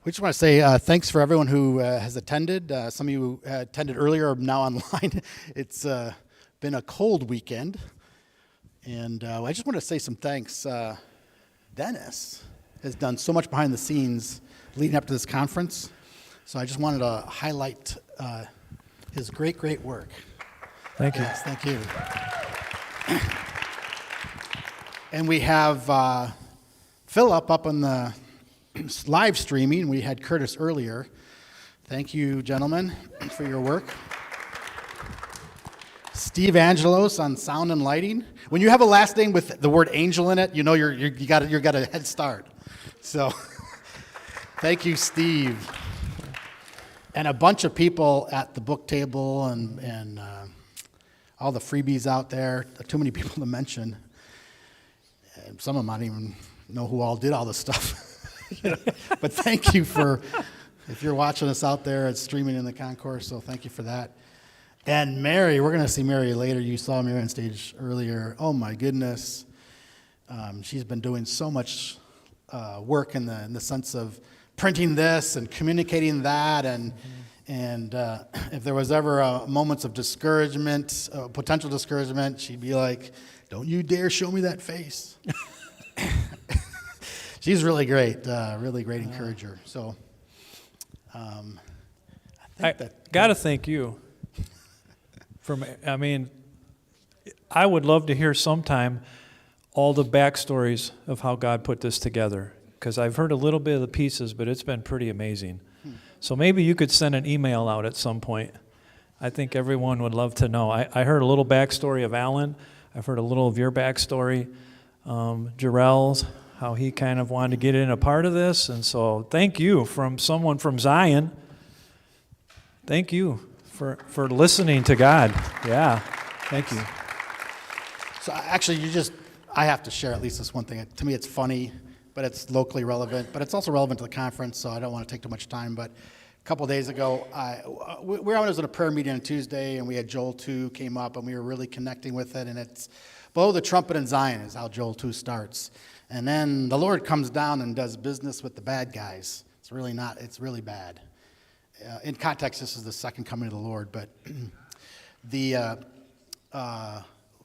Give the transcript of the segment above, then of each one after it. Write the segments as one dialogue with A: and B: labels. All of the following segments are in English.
A: We just want to say thanks for everyone who has attended. Some of you attended earlier are now online. It's been a cold weekend. And I just want to say some thanks. Dennis has done so much behind the scenes leading up to this conference. So I just wanted to highlight his great, great work.
B: Thank you.
A: Yes, thank you. And we have Philip up on the live streaming. We had Curtis earlier. Thank you, gentlemen, for your work. Steve Angelos on sound and lighting. When you have a last name with the word angel in it, you know you got a head start. So, thank you, Steve. And a bunch of people at the book table and all the freebies out there. Too many people to mention. And some of them I don't even know who all did all this stuff. But thank you for, if you're watching us out there, it's streaming in the concourse, so thank you for that. And Mary, we're going to see Mary later. You saw Mary on stage earlier. Oh my goodness. She's been doing so much work in the sense of printing this and communicating that, and if there was ever moments of discouragement, potential discouragement, she'd be like, "Don't you dare show me that face." She's really great encourager. So, I
B: got to thank you. I would love to hear sometime all the backstories of how God put this together, because I've heard a little bit of the pieces, but it's been pretty amazing. So maybe you could send an email out at some point. I think everyone would love to know. I heard a little backstory of Alan. I've heard a little of your backstory, Jarrell's, how he kind of wanted to get in a part of this. And so thank you from someone from Zion. Thank you for listening to God. Yeah, thank you.
A: So actually, I have to share at least this one thing. To me, it's funny, but it's locally relevant, but it's also relevant to the conference, so I don't want to take too much time. But a couple of days ago, I was in a prayer meeting on Tuesday, and we had Joel 2 came up, and we were really connecting with it, and it's blow the trumpet in Zion is how Joel 2 starts. And then the Lord comes down and does business with the bad guys. It's really bad. In context, this is the second coming of the Lord, but the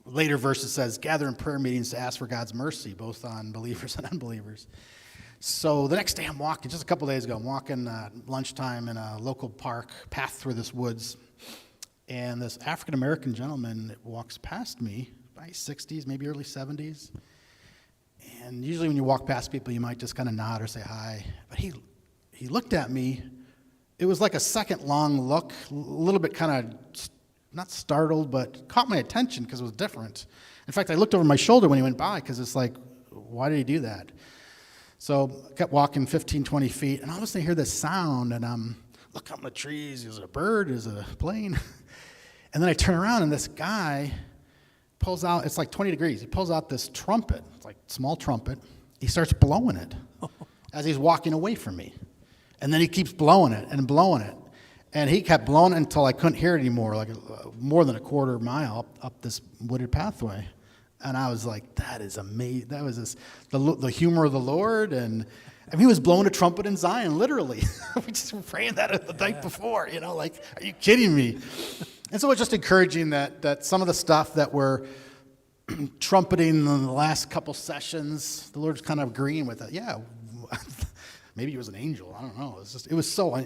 A: later verse says, gather in prayer meetings to ask for God's mercy, both on believers and unbelievers. So the next day I'm walking, just a couple days ago, I'm walking lunchtime in a local park, path through this woods, and this African-American gentleman walks past me, by 60s, maybe early 70s, and usually when you walk past people, you might just kind of nod or say hi, but he looked at me. It was like a second-long look, a little bit kind of, not startled, but caught my attention because it was different. In fact, I looked over my shoulder when he went by because it's like, why did he do that? So I kept walking 15, 20 feet, and all of a sudden I hear this sound, and I'm looking up in the trees. Is it a bird? Is it a plane? And then I turn around, and this guy pulls out, it's like 20 degrees. He pulls out this trumpet, it's like a small trumpet. He starts blowing it as he's walking away from me. And then he keeps blowing it and blowing it. And he kept blowing it until I couldn't hear it anymore, like more than a quarter mile up this wooded pathway. And I was like, that is amazing. That was the humor of the Lord. And he was blowing a trumpet in Zion, literally. We just were praying that the night before, like, are you kidding me? And so it's just encouraging that some of the stuff that we're trumpeting in the last couple sessions, the Lord's kind of agreeing with it. Yeah, maybe he was an angel. I don't know. It was so,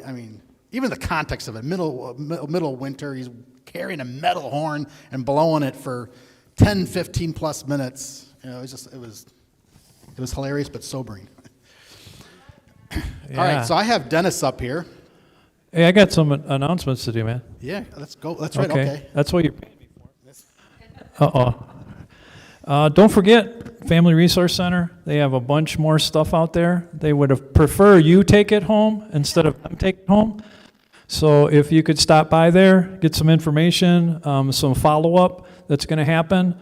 A: even the context of it, middle winter, he's carrying a metal horn and blowing it for 10, 15 plus minutes. It was hilarious but sobering. Yeah. All right, so I have Dennis up here.
B: Hey, I got some announcements to do, man.
A: Yeah, let's go. That's right, okay.
B: That's what you're paying me for. Don't forget, Family Resource Center, they have a bunch more stuff out there. They would have prefer you take it home instead of them take it home. So if you could stop by there, get some information, some follow-up that's going to happen.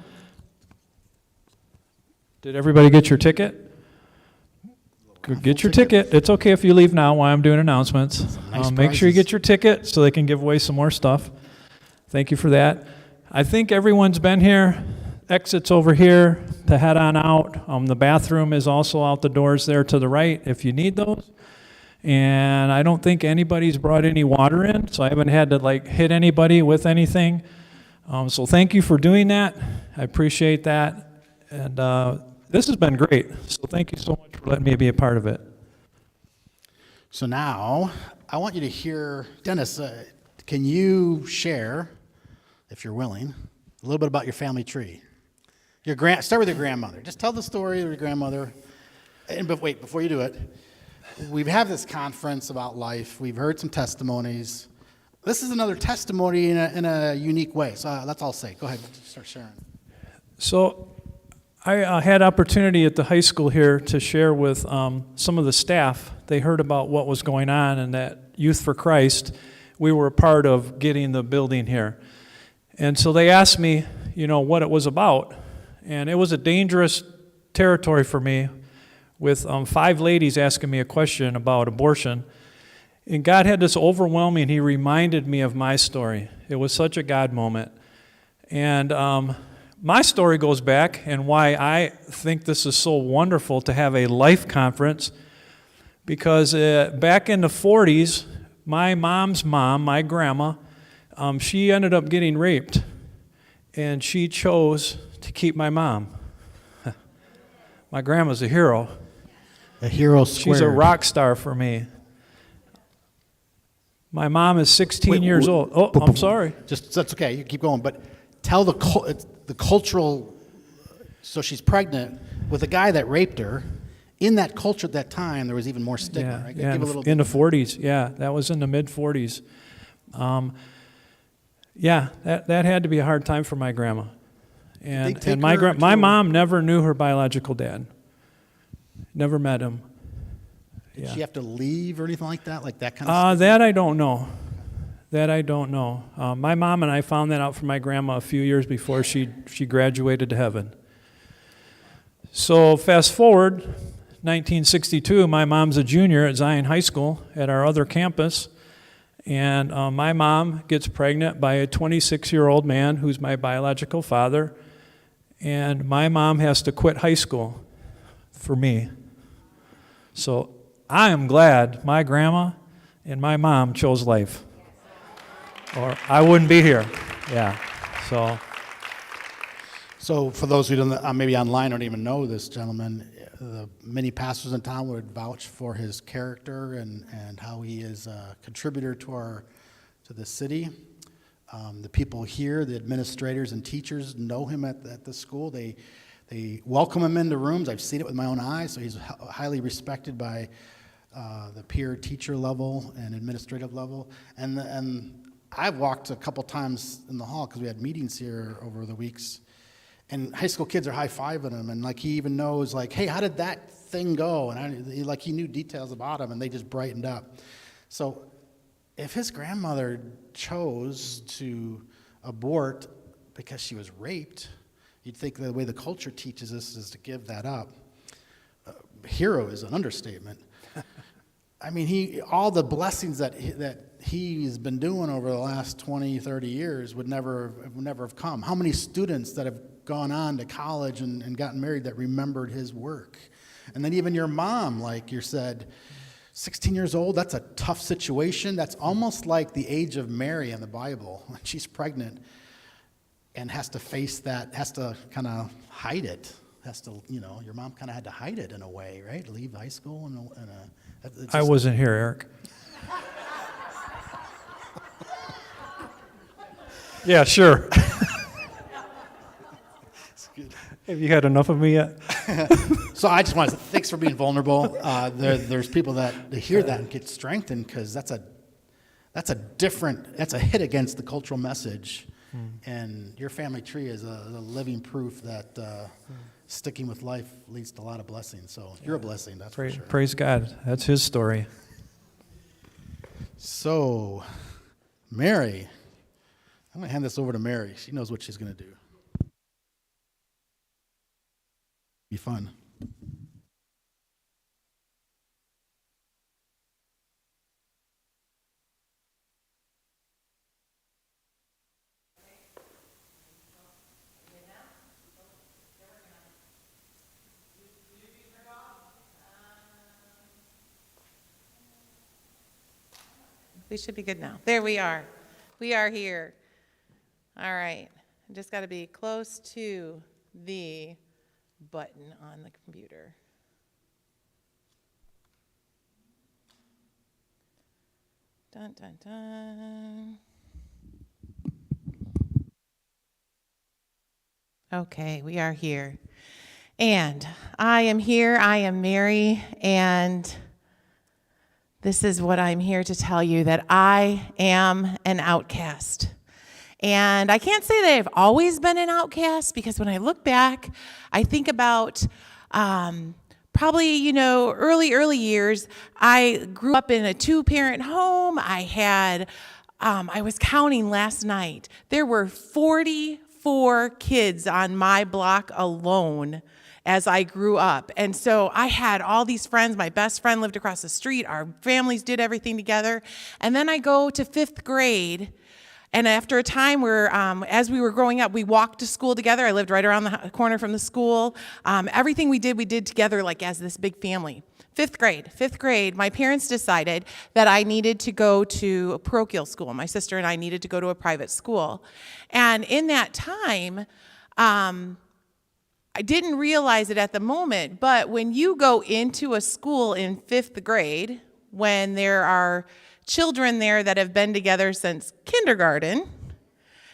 B: Did everybody get your ticket? Get your ticket. It's okay if you leave now while I'm doing announcements. Make sure you get your ticket so they can give away some more stuff. Thank you for that. I think everyone's been here. Exits over here to head on out. The bathroom is also out the doors there to the right if you need those. And I don't think anybody's brought any water in, so I haven't had to like hit anybody with anything. So thank you for doing that. I appreciate that. And this has been great. So thank you so much for letting me be a part of it.
A: So now, I want you to hear, Dennis, can you share, if you're willing, a little bit about your family tree? Start with your grandmother. Just tell the story of your grandmother. But wait, before you do it, we have this conference about life. We've heard some testimonies. This is another testimony in a unique way. So that's all I'll say. Go ahead, start sharing.
B: So I had opportunity at the high school here to share with some of the staff. They heard about what was going on and that Youth for Christ, we were a part of getting the building here. And so they asked me, what it was about. And it was a dangerous territory for me with 5 ladies asking me a question about abortion. And God had this overwhelming, He reminded me of my story. It was such a God moment. And my story goes back, and why I think this is so wonderful to have a life conference, because back in the 40s, my mom's mom, my grandma, she ended up getting raped, and she chose to keep my mom. My grandma's a hero.
A: A hero squared.
B: She's a rock star for me. My mom is 16 years old. Oh, I'm sorry.
A: That's okay. You keep going. But tell the cultural. So she's pregnant with a guy that raped her. In that culture at that time, there was even more stigma. Right?
B: Yeah, in the 40s. Yeah, that was in the mid 40s. That had to be a hard time for my grandma. And my mom never knew her biological dad. Never met him.
A: Did she have to leave or anything like that? Like that kind of stuff?
B: That I don't know. My mom and I found that out from my grandma a few years before she graduated to heaven. So fast forward, 1962, my mom's a junior at Zion High School at our other campus. And my mom gets pregnant by a 26-year-old man who's my biological father. And my mom has to quit high school for me. So I am glad my grandma and my mom chose life, or I wouldn't be here. Yeah.
A: So for those who don't, maybe online don't even know this gentleman, many pastors in town would vouch for his character and how he is a contributor to the city. The people here, the administrators and teachers, know him at the school. They welcome him into rooms. I've seen it with my own eyes. So he's highly respected by the peer teacher level and administrative level. And I've walked a couple times in the hall because we had meetings here over the weeks. And high school kids are high-fiving him, and like he even knows, like, hey, how did that thing go? And he knew details about him, and they just brightened up. So if his grandmother chose to abort because she was raped, you'd think the way the culture teaches us is to give that up. Hero is an understatement. I mean, all the blessings that he's been doing over the last 20, 30 years would never have come. How many students that have gone on to college and gotten married that remembered his work? And then even your mom, like you said, 16 years old, that's a tough situation. That's almost like the age of Mary in the Bible. When she's pregnant and has to face that, has to kind of hide it. Your mom kind of had to hide it in a way, right? Leave high school
B: I wasn't here, Eric. Yeah, sure. Have you had enough of me yet?
A: So I just want to say thanks for being vulnerable. There's people that hear that and get strengthened, because that's a hit against the cultural message. And your family tree is a living proof that sticking with life leads to a lot of blessings. So you're a blessing, that's for sure.
B: Praise God. That's his story.
A: So, Mary, I'm going to hand this over to Mary. She knows what she's going to do. Be fun.
C: We should be good now. There we are. We are here. All right. I just got to be close to the button on the computer. Dun, dun, dun. Okay, we are here. And I am here. I am Mary, and this is what I'm here to tell you, that I am an outcast. And I can't say that I've always been an outcast, because when I look back, I think about probably, early years. I grew up in a 2-parent home. I was counting last night. There were 44 kids on my block alone as I grew up. And so I had all these friends. My best friend lived across the street. Our families did everything together. And then I go to 5th grade. And after a time where, as we were growing up, we walked to school together. I lived right around the corner from the school. Everything we did together, like as this big family. 5th grade, my parents decided that I needed to go to a parochial school. My sister and I needed to go to a private school. And in that time, I didn't realize it at the moment, but when you go into a school in 5th grade, when there are children there that have been together since kindergarten,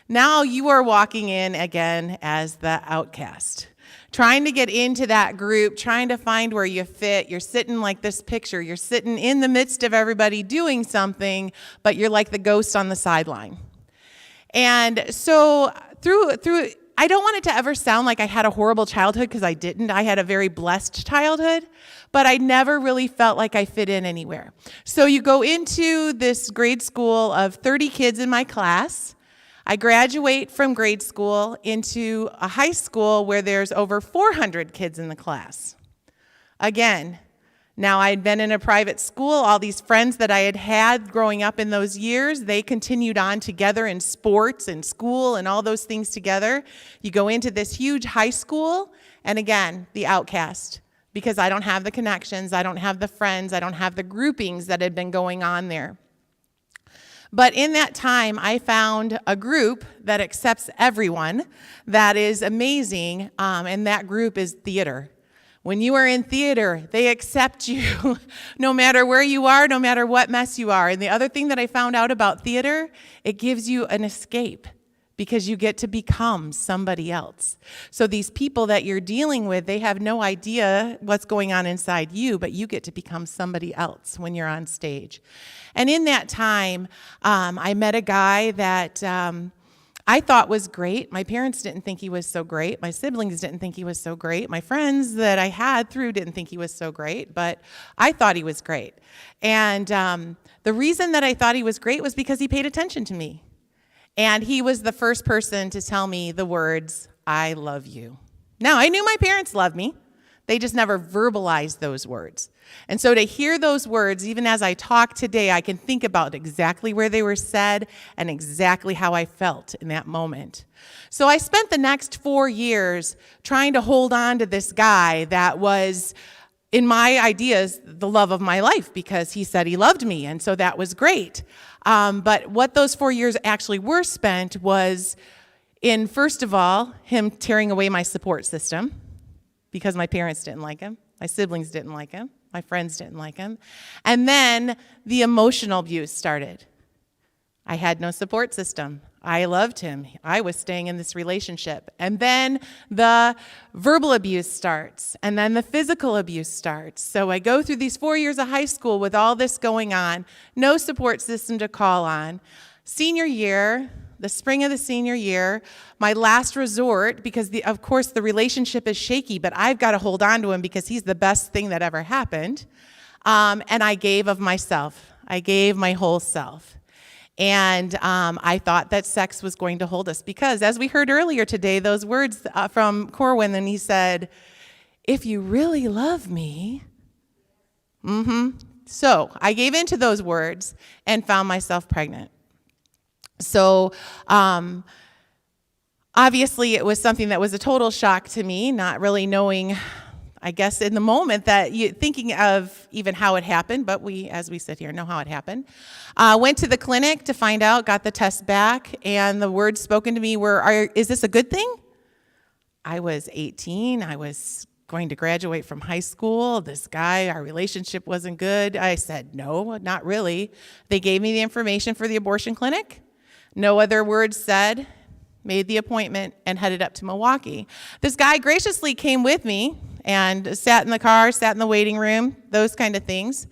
C: now you are walking in again as the outcast, trying to get into that group, trying to find where you fit. You're sitting like this picture. You're sitting in the midst of everybody doing something, but you're like the ghost on the sideline. And so through I don't want it to ever sound like I had a horrible childhood, because I didn't. I had a very blessed childhood, but I never really felt like I fit in anywhere. So you go into this grade school of 30 kids in my class. I graduate from grade school into a high school where there's over 400 kids in the class. Again, now I had been in a private school. All these friends that I had growing up in those years, they continued on together in sports and school and all those things together. You go into this huge high school, and again, the outcast, because I don't have the connections, I don't have the friends, I don't have the groupings that had been going on there. But in that time, I found a group that accepts everyone, that is amazing, and that group is theater. When you are in theater, they accept you no matter where you are, no matter what mess you are. And the other thing that I found out about theater, it gives you an escape, because you get to become somebody else. So these people that you're dealing with, they have no idea what's going on inside you, but you get to become somebody else when you're on stage. And in that time, I met a guy that I thought was great. My parents didn't think he was so great. My siblings didn't think he was so great. My friends that I had through didn't think he was so great, but I thought he was great. And the reason that I thought he was great was because he paid attention to me. And he was the first person to tell me the words, "I love you." Now, I knew my parents loved me. They just never verbalized those words. And so to hear those words, even as I talk today, I can think about exactly where they were said and exactly how I felt in that moment. So I spent the next 4 years trying to hold on to this guy that was, in my ideas, the love of my life, because he said he loved me, and so that was great. But what those 4 years actually were spent was in, first of all, him tearing away my support system, because my parents didn't like him, my siblings didn't like him, my friends didn't like him. And then the emotional abuse started. I had no support system. I loved him. I was staying in this relationship. And then the verbal abuse starts, and then the physical abuse starts. So I go through these 4 years of high school with all this going on, no support system to call on. Senior year, the spring of the senior year, my last resort, because of course the relationship is shaky, but I've got to hold on to him because he's the best thing that ever happened. And I gave of myself. I gave my whole self. And I thought that sex was going to hold us, because as we heard earlier today, those words from Cochran, and he said, "If you really love me." So I gave in to those words and found myself pregnant. So obviously it was something that was a total shock to me, not really knowing I guess in the moment that you thinking of even how it happened, but as we sit here, know how it happened. Went to the clinic to find out, got the test back, and the words spoken to me were, is this a good thing? I was 18. I was going to graduate from high school. This guy, our relationship wasn't good. I said, no, not really. They gave me the information for the abortion clinic. No other words said. Made the appointment and headed up to Milwaukee. This guy graciously came with me and sat in the car, sat in the waiting room, those kind of things.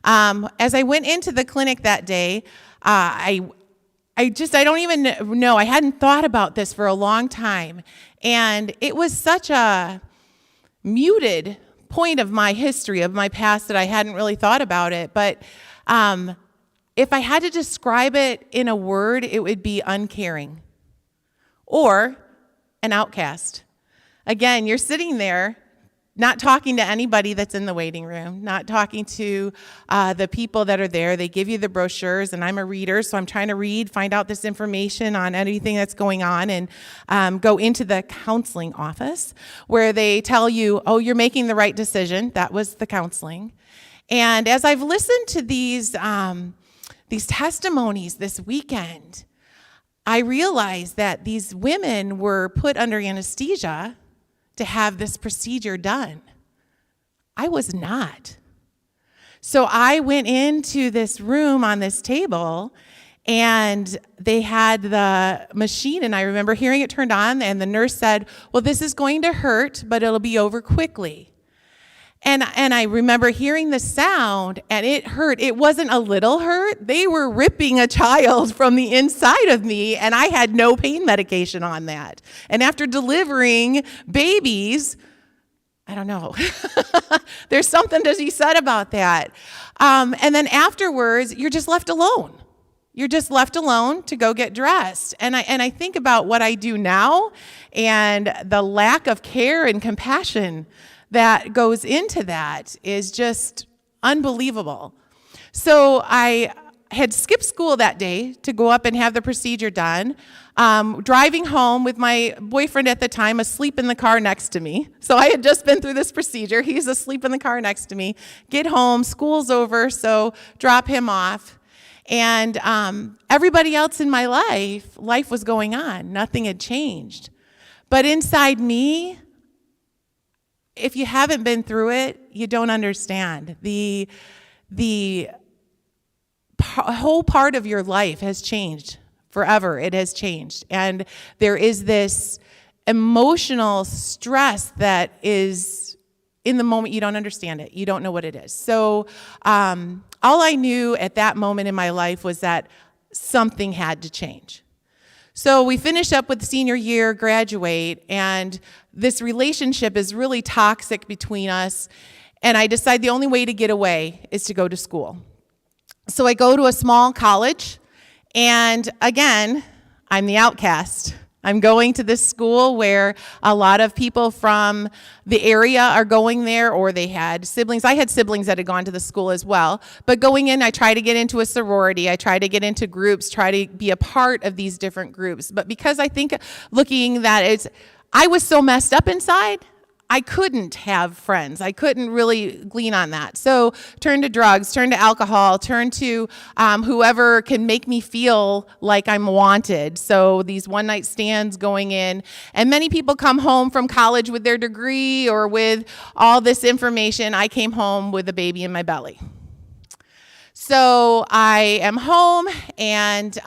C: As I went into the clinic that day, I don't even know. I hadn't thought about this for a long time. And it was such a muted point of my history, of my past, that I hadn't really thought about it. But if I had to describe it in a word, it would be uncaring or an outcast. Again, you're sitting there not talking to anybody that's in the waiting room, not talking to the people that are there. They give you the brochures, and I'm a reader, so I'm trying to read, find out this information on anything that's going on, and go into the counseling office where they tell you, oh, you're making the right decision. That was the counseling. And as I've listened to these testimonies this weekend, I realized that these women were put under anesthesia to have this procedure done. I was not. So I went into this room on this table, and they had the machine, and I remember hearing it turned on, and the nurse said, well, this is going to hurt, but it'll be over quickly. And I remember hearing the sound, and it hurt. It wasn't a little hurt. They were ripping a child from the inside of me, and I had no pain medication on that. And after delivering babies, I don't know. There's something to be said about that. And then afterwards, you're just left alone. You're just left alone to go get dressed. And I think about what I do now and the lack of care and compassion that goes into that is just unbelievable. So I had skipped school that day to go up and have the procedure done. Driving home with my boyfriend at the time asleep in the car next to me. So I had just been through this procedure. He's asleep in the car next to me. Get home, school's over, so drop him off. And everybody else in my life was going on. Nothing had changed. But inside me, if you haven't been through it, you don't understand. The whole part of your life has changed forever. It has changed. And there is this emotional stress that is in the moment. You don't understand it. You don't know what it is. So all I knew at that moment in my life was that something had to change. So we finish up with senior year, graduate, and this relationship is really toxic between us. And I decide the only way to get away is to go to school. So I go to a small college, and again, I'm the outcast. I'm going to this school where a lot of people from the area are going there, or they had siblings. I had siblings that had gone to the school as well. But going in, I try to get into a sorority. I try to get into groups, try to be a part of these different groups. But because I think looking that I was so messed up inside, I couldn't have friends. I couldn't really glean on that. So turn to drugs, turn to alcohol, turn to whoever can make me feel like I'm wanted. So these one-night stands going in. And many people come home from college with their degree or with all this information. I came home with a baby in my belly. So I am home, and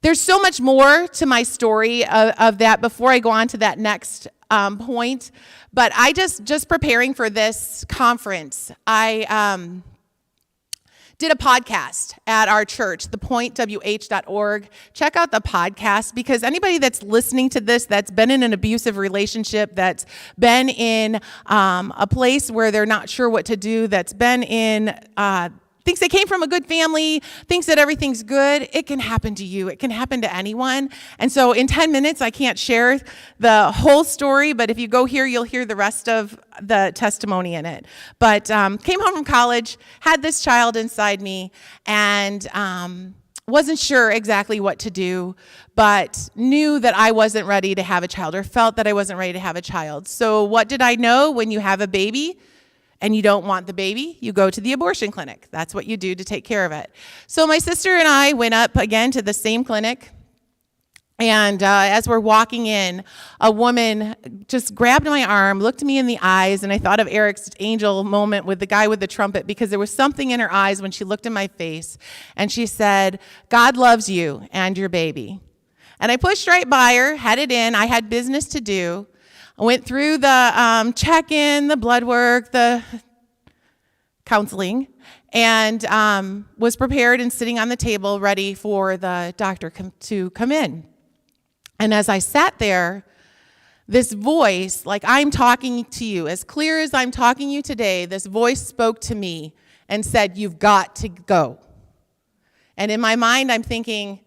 C: there's so much more to my story of that before I go on to that next point. But I just preparing for this conference, I did a podcast at our church, thepointwh.org. Check out the podcast, because anybody that's listening to this that's been in an abusive relationship, that's been in a place where they're not sure what to do, that's been in thinks they came from a good family, thinks that everything's good, it can happen to you. It can happen to anyone. And so in 10 minutes, I can't share the whole story, but if you go here, you'll hear the rest of the testimony in it. But came home from college, had this child inside me, and wasn't sure exactly what to do, but knew that I wasn't ready to have a child, or felt that I wasn't ready to have a child. So what did I know? When you have a baby and you don't want the baby, you go to the abortion clinic. That's what you do to take care of it. So my sister and I went up again to the same clinic. And as we're walking in, a woman just grabbed my arm, looked me in the eyes, and I thought of Eric's angel moment with the guy with the trumpet, because there was something in her eyes when she looked in my face, and she said, "God loves you and your baby." And I pushed right by her, headed in. I had business to do. I went through the check-in, the blood work, the counseling, and was prepared and sitting on the table ready for the doctor to come in. And as I sat there, this voice, like I'm talking to you, as clear as I'm talking to you today, this voice spoke to me and said, "You've got to go." And in my mind, I'm thinking,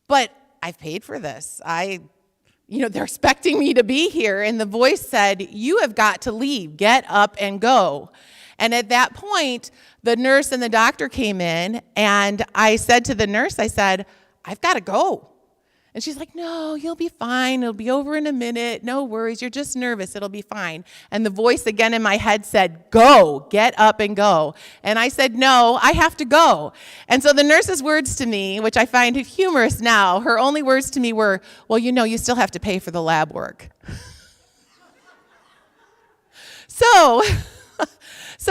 C: but I've paid for this. They're expecting me to be here. And the voice said, "You have got to leave. Get up and go." And at that point, the nurse and the doctor came in, and I said to the nurse, I said, "I've got to go." And she's like, "No, you'll be fine. It'll be over in a minute. No worries. You're just nervous. It'll be fine." And the voice again in my head said, "Go, get up and go." And I said, "No, I have to go." And so the nurse's words to me, which I find humorous now, her only words to me were, "Well, you still have to pay for the lab work." So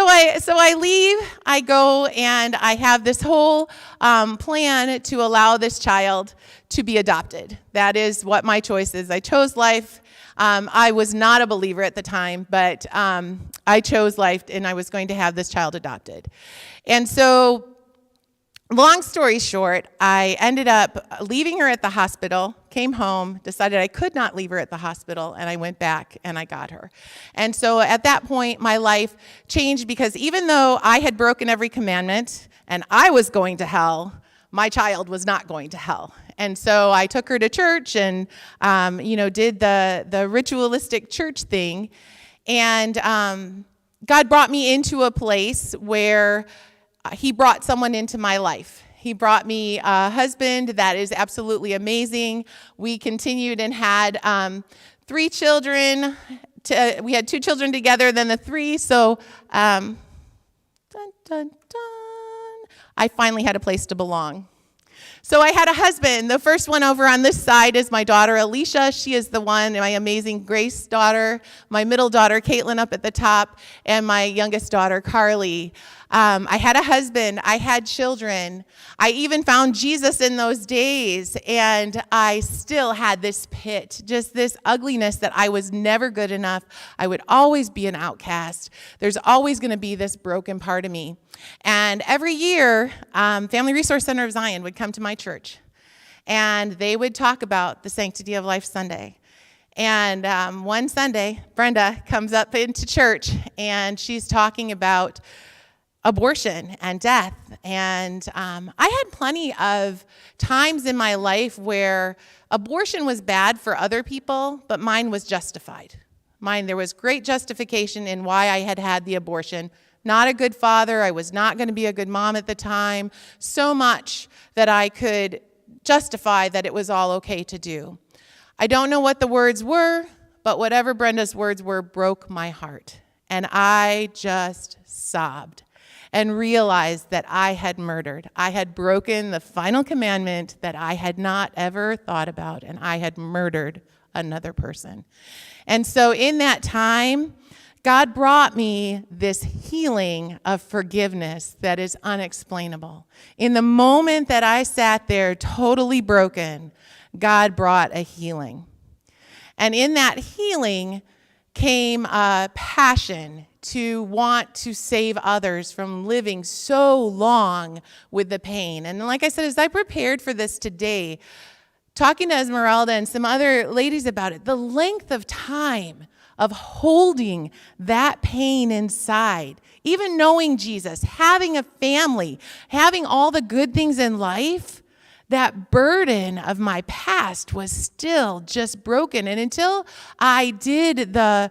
C: I leave, I go, and I have this whole plan to allow this child to be adopted. That is what my choice is. I chose life. I was not a believer at the time, but I chose life, and I was going to have this child adopted. And so, long story short, I ended up leaving her at the hospital, came home, decided I could not leave her at the hospital, and I went back and I got her. And so at that point, my life changed, because even though I had broken every commandment and I was going to hell, my child was not going to hell. And so I took her to church and, did the ritualistic church thing. And God brought me into a place where He brought someone into my life. He brought me a husband that is absolutely amazing. We continued and had 3 children. We had 2 children together, then the 3. So, dun, dun, dun, I finally had a place to belong. So I had a husband. The first one over on this side is my daughter, Alicia. She is the one, my amazing Grace daughter, my middle daughter, Caitlin, up at the top, and my youngest daughter, Carly. I had a husband. I had children. I even found Jesus in those days, and I still had this pit, just this ugliness that I was never good enough. I would always be an outcast. There's always going to be this broken part of me. And every year, Family Resource Center of Zion would come to my church, and they would talk about the Sanctity of Life Sunday. And one Sunday, Brenda comes up into church, and she's talking about abortion and death. And I had plenty of times in my life where abortion was bad for other people, but mine was justified. There was great justification in why I had the abortion. Not a good father. I was not going to be a good mom at the time. So much that I could justify that it was all okay to do. I don't know what the words were, but whatever Brenda's words were broke my heart. And I just sobbed and realized that I had murdered. I had broken the final commandment that I had not ever thought about, and I had murdered another person. And so in that time, God brought me this healing of forgiveness that is unexplainable. In the moment that I sat there totally broken, God brought a healing. And in that healing came a passion to want to save others from living so long with the pain. And like I said, as I prepared for this today, talking to Esmeralda and some other ladies about it, the length of time of holding that pain inside, even knowing Jesus, having a family, having all the good things in life, that burden of my past was still just broken. And until I did the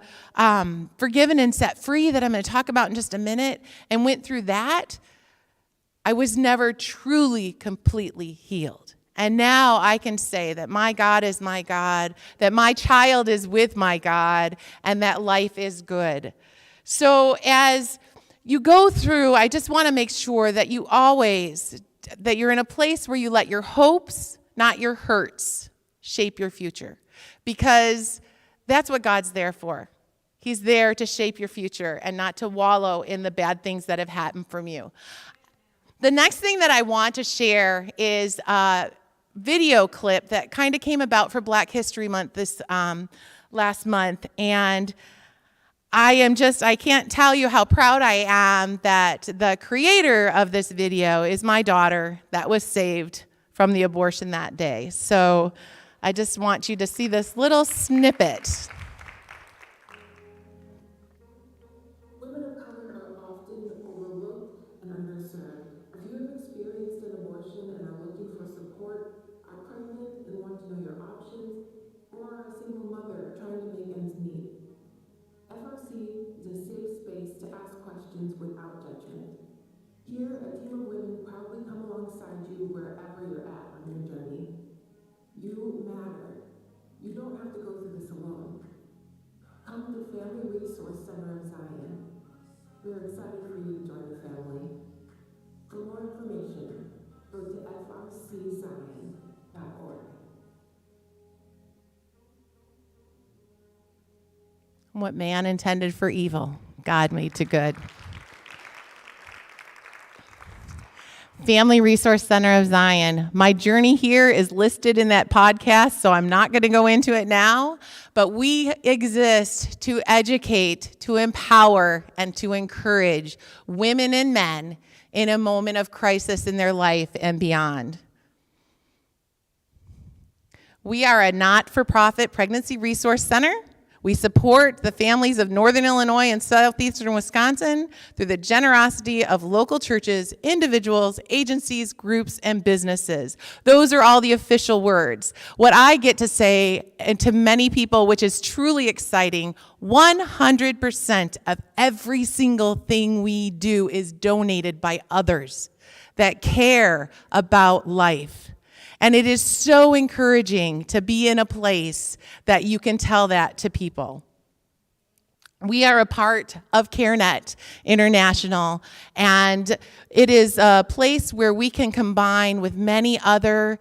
C: Forgiven and Set Free that I'm going to talk about in just a minute and went through that, I was never truly, completely healed. And now I can say that my God is my God, that my child is with my God, and that life is good. So as you go through, I just want to make sure that that you're in a place where you let your hopes, not your hurts, shape your future. Because that's what God's there for. He's there to shape your future and not to wallow in the bad things that have happened from you. The next thing that I want to share is a video clip that kind of came about for Black History Month this last month. And I can't tell you how proud I am that the creator of this video is my daughter that was saved from the abortion that day. So I just want you to see this little snippet.
D: Women of color are often overlooked and underserved. If you have experienced an abortion and are looking for support, are pregnant and want to know your options, or are a single mother trying to make ends meet, FRC is a safe space to ask questions without judgment. Here, a team of women proudly come alongside you wherever you're at on your journey. You matter. You don't have to go through this alone. Come to Family Resource Center of Zion. We're excited for you to join the family. For more information, go to frczion.org.
C: What man intended for evil, God made to good. Family Resource Center of Zion. My journey here is listed in that podcast, so I'm not going to go into it now, but we exist to educate, to empower, and to encourage women and men in a moment of crisis in their life and beyond. We are a not-for-profit pregnancy resource center. We support the families of Northern Illinois and Southeastern Wisconsin through the generosity of local churches, individuals, agencies, groups, and businesses. Those are all the official words. What I get to say, and to many people, which is truly exciting, 100% of every single thing we do is donated by others that care about life. And it is so encouraging to be in a place that you can tell that to people. We are a part of CareNet International, and it is a place where we can combine with many other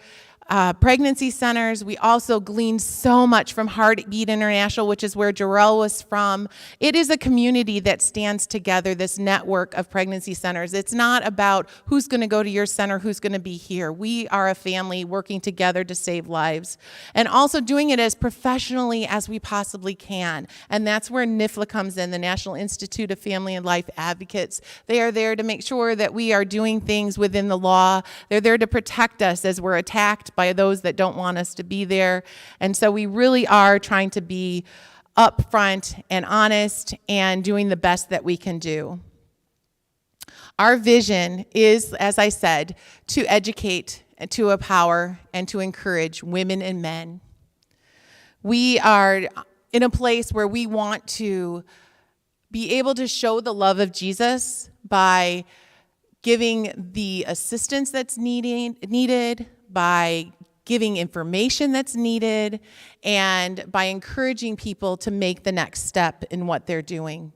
C: pregnancy centers. We also glean so much from Heartbeat International, which is where Jarrell was from. It is a community that stands together, this network of pregnancy centers. It's not about who's going to go to your center, who's going to be here. We are a family working together to save lives, and also doing it as professionally as we possibly can. And that's where NIFLA comes in, the National Institute of Family and Life Advocates. They are there to make sure that we are doing things within the law. They're there to protect us as we're attacked by those that don't want us to be there. And so we really are trying to be upfront and honest and doing the best that we can do. Our vision is, as I said, to educate, to empower, and to encourage women and men. We are in a place where we want to be able to show the love of Jesus by giving the assistance that's needed, by giving information that's needed, and by encouraging people to make the next step in what they're doing.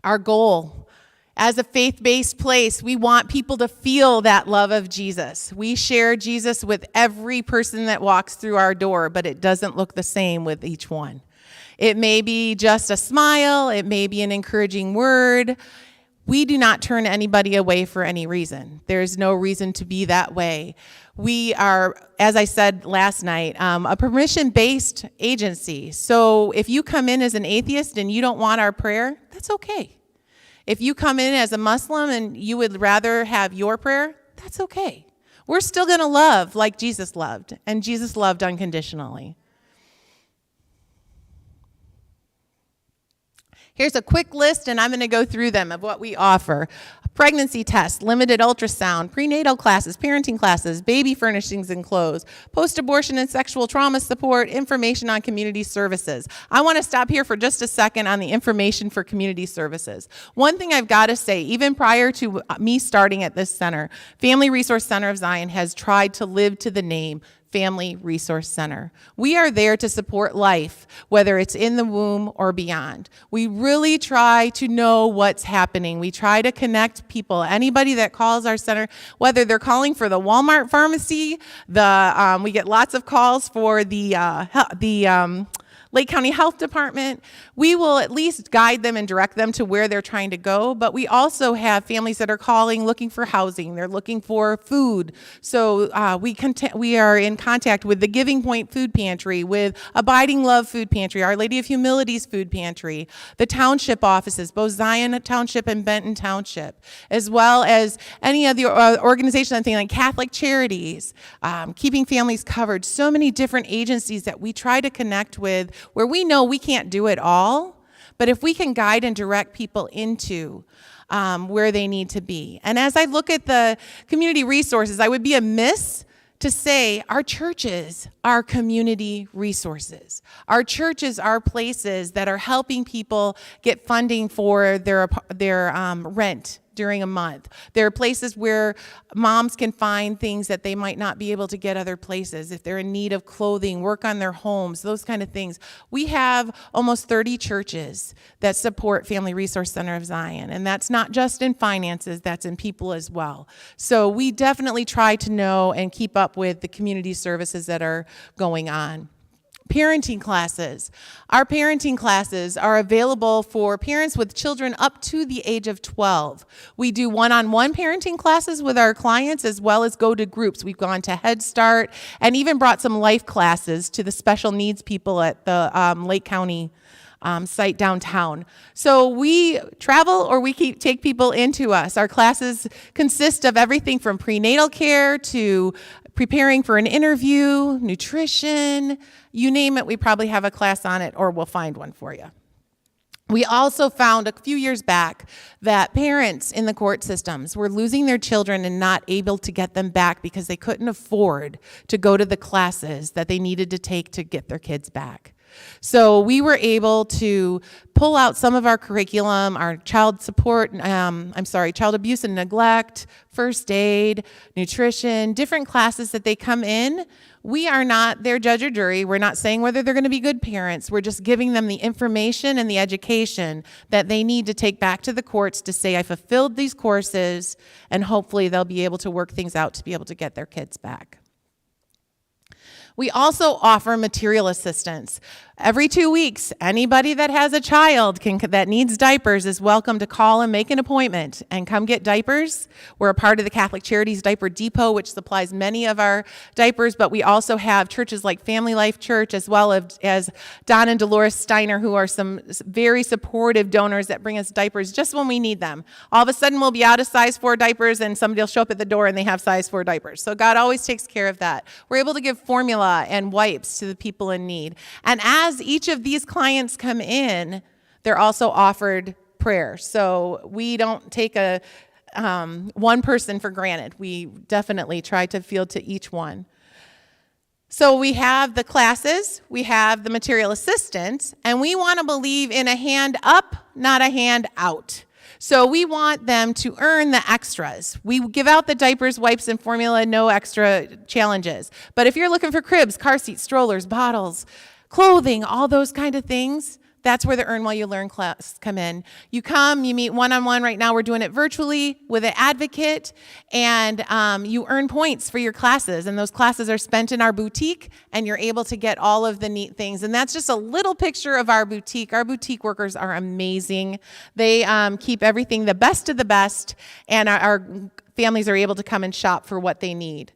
C: Our goal, as a faith-based place, we want people to feel that love of Jesus. We share Jesus with every person that walks through our door, but it doesn't look the same with each one. It may be just a smile, it may be an encouraging word. We do not turn anybody away for any reason. There's no reason to be that way. We are, as I said last night, a permission-based agency. So if you come in as an atheist and you don't want our prayer, that's okay. If you come in as a Muslim and you would rather have your prayer, that's okay. We're still going to love like Jesus loved, and Jesus loved unconditionally. Here's a quick list, and I'm going to go through them of what we offer. Pregnancy tests, limited ultrasound, prenatal classes, parenting classes, baby furnishings and clothes, post-abortion and sexual trauma support, information on community services. I want to stop here for just a second on the information for community services. One thing I've got to say, even prior to me starting at this center, Family Resource Center of Zion has tried to live to the name Family Resource Center. We are there to support life, whether it's in the womb or beyond. We really try to know what's happening. We try to connect people. Anybody that calls our center, whether they're calling for the Walmart pharmacy, we get lots of calls for the Lake County Health Department, we will at least guide them and direct them to where they're trying to go. But we also have families that are calling looking for housing. They're looking for food. So we are in contact with the Giving Point Food Pantry, with Abiding Love Food Pantry, Our Lady of Humility's Food Pantry, the township offices, both Zion Township and Benton Township, as well as any of the organizations, I think like Catholic Charities, Keeping Families Covered, so many different agencies that we try to connect with, where we know we can't do it all, but if we can guide and direct people into where they need to be. And as I look at the community resources, I would be amiss to say our churches are community resources. Our churches are places that are helping people get funding for their rent during a month. There are places where moms can find things that they might not be able to get other places. If they're in need of clothing, work on their homes, those kind of things. We have almost 30 churches that support Family Resource Center of Zion. And that's not just in finances, that's in people as well. So we definitely try to know and keep up with the community services that are going on. Parenting classes. Our parenting classes are available for parents with children up to the age of 12. We do one-on-one parenting classes with our clients as well as go to groups. We've gone to Head Start and even brought some life classes to the special needs people at the Lake County site downtown. So we travel or we take people into us. Our classes consist of everything from prenatal care to preparing for an interview, nutrition, you name it, we probably have a class on it or we'll find one for you. We also found a few years back that parents in the court systems were losing their children and not able to get them back because they couldn't afford to go to the classes that they needed to take to get their kids back. So we were able to pull out some of our curriculum, our child abuse and neglect, first aid, nutrition, different classes that they come in. We are not their judge or jury. We're not saying whether they're going to be good parents. We're just giving them the information and the education that they need to take back to the courts to say, I fulfilled these courses, and hopefully they'll be able to work things out to be able to get their kids back. We also offer material assistance. Every 2 weeks, anybody that has a child that needs diapers is welcome to call and make an appointment and come get diapers. We're a part of the Catholic Charities Diaper Depot, which supplies many of our diapers, but we also have churches like Family Life Church, as well as Don and Dolores Steiner, who are some very supportive donors that bring us diapers just when we need them. All of a sudden, we'll be out of size 4 diapers, and somebody will show up at the door and they have size 4 diapers. So God always takes care of that. We're able to give formula and wipes to the people in need. And as each of these clients come in, they're also offered prayer. So we don't take one person for granted. We definitely try to field to each one. So we have the classes, we have the material assistance, and we want to believe in a hand up, not a hand out. So we want them to earn the extras. We give out the diapers, wipes, and formula, no extra challenges. But if you're looking for cribs, car seats, strollers, bottles, clothing, all those kind of things, that's where the Earn While You Learn class come in. You come, you meet one-on-one. Right now we're doing it virtually with an advocate, and you earn points for your classes. And those classes are spent in our boutique, and you're able to get all of the neat things. And that's just a little picture of our boutique. Our boutique workers are amazing. They keep everything the best of the best, and our families are able to come and shop for what they need.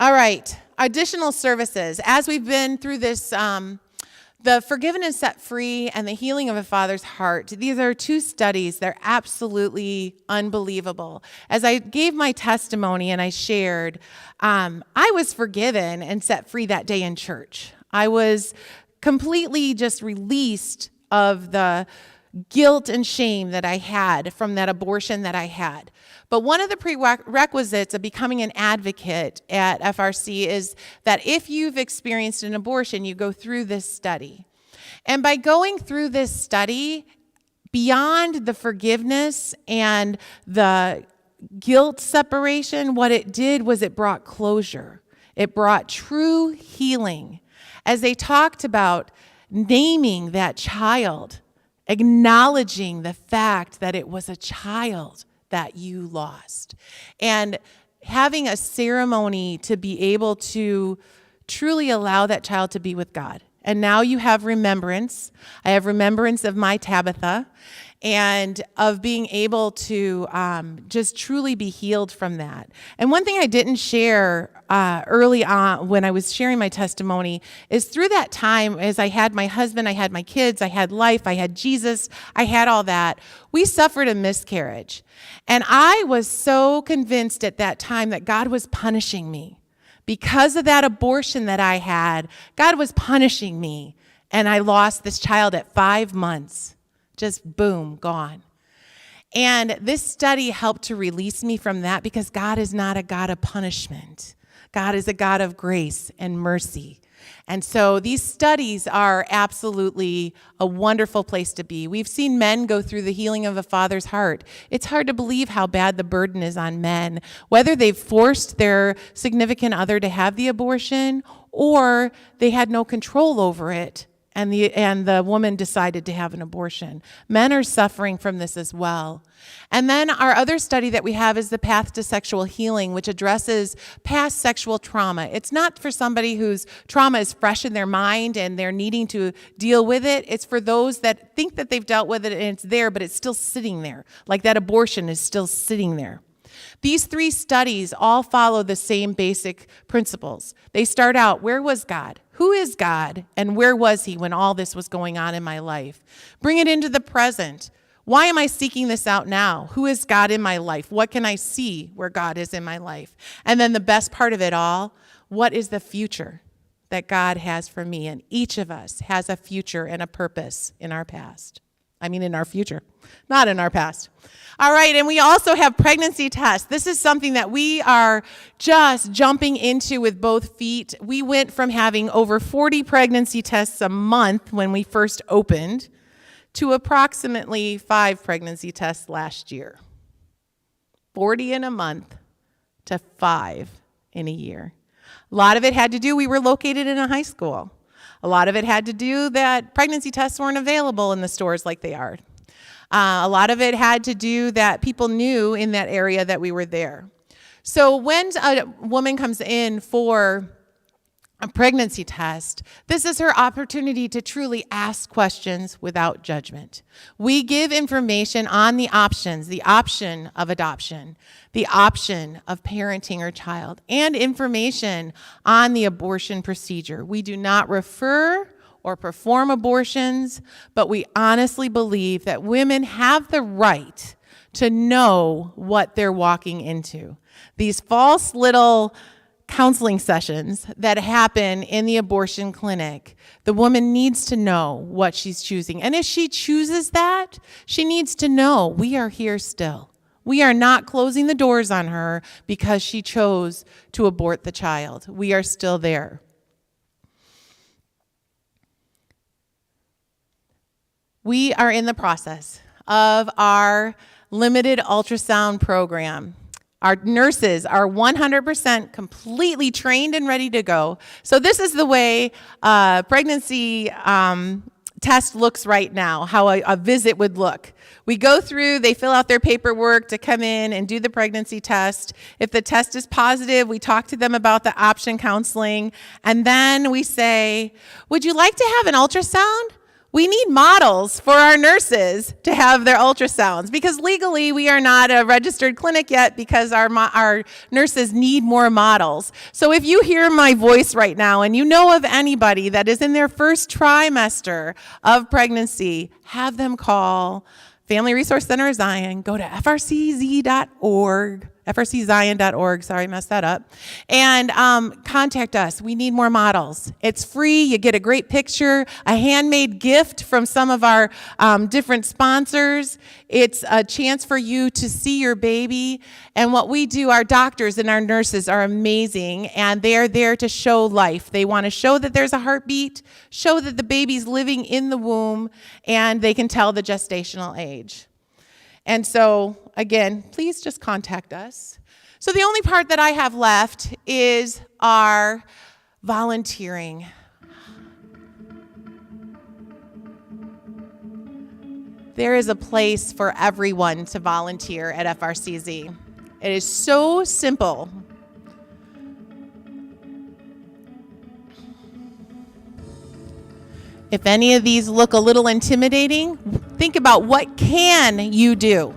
C: All right, additional services. As we've been through this, the Forgiven and Set Free and the Healing of a Father's Heart, these are 2 studies. They're absolutely unbelievable. As I gave my testimony and I shared, I was forgiven and set free that day in church. I was completely just released of the guilt and shame that I had from that abortion that I had. But one of the prerequisites of becoming an advocate at FRC is that if you've experienced an abortion, you go through this study. And by going through this study, beyond the forgiveness and the guilt separation, what it did was it brought closure. It brought true healing. As they talked about naming that child, acknowledging the fact that it was a child that you lost, and having a ceremony to be able to truly allow that child to be with God. And now you have remembrance. I have remembrance of my Tabitha and of being able to just truly be healed from that. And one thing I didn't share early on when I was sharing my testimony is through that time, as I had my husband, I had my kids, I had life, I had Jesus, I had all that, we suffered a miscarriage. And I was so convinced at that time that God was punishing me. Because of that abortion that I had, God was punishing me. And I lost this child at 5 months. Just boom, gone. And this study helped to release me from that because God is not a God of punishment. God is a God of grace and mercy. And so these studies are absolutely a wonderful place to be. We've seen men go through the healing of a father's heart. It's hard to believe how bad the burden is on men, whether they've forced their significant other to have the abortion or they had no control over it. And the woman decided to have an abortion. Men are suffering from this as well. And then our other study that we have is the Path to Sexual Healing, which addresses past sexual trauma. It's not for somebody whose trauma is fresh in their mind and they're needing to deal with it. It's for those that think that they've dealt with it and it's there, but it's still sitting there, like that abortion is still sitting there. These 3 studies all follow the same basic principles. They start out, where was God? Who is God? And where was he when all this was going on in my life? Bring it into the present. Why am I seeking this out now? Who is God in my life? What can I see where God is in my life? And then the best part of it all, what is the future that God has for me? And each of us has a future and a purpose in our past. In our future, not in our past. All right, and we also have pregnancy tests. This is something that we are just jumping into with both feet. We went from having over 40 pregnancy tests a month when we first opened to approximately 5 pregnancy tests last year. 40 in a month to 5 in a year. A lot of it had to do, we were located in a high school. A lot of it had to do that pregnancy tests weren't available in the stores like they are. A lot of it had to do that people knew in that area that we were there. So when a woman comes in for a pregnancy test, this is her opportunity to truly ask questions without judgment. We give information on the options, the option of adoption, the option of parenting her child, and information on the abortion procedure. We do not refer or perform abortions, but we honestly believe that women have the right to know what they're walking into. These false little counseling sessions that happen in the abortion clinic, the woman needs to know what she's choosing. And if she chooses that, she needs to know we are here still. We are not closing the doors on her because she chose to abort the child. We are still there. We are in the process of our limited ultrasound program. Our nurses are 100% completely trained and ready to go. So this is the way a pregnancy test looks right now, how a visit would look. We go through, they fill out their paperwork to come in and do the pregnancy test. If the test is positive, we talk to them about the option counseling, and then we say, would you like to have an ultrasound? We need models for our nurses to have their ultrasounds because legally we are not a registered clinic yet because our nurses need more models. So if you hear my voice right now and you know of anybody that is in their first trimester of pregnancy, have them call Family Resource Center of Zion, go to frcz.org, frczion.org. Sorry, I messed that up. And contact us. We need more models. It's free. You get a great picture, a handmade gift from some of our different sponsors. It's a chance for you to see your baby. And what we do, our doctors and our nurses are amazing, and they are there to show life. They want to show that there's a heartbeat, show that the baby's living in the womb, and they can tell the gestational age. And so, again, please just contact us. So the only part that I have left is our volunteering. There is a place for everyone to volunteer at FRCZ. It is so simple. If any of these look a little intimidating, think about what can you do.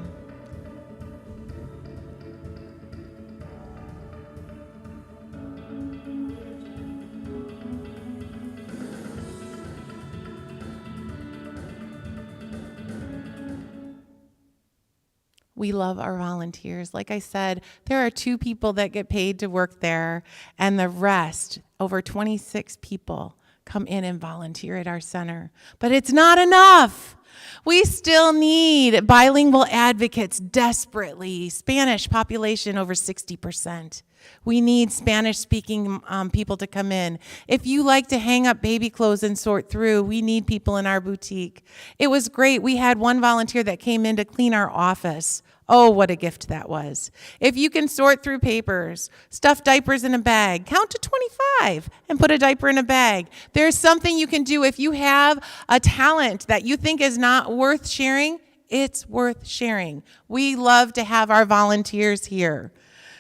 C: We love our volunteers. Like I said, there are 2 people that get paid to work there, and the rest, over 26 people, come in and volunteer at our center. But it's not enough. We still need bilingual advocates desperately. Spanish population over 60%. We need Spanish-speaking people to come in. If you like to hang up baby clothes and sort through, we need people in our boutique. It was great. We had one volunteer that came in to clean our office. Oh, what a gift that was. If you can sort through papers, stuff diapers in a bag, count to 25 and put a diaper in a bag. There's something you can do. If you have a talent that you think is not worth sharing, it's worth sharing. We love to have our volunteers here.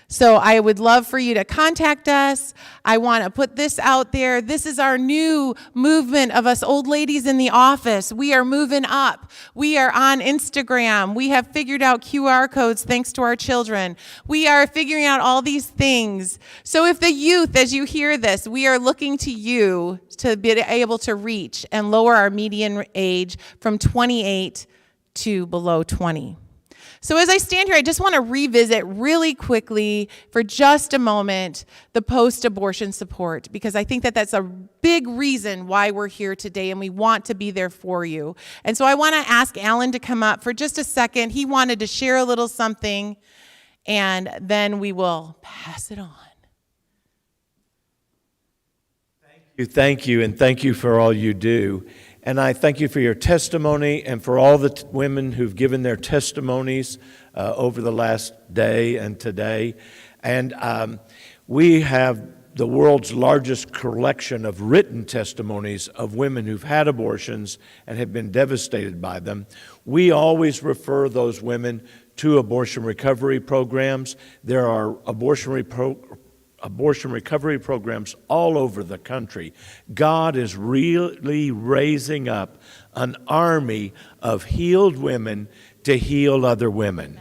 C: So I would love for you to contact us. I want to put this out there. This is our new movement of us old ladies in the office. We are moving up. We are on Instagram. We have figured out QR codes thanks to our children. We are figuring out all these things. So if the youth, as you hear this, we are looking to you to be able to reach and lower our median age from 28 to below 20. So as I stand here, I just want to revisit really quickly for just a moment the post-abortion support, because I think that that's a big reason why we're here today, and we want to be there for you. And so I want to ask Alan to come up for just a second. He wanted to share a little something, and then we will pass it on.
E: Thank you, and thank you for all you do. And I thank you for your testimony and for all the women who've given their testimonies over the last day and today. And we have the world's largest collection of written testimonies of women who've had abortions and have been devastated by them. We always refer those women to abortion recovery programs. There are abortion recovery programs all over the country. God is really raising up an army of healed women to heal other women.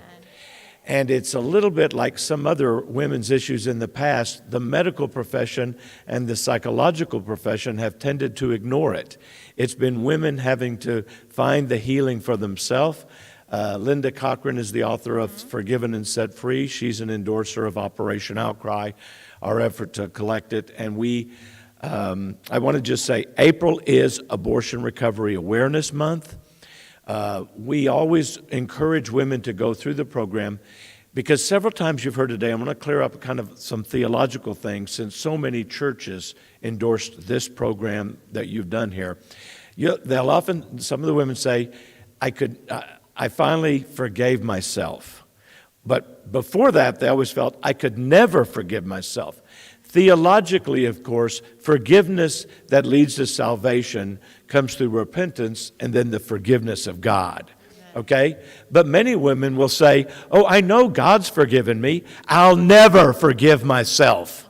E: And it's a little bit like some other women's issues in the past. The medical profession and the psychological profession have tended to ignore it. It's been women having to find the healing for themselves. Linda Cochran is the author of Forgiven and Set Free. She's an endorser of Operation Outcry, our effort to collect it. And I want to just say, April is Abortion Recovery Awareness Month. We always encourage women to go through the program because several times you've heard today, I'm going to clear up kind of some theological things since so many churches endorsed this program that you've done here. They'll often, some of the women say, I finally forgave myself. But before that, they always felt, I could never forgive myself. Theologically, of course, forgiveness that leads to salvation comes through repentance and then the forgiveness of God. Okay? But many women will say, oh, I know God's forgiven me. I'll never forgive myself.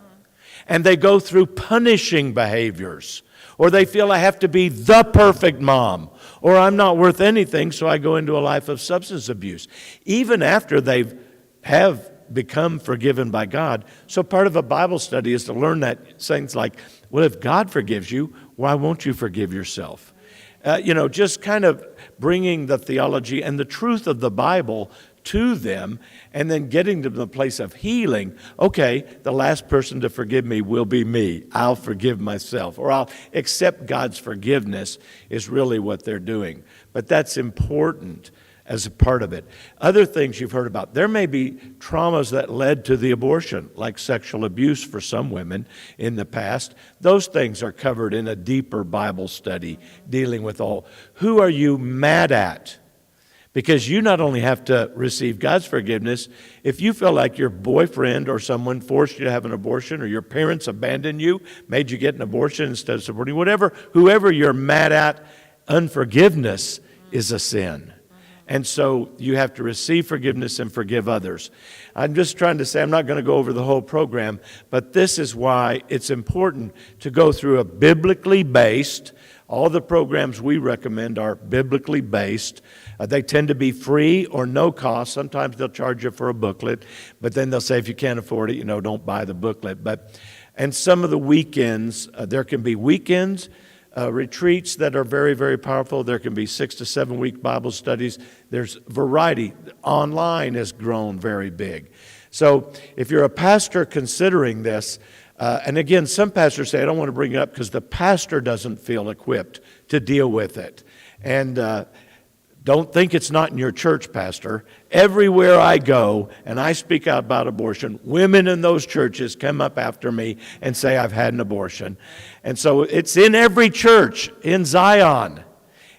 E: And they go through punishing behaviors. Or they feel I have to be the perfect mom. Or I'm not worth anything, so I go into a life of substance abuse. Even after they have become forgiven by God. So part of a Bible study is to learn that things like, well, if God forgives you, why won't you forgive yourself? Just kind of bringing the theology and the truth of the Bible to them, and then getting to the place of healing. Okay, the last person to forgive me will be me. I'll forgive myself, or I'll accept God's forgiveness is really what they're doing. But that's important as a part of it. Other things you've heard about. There may be traumas that led to the abortion, like sexual abuse for some women in the past. Those things are covered in a deeper Bible study dealing with all. Who are you mad at? Because you not only have to receive God's forgiveness, if you feel like your boyfriend or someone forced you to have an abortion, or your parents abandoned you, made you get an abortion instead of supporting whoever you're mad at, unforgiveness is a sin. And so you have to receive forgiveness and forgive others. I'm just trying to say, I'm not going to go over the whole program, but this is why it's important to go through a biblically based. All the programs we recommend are biblically based. They tend to be free or no cost. Sometimes they'll charge you for a booklet, but then they'll say if you can't afford it, don't buy the booklet. And some of the weekends, there can be weekends, retreats that are very, very powerful. There can be 6 to 7 week Bible studies. There's variety. Online has grown very big. So if you're a pastor considering this, and again, some pastors say, I don't want to bring it up because the pastor doesn't feel equipped to deal with it. And don't think it's not in your church, Pastor. Everywhere I go and I speak out about abortion, women in those churches come up after me and say, I've had an abortion. And so it's in every church in Zion.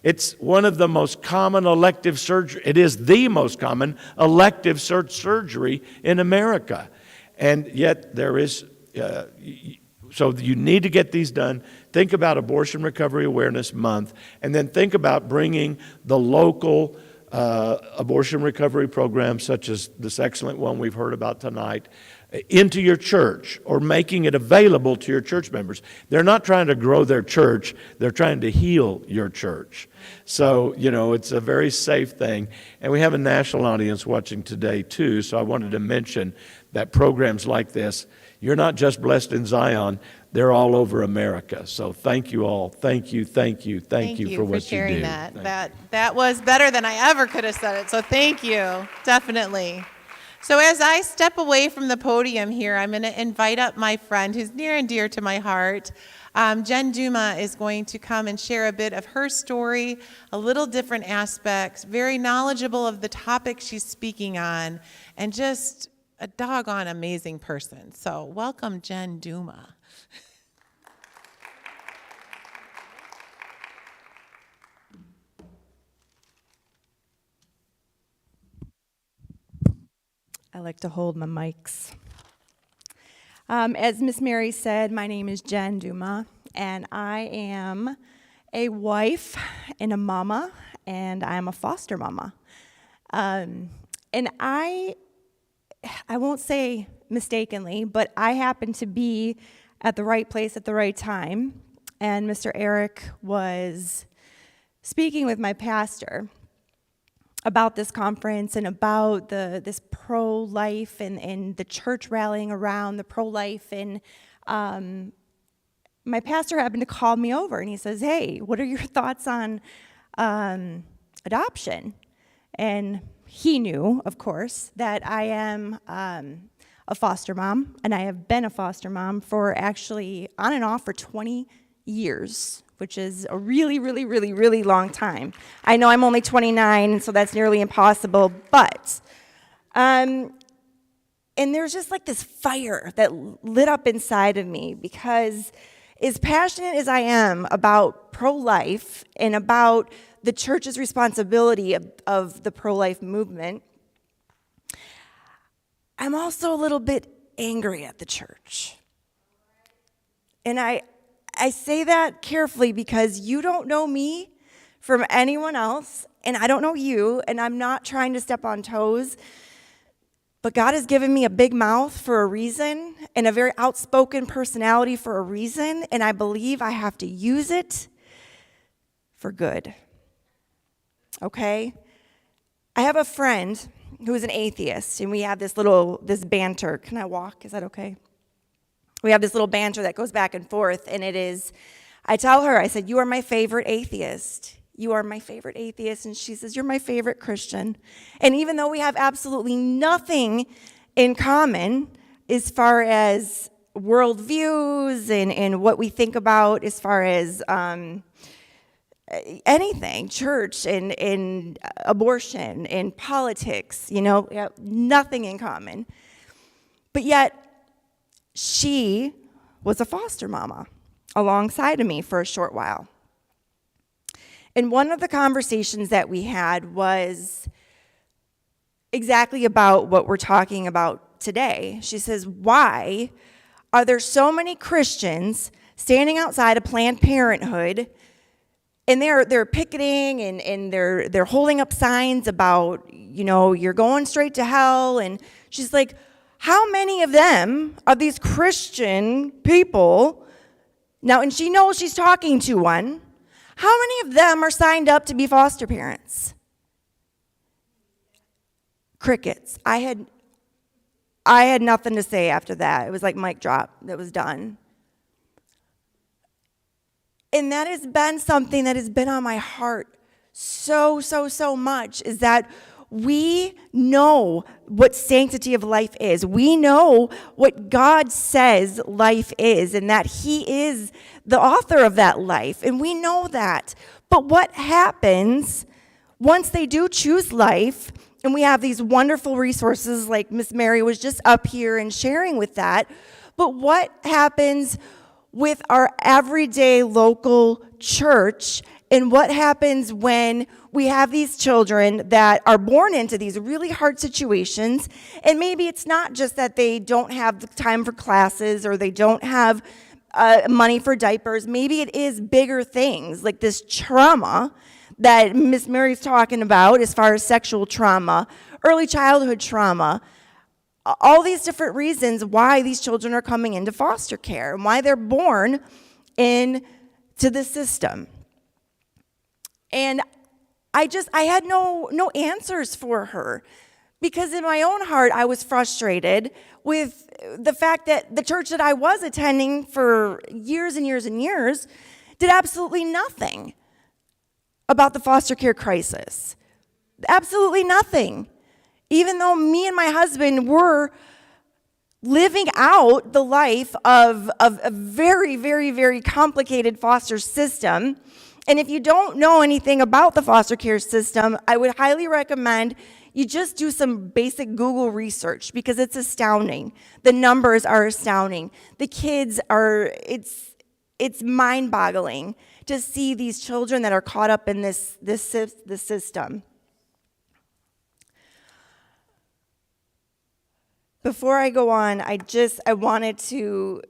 E: It's one of the most common elective surgery. It is the most common elective surgery in America. And yet there is, so you need to get these done. Think about Abortion Recovery Awareness Month, and then think about bringing the local abortion recovery programs, such as this excellent one we've heard about tonight, into your church, or making it available to your church members. They're not trying to grow their church, they're trying to heal your church. So, it's a very safe thing. And we have a national audience watching today, too, so I wanted to mention that programs like this, you're not just blessed in Zion, they're all over America. So thank you all. Thank you for what you do.
C: Thank you for sharing
E: Thank you.
C: that was better than I ever could have said it. So thank you, definitely. So as I step away from the podium here, I'm going to invite up my friend who's near and dear to my heart. Jen Duma is going to come and share a bit of her story, a little different aspects, very knowledgeable of the topic she's speaking on, and just a doggone amazing person. So welcome, Jen Duma.
F: I like to hold my mics. As Miss Mary said, my name is Jen Duma, and I am a wife and a mama, and I'm a foster mama. And I won't say mistakenly, but I happened to be at the right place at the right time, and Mr. Eric was speaking with my pastor about this conference and about this pro-life and the church rallying around the pro-life. And my pastor happened to call me over, and he says, hey, what are your thoughts on adoption? And he knew, of course, that I am a foster mom, and I have been a foster mom for actually on and off for 20 years, which is a really, really, really, really long time. I know I'm only 29, so that's nearly impossible, but, and there's just like this fire that lit up inside of me, because as passionate as I am about pro-life and about the church's responsibility of the pro-life movement, I'm also a little bit angry at the church. And I say that carefully because you don't know me from anyone else, and I don't know you, and I'm not trying to step on toes, but God has given me a big mouth for a reason and a very outspoken personality for a reason, and I believe I have to use it for good. Okay? I have a friend who is an atheist, and we have this banter. Can I walk? Is that okay? We have this little banter that goes back and forth, and it is, I tell her, I said, you are my favorite atheist. you are my favorite atheist. And she says, you're my favorite Christian. And even though we have absolutely nothing in common as far as worldviews and what we think about as far as anything, church and abortion and politics, we have nothing in common. But yet, she was a foster mama alongside of me for a short while. And one of the conversations that we had was exactly about what we're talking about today. She says, why are there so many Christians standing outside of Planned Parenthood, and they're picketing and they're holding up signs about, you're going straight to hell? And she's like, how many of them, of these Christian people, now, and she knows she's talking to one, how many of them are signed up to be foster parents? Crickets. I had nothing to say after that. It was like mic drop. That was done. And that has been something that has been on my heart so much, is that we know what sanctity of life is. We know what God says life is, and that He is the author of that life. And we know that. But what happens once they do choose life, and we have these wonderful resources like Miss Mary was just up here and sharing with that, but what happens with our everyday local church, and what happens when we have these children that are born into these really hard situations, and maybe it's not just that they don't have the time for classes or they don't have money for diapers. Maybe it is bigger things like this trauma that Miss Mary's talking about as far as sexual trauma, early childhood trauma, all these different reasons why these children are coming into foster care and why they're born into the system. And I had no answers for her, because in my own heart I was frustrated with the fact that the church that I was attending for years and years and years did absolutely nothing about the foster care crisis. Absolutely nothing. Even though me and my husband were living out the life of a very, very, very complicated foster system. And if you don't know anything about the foster care system, I would highly recommend you just do some basic Google research, because it's astounding. The numbers are astounding. The kids are, it's mind-boggling to see these children that are caught up in this system. Before I go on, I wanted to,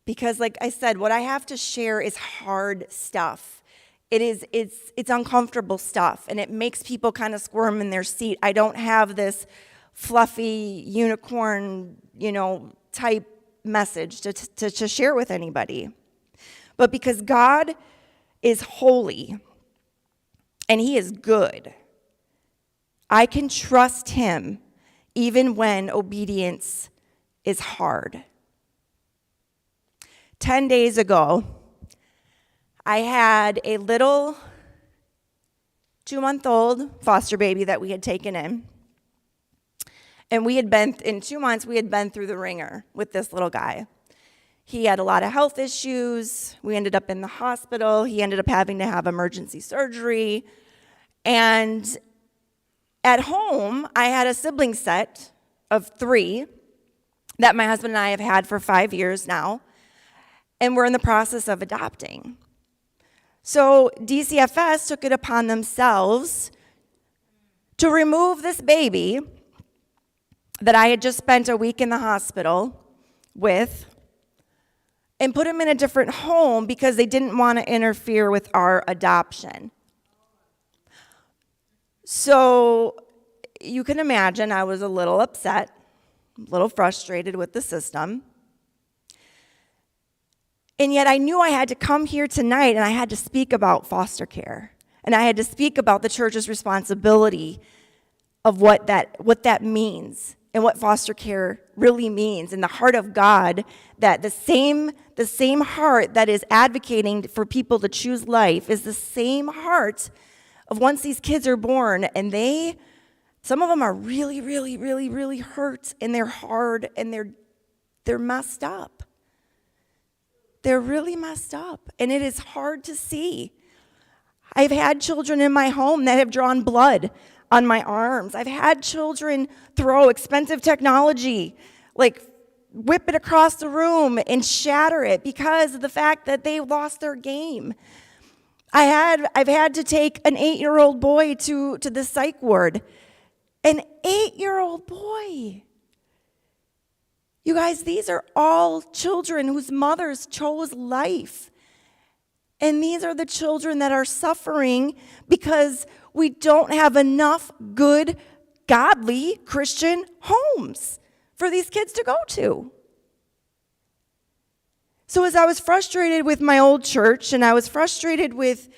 F: because like I said, what I have to share is hard stuff. It's uncomfortable stuff, and it makes people kind of squirm in their seat. I don't have this fluffy unicorn, type message to share with anybody. But because God is holy and He is good, I can trust Him even when obedience is hard. 10 days ago, I had a little 2-month-old foster baby that we had taken in. And in 2 months, we had been through the ringer with this little guy. He had a lot of health issues. We ended up in the hospital. He ended up having to have emergency surgery. And at home, I had a sibling set of 3 that my husband and I have had for 5 years now, and we're in the process of adopting. So DCFS took it upon themselves to remove this baby that I had just spent a week in the hospital with and put him in a different home because they didn't want to interfere with our adoption. So you can imagine I was a little upset, a little frustrated with the system. And yet I knew I had to come here tonight and I had to speak about foster care. And I had to speak about the church's responsibility of what that means and what foster care really means, and the heart of God, that the same heart that is advocating for people to choose life is the same heart of once these kids are born, and some of them are really, really, really, really hurt, and they're hard, and they're messed up. They're really messed up, and it is hard to see. I've had children in my home that have drawn blood on my arms. I've had children throw expensive technology, like whip it across the room and shatter it because of the fact that they lost their game. I've had to take an 8-year-old boy to the psych ward. An 8-year-old boy. You guys, these are all children whose mothers chose life. And these are the children that are suffering because we don't have enough good, godly Christian homes for these kids to go to. So as I was frustrated with my old church, and I was frustrated with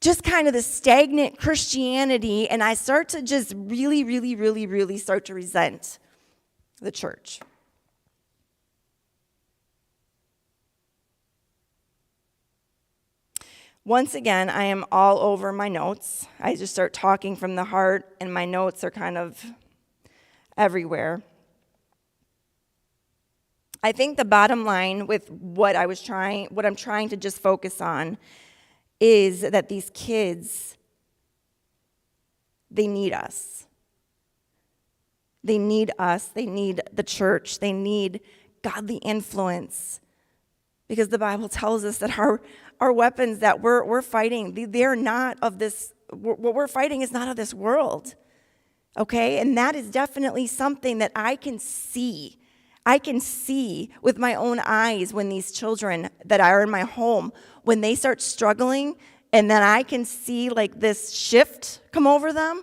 F: just kind of the stagnant Christianity, and I start to just really, really, really, really start to resent the church. Once again, I am all over my notes. I just start talking from the heart, and my notes are kind of everywhere. I think the bottom line with what I'm trying to just focus on is that these kids, they need us. They need us. They need the church. They need godly influence. Because the Bible tells us that our weapons that we're fighting, they're not of this, what we're fighting is not of this world. Okay? And that is definitely something that I can see. I can see with my own eyes when these children that are in my home, when they start struggling, and then I can see like this shift come over them.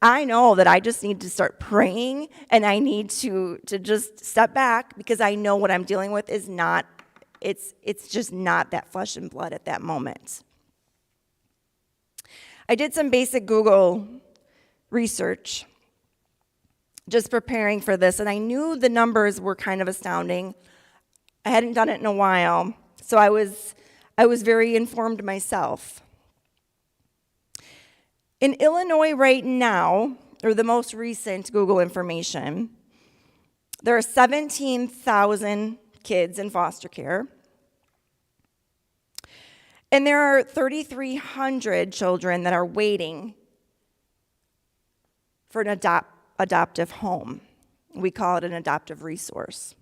F: I know that I just need to start praying, and I need to just step back, because I know what I'm dealing with is not, it's just not that flesh and blood at that moment. I did some basic Google research just preparing for this, and I knew the numbers were kind of astounding. I hadn't done it in a while, so I was very informed myself. In Illinois right now, or the most recent Google information, there are 17,000 kids in foster care, and there are 3,300 children that are waiting for an adoptive home. We call it an adoptive resource.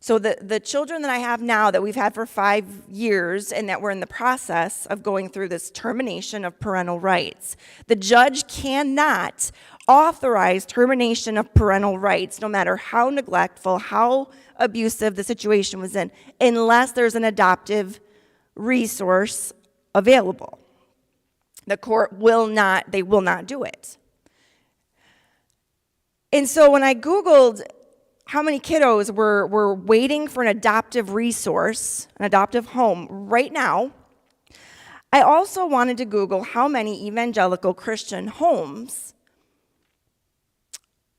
F: So the children that I have now that we've had for 5 years, and that we're in the process of going through this termination of parental rights, the judge cannot authorize termination of parental rights, no matter how neglectful, how abusive the situation was in, unless there's an adoptive resource available. The court will not do it. And so when I Googled how many kiddos were waiting for an adoptive resource, an adoptive home right now, I also wanted to Google how many evangelical Christian homes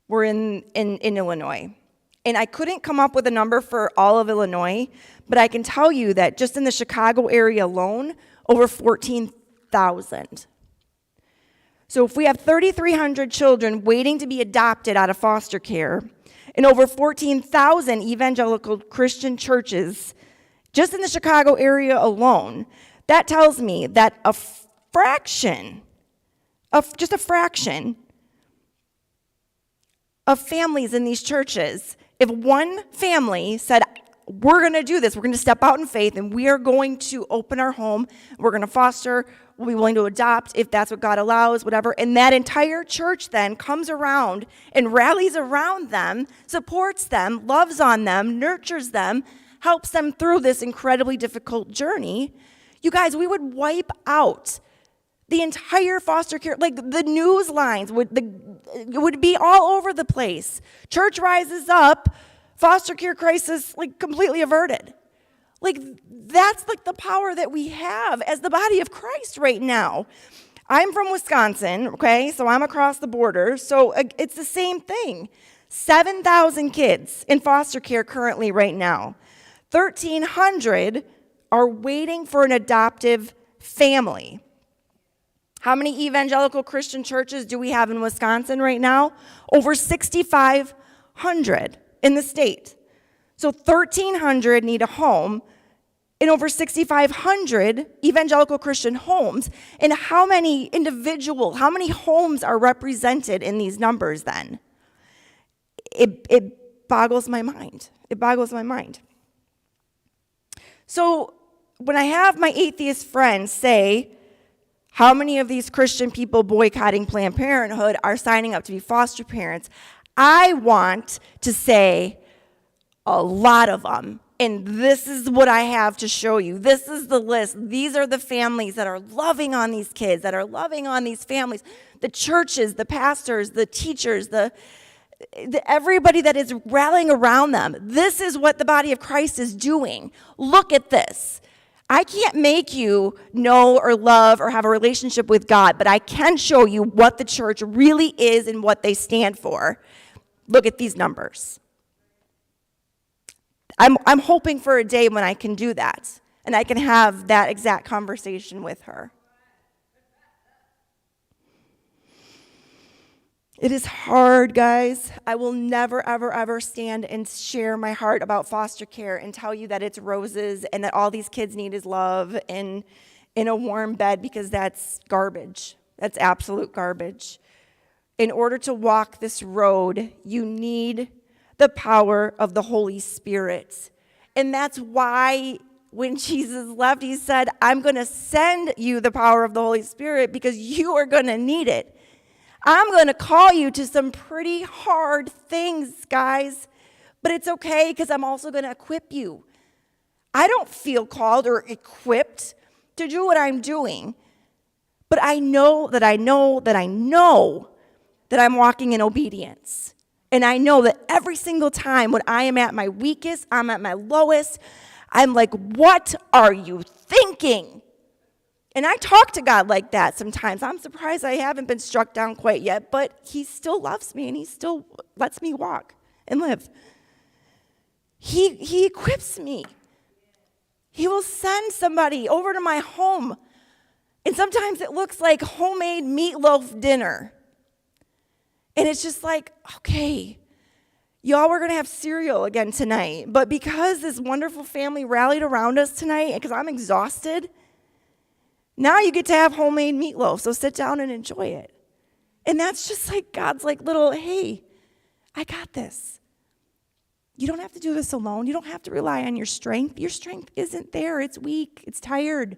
F: were in Illinois. And I couldn't come up with a number for all of Illinois, but I can tell you that just in the Chicago area alone, over 14,000. So if we have 3,300 children waiting to be adopted out of foster care, and over 14,000 evangelical Christian churches just in the Chicago area alone, that tells me that a fraction of families in these churches, if one family said, we're going to do this, we're going to step out in faith, and we are going to open our home, we're going to foster, we'll be willing to adopt if that's what God allows, whatever, and that entire church then comes around and rallies around them, supports them, loves on them, nurtures them, helps them through this incredibly difficult journey, you guys, we would wipe out the entire foster care, like the news lines would be all over the place. Church rises up, foster care crisis like completely averted. Like that's like the power that we have as the body of Christ right now. I'm from Wisconsin, okay, so I'm across the border, so it's the same thing. 7,000 kids in foster care currently right now. 1,300 are waiting for an adoptive family. How many evangelical Christian churches do we have in Wisconsin right now? Over 6,500 in the state. So 1,300 need a home, and over 6,500 evangelical Christian homes. And how many homes are represented in these numbers then? It boggles my mind. It boggles my mind. So when I have my atheist friends say, how many of these Christian people boycotting Planned Parenthood are signing up to be foster parents, I want to say a lot of them. And this is what I have to show you. This is the list. These are the families that are loving on these kids, that are loving on these families. The churches, the pastors, the teachers, everybody that is rallying around them. This is what the body of Christ is doing. Look at this. I can't make you know or love or have a relationship with God, but I can show you what the church really is and what they stand for. Look at these numbers. I'm hoping for a day when I can do that, and I can have that exact conversation with her. It is hard, guys. I will never, ever, ever stand and share my heart about foster care and tell you that it's roses and that all these kids need is love and in a warm bed, because that's garbage. That's absolute garbage. In order to walk this road, you need the power of the Holy Spirit. And that's why when Jesus left, he said, I'm going to send you the power of the Holy Spirit because you are going to need it. I'm going to call you to some pretty hard things, guys, but it's okay because I'm also going to equip you. I don't feel called or equipped to do what I'm doing, but I know that I'm walking in obedience. And I know that every single time when I am at my weakest, I'm at my lowest, I'm like, what are you thinking? And I talk to God like that sometimes. I'm surprised I haven't been struck down quite yet, but he still loves me and he still lets me walk and live. He equips me. He will send somebody over to my home. And sometimes it looks like homemade meatloaf dinner. And it's just like, okay, y'all, we're going to have cereal again tonight. But because this wonderful family rallied around us tonight, and because I'm exhausted, now you get to have homemade meatloaf. So sit down and enjoy it. And that's just like God's like little, hey, I got this. You don't have to do this alone. You don't have to rely on your strength. Your strength isn't there. It's weak. It's tired.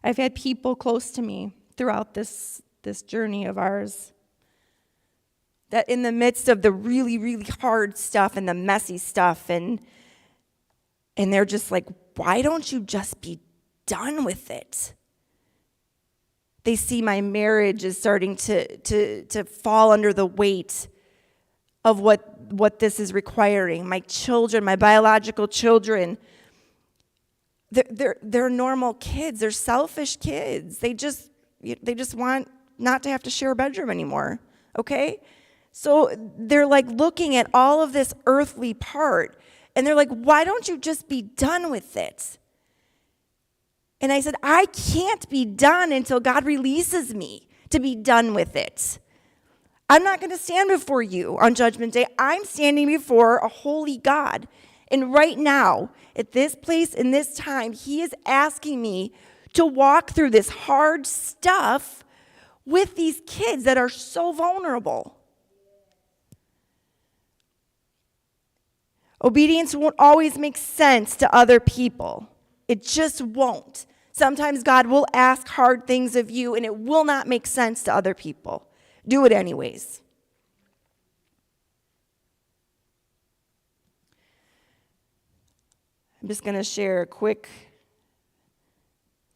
F: I've had people close to me throughout this journey of ours that in the midst of the really, really hard stuff and the messy stuff, and they're just like, why don't you just be done with it? They see my marriage is starting to fall under the weight of what this is requiring. My children, my biological children, they're normal kids. They're selfish kids. They just want not to have to share a bedroom anymore, okay? So they're like looking at all of this earthly part, and they're like, why don't you just be done with it? And I said, I can't be done until God releases me to be done with it. I'm not going to stand before you on Judgment Day. I'm standing before a holy God. And right now, at this place, in this time, he is asking me to walk through this hard stuff with these kids that are so vulnerable. Obedience won't always make sense to other people. It just won't. Sometimes God will ask hard things of you, and it will not make sense to other people. Do it anyways. I'm just going to share a quick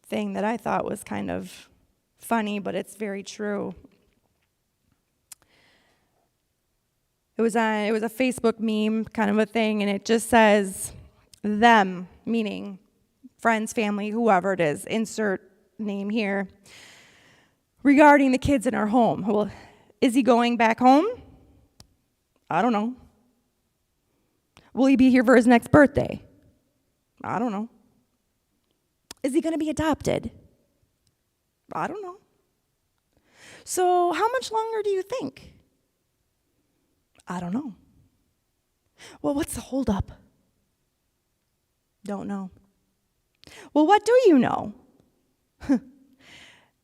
F: thing that I thought was kind of funny, but it's very true. It was a Facebook meme kind of a thing, and it just says, them, meaning friends, family, whoever it is, insert name here, regarding the kids in our home. Well, is he going back home? I don't know. Will he be here for his next birthday? I don't know. Is he going to be adopted? I don't know. So how much longer do you think? I don't know. Well, what's the holdup? Don't know. Well, what do you know?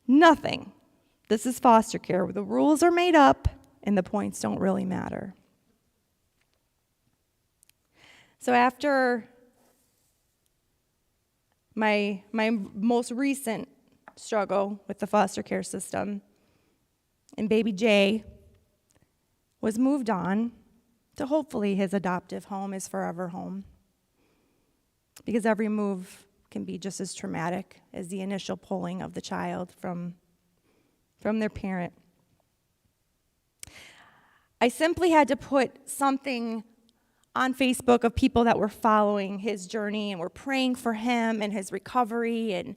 F: Nothing. This is foster care. The rules are made up and the points don't really matter. So after my most recent struggle with the foster care system, and baby Jay was moved on to hopefully his adoptive home, his forever home, because every move can be just as traumatic as the initial pulling of the child from their parent. I simply had to put something on Facebook of people that were following his journey and were praying for him and his recovery and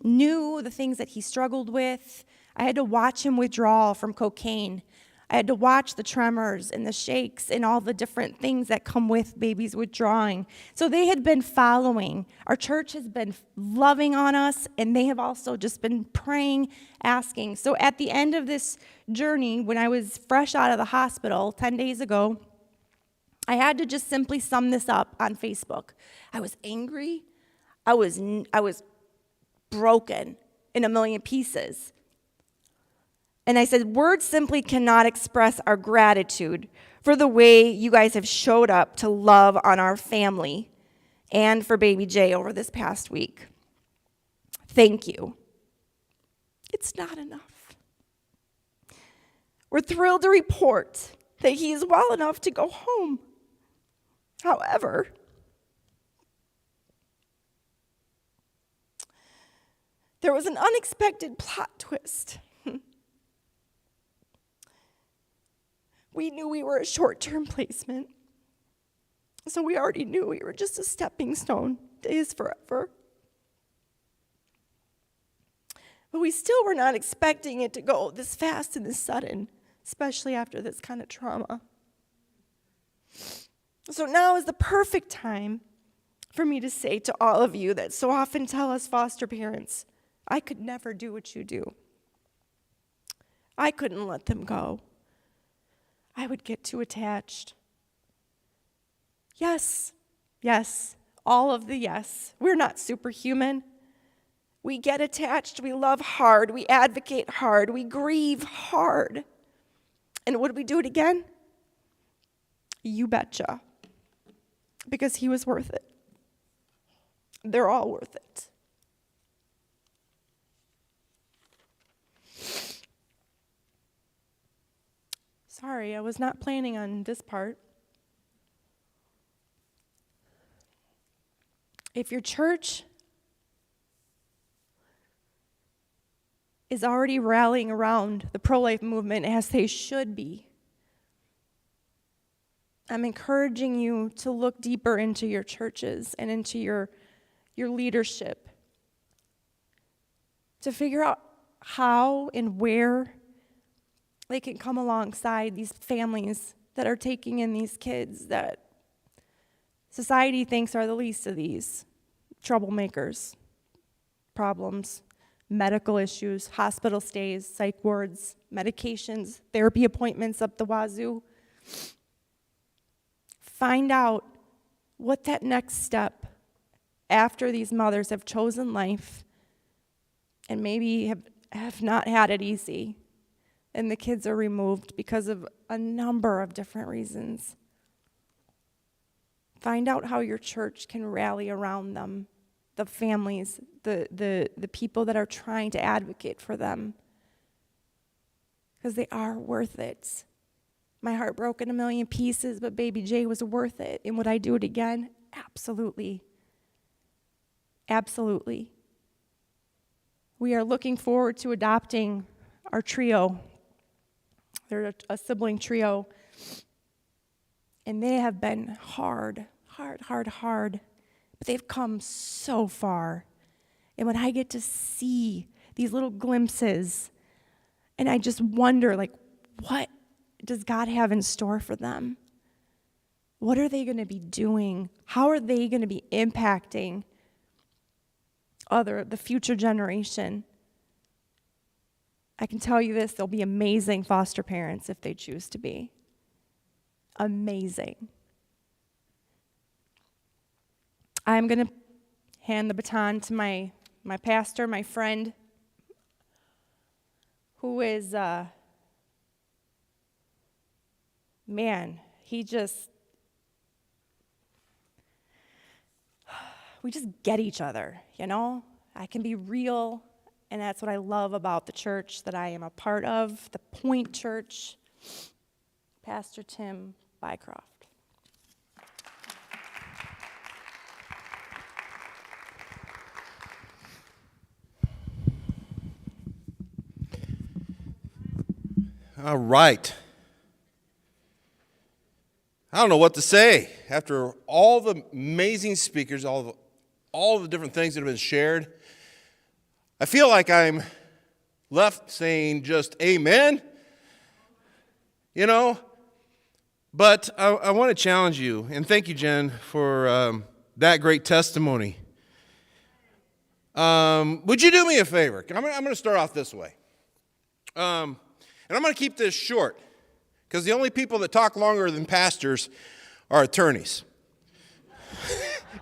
F: knew the things that he struggled with. I had to watch him withdraw from cocaine. I had to watch the tremors and the shakes and all the different things that come with babies withdrawing. So they had been following. Our church has been loving on us, and they have also just been praying, asking. So at the end of this journey, when I was fresh out of the hospital 10 days ago, I had to just simply sum this up on Facebook. I was angry. I was broken in a million pieces. And I said, words simply cannot express our gratitude for the way you guys have showed up to love on our family and for baby Jay over this past week. Thank you. It's not enough. We're thrilled to report that he is well enough to go home. However, there was an unexpected plot twist. We knew we were a short-term placement, so we already knew we were just a stepping stone to his forever. But we still were not expecting it to go this fast and this sudden, especially after this kind of trauma. So now is the perfect time for me to say to all of you that so often tell us foster parents, I could never do what you do. I couldn't let them go. I would get too attached. Yes, all of the yes. We're not superhuman. We get attached, we love hard, we advocate hard, we grieve hard. And would we do it again? You betcha. Because he was worth it. They're all worth it. Sorry, I was not planning on this part. If your church is already rallying around the pro-life movement as they should be, I'm encouraging you to look deeper into your churches and into your leadership to figure out how and where they can come alongside these families that are taking in these kids that society thinks are the least of these troublemakers, problems, medical issues, hospital stays, psych wards, medications, therapy appointments up the wazoo. Find out what that next step after these mothers have chosen life and maybe have not had it easy, and the kids are removed because of a number of different reasons. Find out how your church can rally around them, the families, the people that are trying to advocate for them, because they are worth it. My heart broke in a million pieces, but baby Jay was worth it. And would I do it again? Absolutely. Absolutely. We are looking forward to adopting our trio. They're a sibling trio. And they have been hard. But they've come so far. And when I get to see these little glimpses, and I just wonder, like, what does God have in store for them? What are they going to be doing? How are they going to be impacting the future generation? I can tell you this, they'll be amazing foster parents if they choose to be. Amazing. I'm going to hand the baton to my pastor, my friend, who is, we just get each other, you know? I can be real, and that's what I love about the church that I am a part of, the Point Church. Pastor Tim Bycroft.
G: All right. I don't know what to say. After all the amazing speakers, all the different things that have been shared, I feel like I'm left saying just amen, you know. But I want to challenge you, and thank you, Jen, for that great testimony. Would you do me a favor? I'm going to start off this way. And I'm going to keep this short, because the only people that talk longer than pastors are attorneys.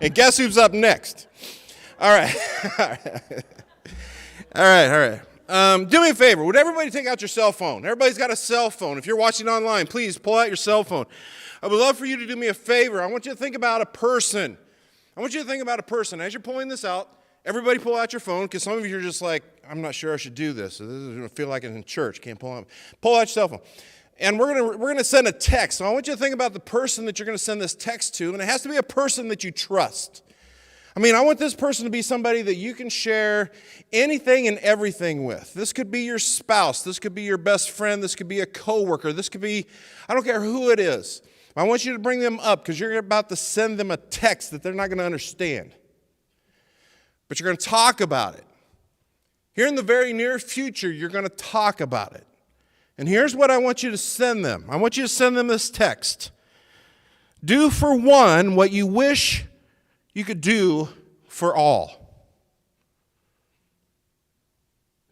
G: And guess who's up next? All right. All right. Do me a favor. Would everybody take out your cell phone? Everybody's got a cell phone. If you're watching online, please pull out your cell phone. I would love for you to do me a favor. I want you to think about a person. As you're pulling this out, everybody pull out your phone, because some of you are just like, I'm not sure I should do this. This is going to feel like it's in church. Can't pull out. Pull out your cell phone. And we're going to send a text. So I want you to think about the person that you're going to send this text to, and it has to be a person that you trust. I want this person to be somebody that you can share anything and everything with. This could be your spouse. This could be your best friend. This could be a coworker. This could be, I don't care who it is. I want you to bring them up, because you're about to send them a text that they're not going to understand. But you're going to talk about it. Here in the very near future, you're going to talk about it. And here's what I want you to send them. I want you to send them this text. Do for one what you wish you could do for all.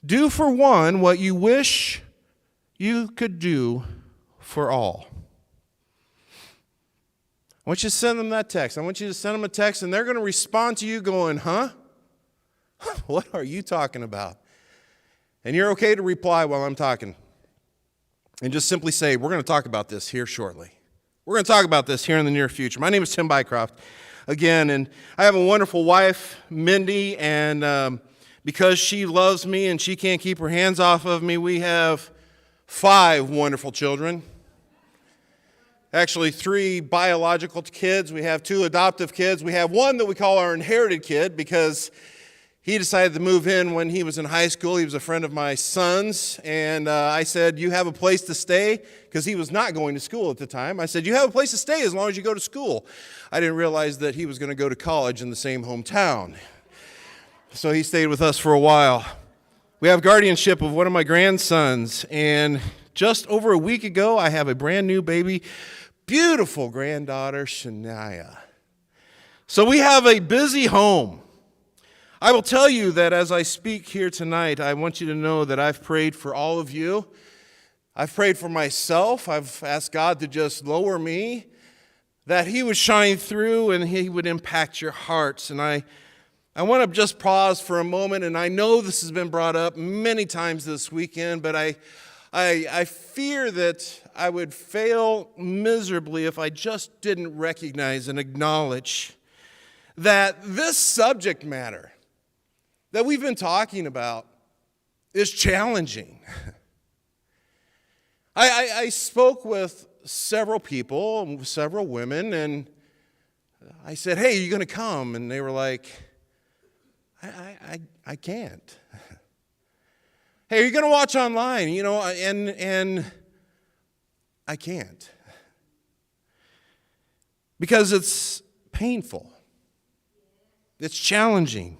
G: Do for one what you wish you could do for all. I want you to send them that text. I want you to send them a text, and they're going to respond to you going, huh? What are you talking about? And you're okay to reply while I'm talking. And just simply say, we're going to talk about this here shortly. We're going to talk about this here in the near future. My name is Tim Bycroft, again, and I have a wonderful wife, Mindy, and because she loves me and she can't keep her hands off of me, we have 5 wonderful children. Actually, 3 biological kids. We have 2 adoptive kids. We have one that we call our inherited kid, because he decided to move in when he was in high school. He was a friend of my son's, and I said, you have a place to stay? Because he was not going to school at the time. I said, you have a place to stay as long as you go to school. I didn't realize that he was going to go to college in the same hometown. So he stayed with us for a while. We have guardianship of one of my grandsons, and just over a week ago, I have a brand new baby, beautiful granddaughter, Shania. So we have a busy home. I will tell you that as I speak here tonight, I want you to know that I've prayed for all of you. I've prayed for myself. I've asked God to just lower me, that He would shine through and He would impact your hearts. And I want to just pause for a moment, and I know this has been brought up many times this weekend, but I fear that I would fail miserably if I just didn't recognize and acknowledge that this subject matter that we've been talking about is challenging. I spoke with several people, several women, and I said, hey, are you going to come? And they were like, I can't. Hey, are you going to watch online? And I can't. Because it's painful. It's challenging.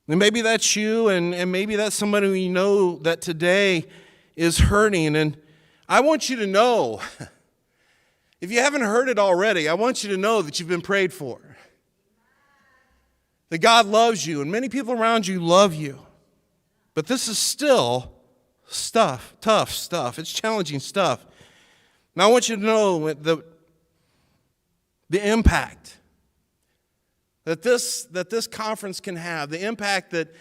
G: And maybe that's you, and maybe that's somebody you know that today is hurting. And I want you to know, if you haven't heard it already, I want you to know that you've been prayed for. That God loves you, and many people around you love you. But this is still tough stuff. It's challenging stuff. Now I want you to know the impact that this conference can have, the impact that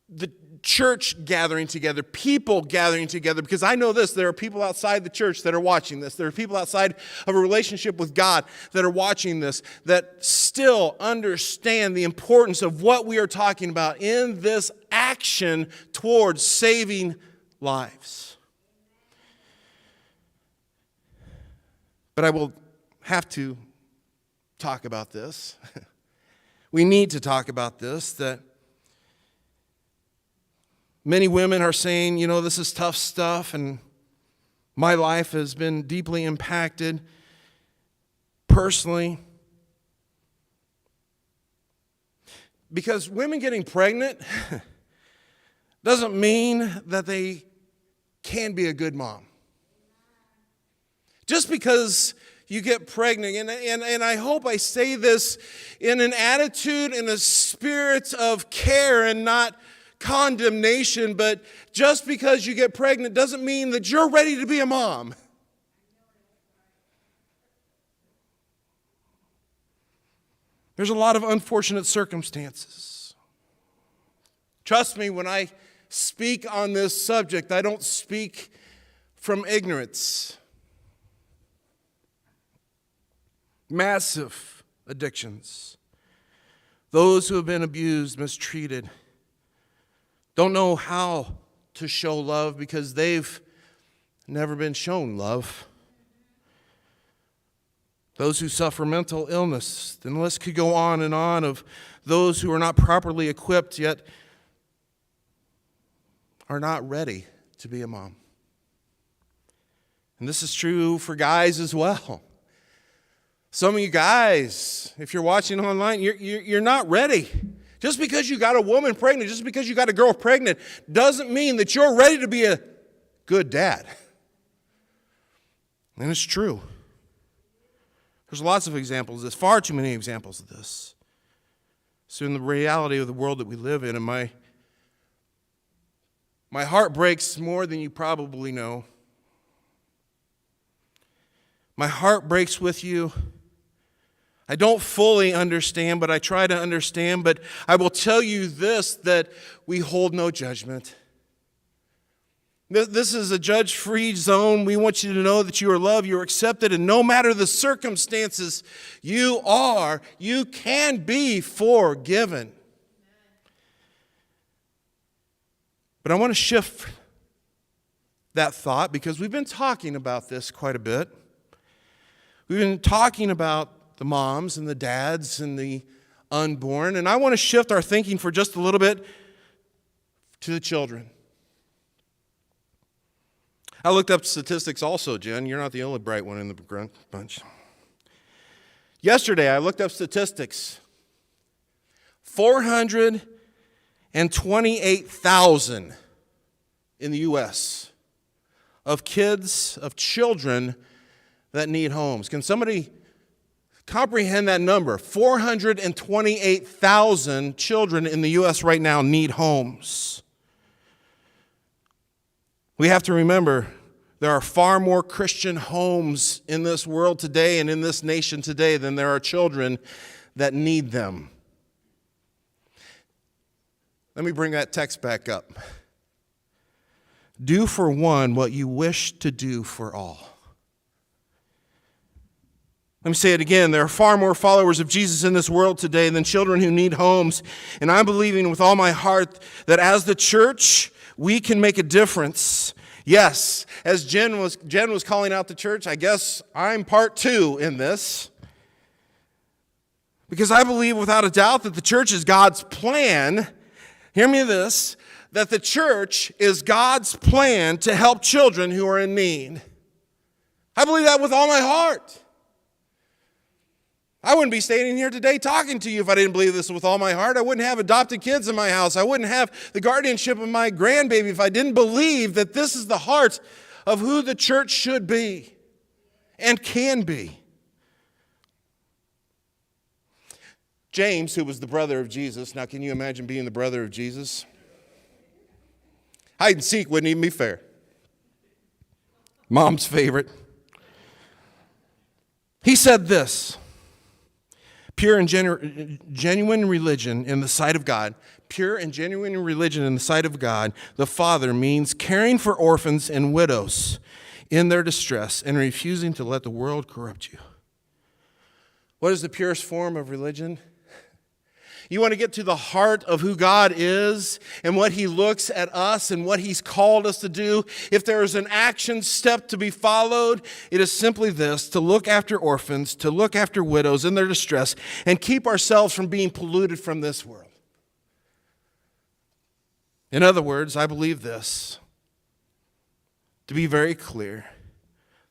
G: the church gathering together, people gathering together, because I know this, there are people outside the church that are watching this. There are people outside of a relationship with God that are watching this, that still understand the importance of what we are talking about in this action towards saving lives. But I will have to talk about this. We need to talk about this, that many women are saying, you know, this is tough stuff, and my life has been deeply impacted personally. Because women getting pregnant doesn't mean that they can be a good mom. Just because you get pregnant, and I hope I say this in an attitude, in a spirit of care and not condemnation, but just because you get pregnant doesn't mean that you're ready to be a mom. There's a lot of unfortunate circumstances. Trust me, when I speak on this subject, I don't speak from ignorance. Massive addictions. Those who have been abused, mistreated, don't know how to show love because they've never been shown love. Those who suffer mental illness. The list could go on and on of those who are not properly equipped yet are not ready to be a mom. And this is true for guys as well. Some of you guys, if you're watching online, you're not ready. Just because you got a woman pregnant, just because you got a girl pregnant, doesn't mean that you're ready to be a good dad. And it's true. There's lots of examples of this, far too many examples of this. So in the reality of the world that we live in, and my heart breaks more than you probably know. My heart breaks with you. I don't fully understand, but I try to understand. But I will tell you this, that we hold no judgment. This is a judge-free zone. We want you to know that you are loved, you are accepted, and no matter the circumstances you can be forgiven. But I want to shift that thought because we've been talking about this quite a bit. We've been talking about the moms and the dads and the unborn. And I want to shift our thinking for just a little bit to the children. I looked up statistics also, Jen. You're not the only bright one in the bunch. Yesterday, I looked up statistics. 428,000 in the U.S. of children that need homes. Can somebody comprehend that number? 428,000 children in the U.S. right now need homes. We have to remember there are far more Christian homes in this world today and in this nation today than there are children that need them. Let me bring that text back up. Do for one what you wish to do for all. Let me say it again. There are far more followers of Jesus in this world today than children who need homes. And I'm believing with all my heart that as the church, we can make a difference. Yes, as Jen was calling out the church, I guess I'm part two in this. Because I believe without a doubt that the church is God's plan. Hear me this, that the church is God's plan to help children who are in need. I believe that with all my heart. I wouldn't be standing here today talking to you if I didn't believe this with all my heart. I wouldn't have adopted kids in my house. I wouldn't have the guardianship of my grandbaby if I didn't believe that this is the heart of who the church should be and can be. James, who was the brother of Jesus, now can you imagine being the brother of Jesus? Hide and seek wouldn't even be fair. Mom's favorite. He said this, pure and genuine religion in the sight of God, pure and genuine religion in the sight of God, the Father, means caring for orphans and widows in their distress and refusing to let the world corrupt you. What is the purest form of religion? You want to get to the heart of who God is and what He looks at us and what He's called us to do. If there is an action step to be followed, it is simply this: to look after orphans, to look after widows in their distress, and keep ourselves from being polluted from this world. In other words, I believe this, to be very clear,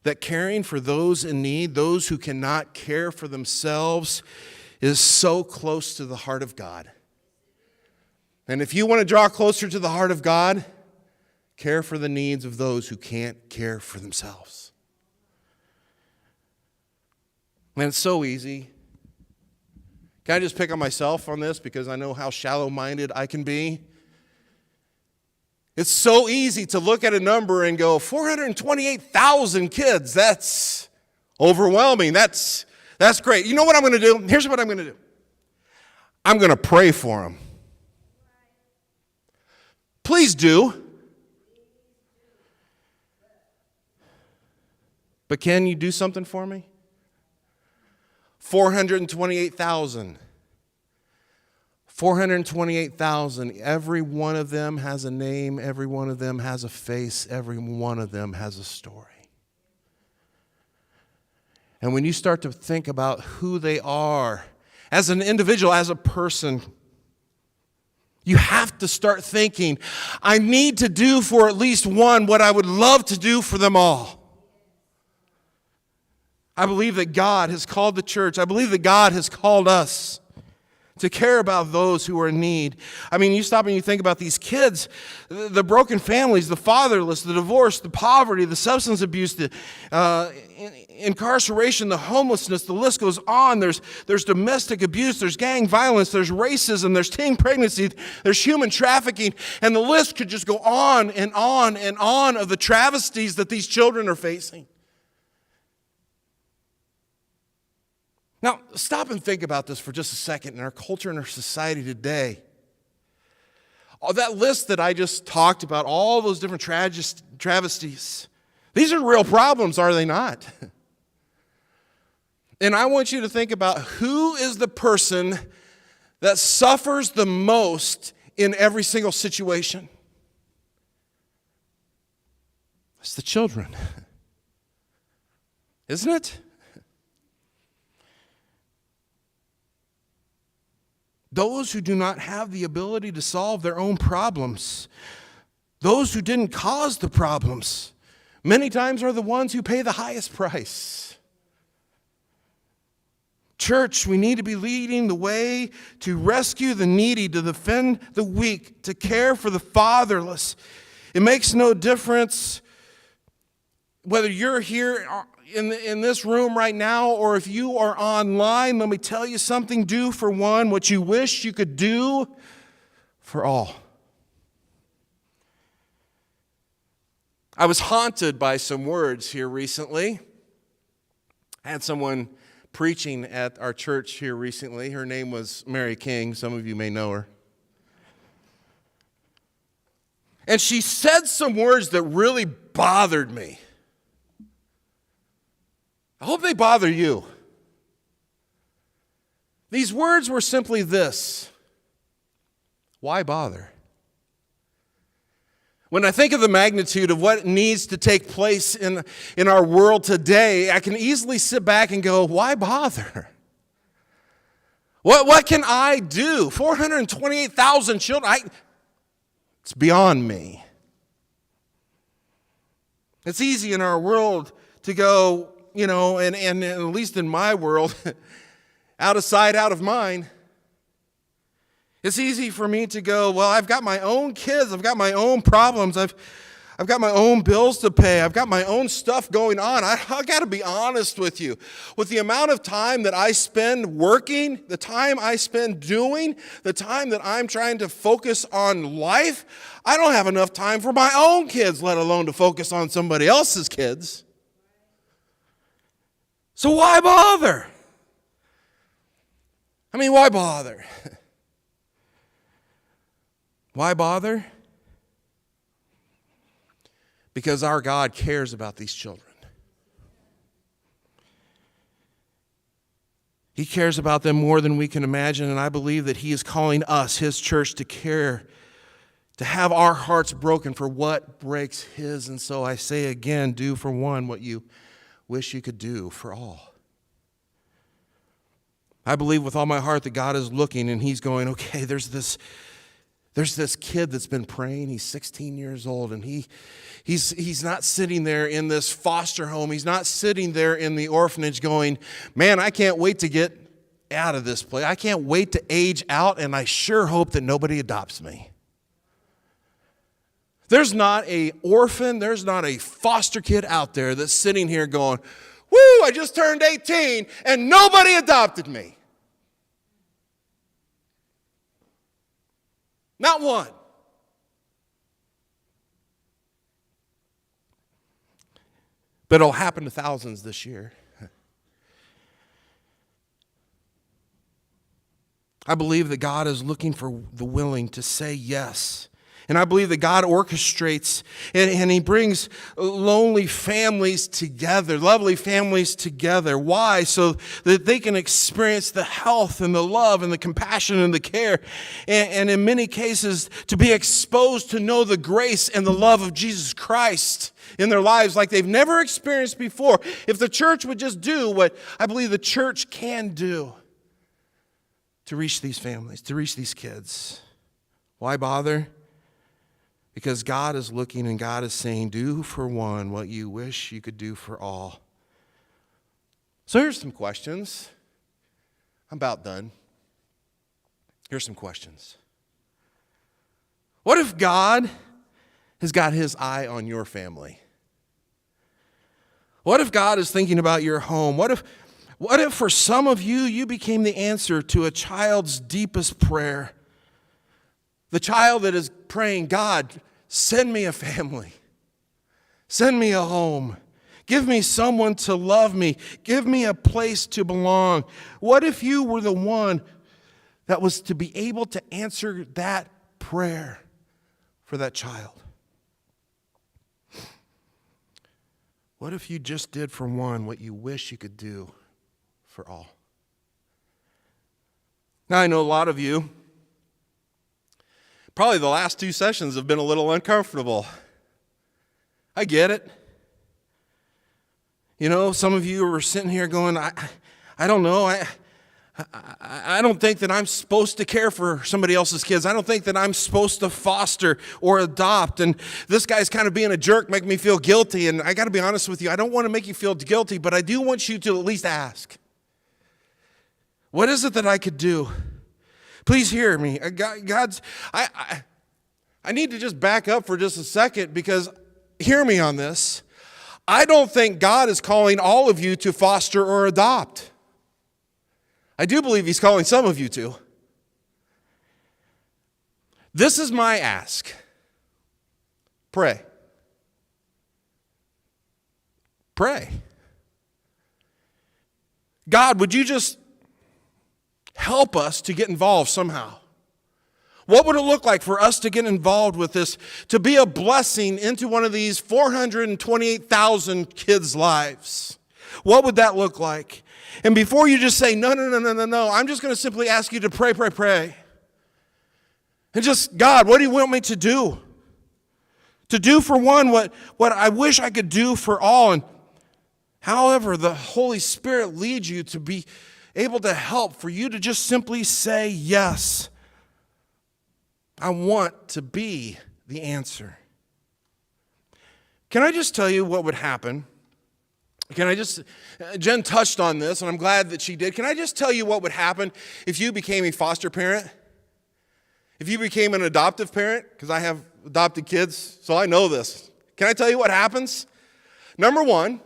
G: that caring for those in need, those who cannot care for themselves, is so close to the heart of God. And if you want to draw closer to the heart of God, care for the needs of those who can't care for themselves. And it's so easy. Can I just pick on myself on this because I know how shallow-minded I can be? It's so easy to look at a number and go, 428,000 kids, that's overwhelming. That's great. You know what I'm going to do? Here's what I'm going to do. I'm going to pray for them. Please do. But can you do something for me? 428,000. 428,000. Every one of them has a name. Every one of them has a face. Every one of them has a story. And when you start to think about who they are as an individual, as a person, you have to start thinking, I need to do for at least one what I would love to do for them all. I believe that God has called the church. I believe that God has called us to care about those who are in need. I mean, you stop and you think about these kids, the broken families, the fatherless, the divorce, the poverty, the substance abuse, the incarceration, the homelessness, the list goes on. There's domestic abuse, there's gang violence, there's racism, there's teen pregnancy, there's human trafficking, and the list could just go on and on and on of the travesties that these children are facing. Now, stop and think about this for just a second in our culture and our society today. All that list that I just talked about, all those different travesties, these are real problems, are they not? And I want you to think about who is the person that suffers the most in every single situation. It's the children, isn't it? Those who do not have the ability to solve their own problems, those who didn't cause the problems, many times are the ones who pay the highest price. Church, we need to be leading the way to rescue the needy, to defend the weak, to care for the fatherless. It makes no difference whether you're here in this room right now, or if you are online. Let me tell you something. Do for one what you wish you could do for all. I was haunted by some words here recently. I had someone preaching at our church here recently. Her name was Mary King. Some of you may know her. And she said some words that really bothered me. I hope they bother you. These words were simply this: why bother? When I think of the magnitude of what needs to take place in our world today, I can easily sit back and go, why bother? What can I do? 428,000 children, it's beyond me. It's easy in our world to go, and at least in my world, out of sight, out of mind. It's easy for me to go, well, I've got my own kids, I've got my own problems, I've got my own bills to pay, I've got my own stuff going on. I got to be honest with you. With the amount of time that I spend working, the time I spend doing, the time that I'm trying to focus on life, I don't have enough time for my own kids, let alone to focus on somebody else's kids. So why bother? I mean, why bother? Why bother? Because our God cares about these children. He cares about them more than we can imagine, and I believe that He is calling us, His church, to care, to have our hearts broken for what breaks His. And so I say again, do for one what you wish you could do for all. I believe with all my heart that God is looking and He's going, okay, there's this kid that's been praying. He's 16 years old, and he's not sitting there in this foster home. He's not sitting there in the orphanage going, man, I can't wait to get out of this place. I can't wait to age out, and I sure hope that nobody adopts me. There's not an orphan, there's not a foster kid out there that's sitting here going, woo, I just turned 18, and nobody adopted me. Not one. But it'll happen to thousands this year. I believe that God is looking for the willing to say yes. And I believe that God orchestrates and He brings lonely families together, lovely families together. Why? So that they can experience the health and the love and the compassion and the care. And in many cases, to be exposed to know the grace and the love of Jesus Christ in their lives like they've never experienced before. If the church would just do what I believe the church can do to reach these families, to reach these kids. Why bother? Because God is looking and God is saying, do for one what you wish you could do for all. So here's some questions. I'm about done. Here's some questions. What if God has got His eye on your family? What if God is thinking about your home? What if for some of you, you became the answer to a child's deepest prayer? The child that is praying, God, send me a family. Send me a home. Give me someone to love me. Give me a place to belong. What if you were the one that was to be able to answer that prayer for that child? What if you just did for one what you wish you could do for all? Now, I know a lot of you, probably the last two sessions have been a little uncomfortable. I get it. You know, some of you are sitting here going, I don't know, I don't think that I'm supposed to care for somebody else's kids. I don't think that I'm supposed to foster or adopt. And this guy's kind of being a jerk, making me feel guilty. And I got to be honest with you, I don't want to make you feel guilty, but I do want you to at least ask. What is it that I could do? Please hear me. I need to just back up for just a second because hear me on this. I don't think God is calling all of you to foster or adopt. I do believe He's calling some of you to. This is my ask. Pray. Pray. God, would you just help us to get involved somehow? What would it look like for us to get involved with this, to be a blessing into one of these 428,000 kids' lives? What would that look like? And before you just say, no, I'm just going to simply ask you to pray. And just, God, what do you want me to do? To do for one what I wish I could do for all. And however the Holy Spirit leads you to be able to help, for you to just simply say yes. I want to be the answer. Can I just tell you what would happen Can I just, Jen touched on this, and I'm glad that she did. Can I just tell you what would happen if you became a foster parent? If you became an adoptive parent? Because I have adopted kids, so I know this. Can I tell you what happens? Number one,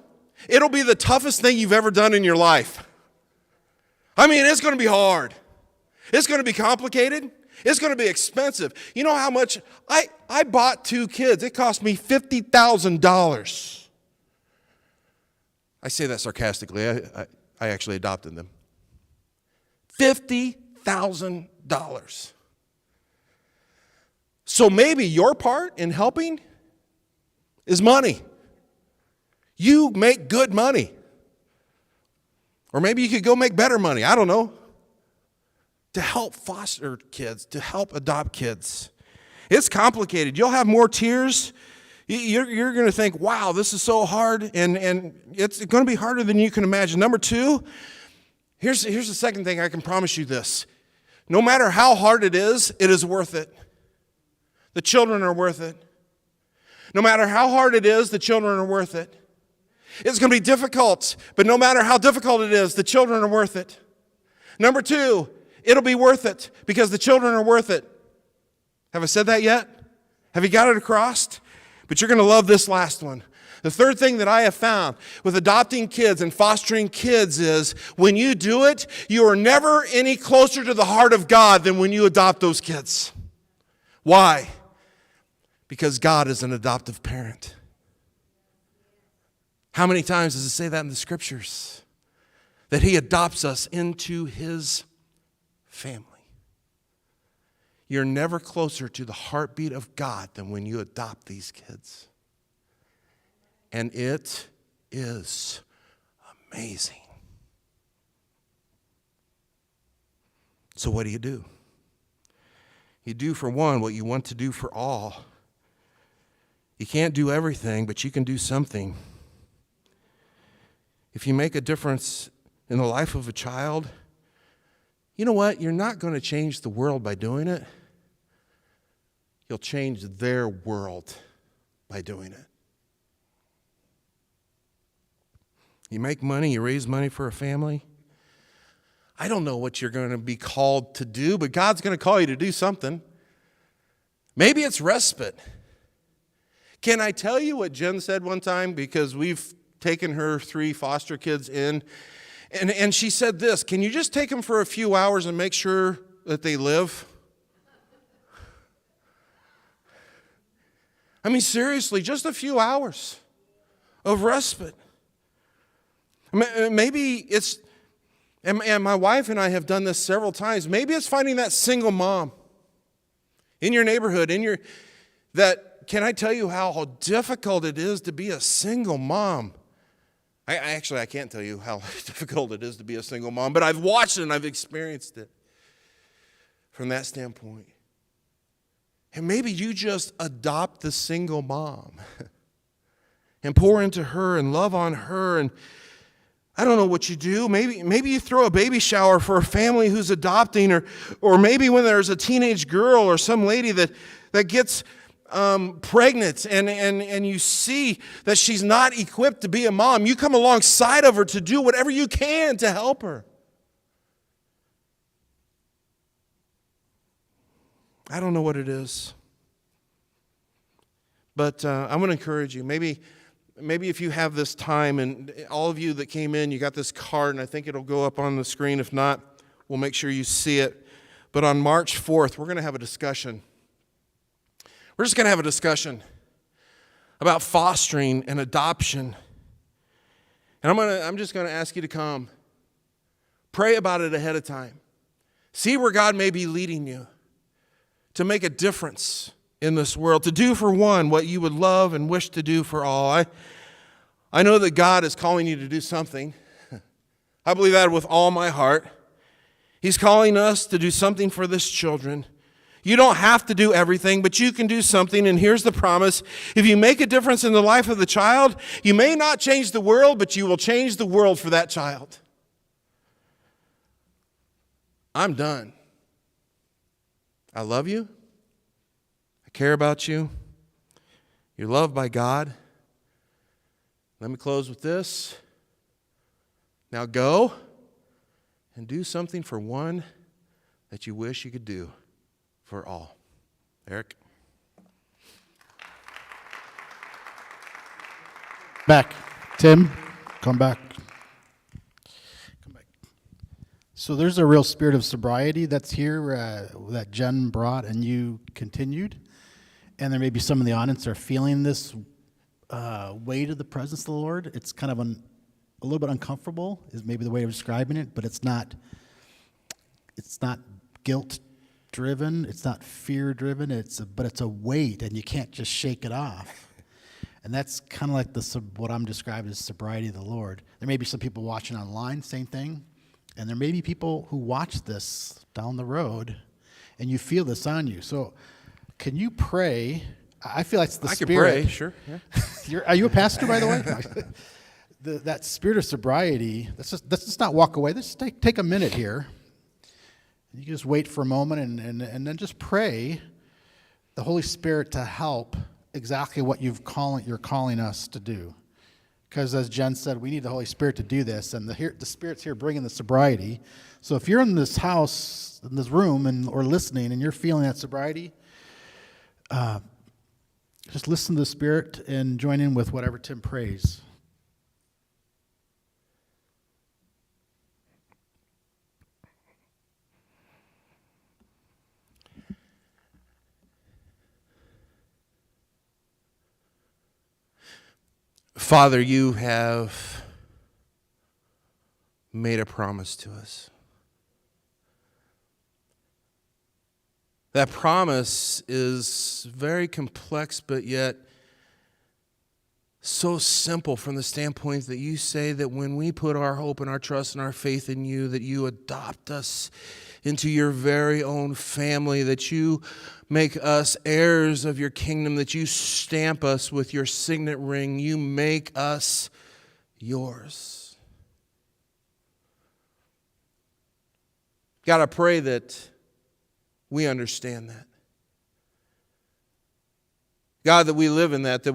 G: it'll be the toughest thing you've ever done in your life. I mean, it's going to be hard. It's going to be complicated. It's going to be expensive. You know how much? I bought 2 kids. It cost me $50,000. I say that sarcastically. I actually adopted them. $50,000. So maybe your part in helping is money. You make good money. Or maybe you could go make better money. I don't know. To help foster kids, to help adopt kids. It's complicated. You'll have more tears. You're going to think, wow, this is so hard, and it's going to be harder than you can imagine. Number 2, here's the second thing. I can promise you this. No matter how hard it is worth it. The children are worth it. No matter how hard it is, the children are worth it. It's going to be difficult, but no matter how difficult it is, the children are worth it. Number 2, it'll be worth it because the children are worth it. Have I said that yet? Have you got it across? But you're going to love this last one. The third thing that I have found with adopting kids and fostering kids is when you do it, you are never any closer to the heart of God than when you adopt those kids. Why? Because God is an adoptive parent. How many times does it say that in the scriptures? That he adopts us into his family. You're never closer to the heartbeat of God than when you adopt these kids. And it is amazing. So what do? You do for one what you want to do for all. You can't do everything, but you can do something. If you make a difference in the life of a child, you know what? You're not going to change the world by doing it. You'll change their world by doing it. You make money, you raise money for a family. I don't know what you're going to be called to do, but God's going to call you to do something. Maybe it's respite. Can I tell you what Jen said one time? Because we've taken her 3 foster kids in. And she said this, can you just take them for a few hours and make sure that they live? I mean, seriously, just a few hours of respite. Maybe it's, and my wife and I have done this several times, maybe it's finding that single mom in your neighborhood, can I tell you how difficult it is to be a single mom? I can't tell you how difficult it is to be a single mom, but I've watched it and I've experienced it from that standpoint. And maybe you just adopt the single mom and pour into her and love on her. And I don't know what you do. Maybe you throw a baby shower for a family who's adopting, or maybe when there's a teenage girl or some lady that gets pregnant and you see that she's not equipped to be a mom, you come alongside of her to do whatever you can to help her. I don't know what it is, but I'm going to encourage you. Maybe if you have this time, and all of you that came in, you got this card, and I think it'll go up on the screen. If not, we'll make sure you see it. But on March 4th, we're going to have a discussion. We're just going to have a discussion about fostering and adoption. And I'm just going to ask you to come. Pray about it ahead of time. See where God may be leading you to make a difference in this world, to do for one what you would love and wish to do for all. I know that God is calling you to do something. I believe that with all my heart. He's calling us to do something for this children. You don't have to do everything, but you can do something, and here's the promise. If you make a difference in the life of the child, you may not change the world, but you will change the world for that child. I'm done. I love you. I care about you. You're loved by God. Let me close with this. Now go and do something for one that you wish you could do for all. Eric?
A: Back. Tim, come back. Come back. So there's a real spirit of sobriety that's here that Jen brought and you continued. And there may be some in the audience that are feeling this weight of the presence of the Lord. It's kind of a little bit uncomfortable is maybe the way of describing it, but it's not guilt driven, it's not fear driven, but it's a weight and you can't just shake it off. And that's kind of like what I'm describing as sobriety of the Lord. There may be some people watching online, same thing. And there may be people who watch this down the road and you feel this on you. So can you pray? I feel like it's the Spirit.
G: I can pray, sure. Yeah.
A: Are you a pastor, by the way? That spirit of sobriety, let's just not walk away. Let's take a minute here. You can just wait for a moment and then just pray the Holy Spirit to help exactly what you're calling us to do. Because as Jen said, we need the Holy Spirit to do this, and the Spirit's here bringing the sobriety. So if you're in this house, in this room, or listening, and you're feeling that sobriety, just listen to the Spirit and join in with whatever Tim prays.
G: Father, you have made a promise to us. That promise is very complex, but yet so simple from the standpoint that you say that when we put our hope and our trust and our faith in you, that you adopt us into your very own family, that you make us heirs of your kingdom, that you stamp us with your signet ring, you make us yours. God, I pray that we understand that. God, that we live in that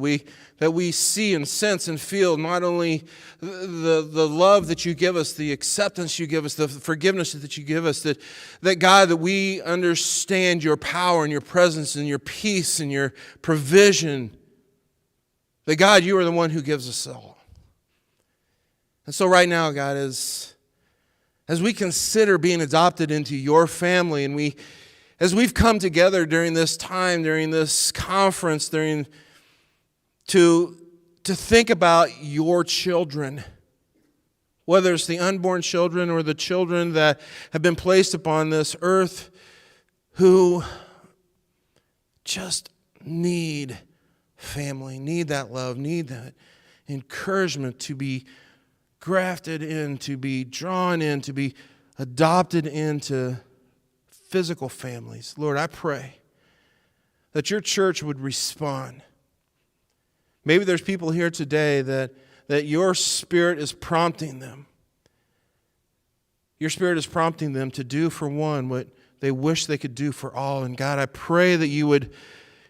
G: we see and sense and feel not only the love that you give us, the acceptance you give us, the forgiveness that you give us, that God, that we understand your power and your presence and your peace and your provision. That God, you are the one who gives us all. And so right now, God, as we consider being adopted into your family, and as we've come together during this time, during this conference, to think about your children, whether it's the unborn children or the children that have been placed upon this earth who just need family, need that love, need that encouragement to be grafted in, to be drawn in, to be adopted into physical families. Lord, I pray that your church would respond. Maybe there's people here today that your Spirit is prompting them. Your Spirit is prompting them to do for one what they wish they could do for all. And God, I pray that you would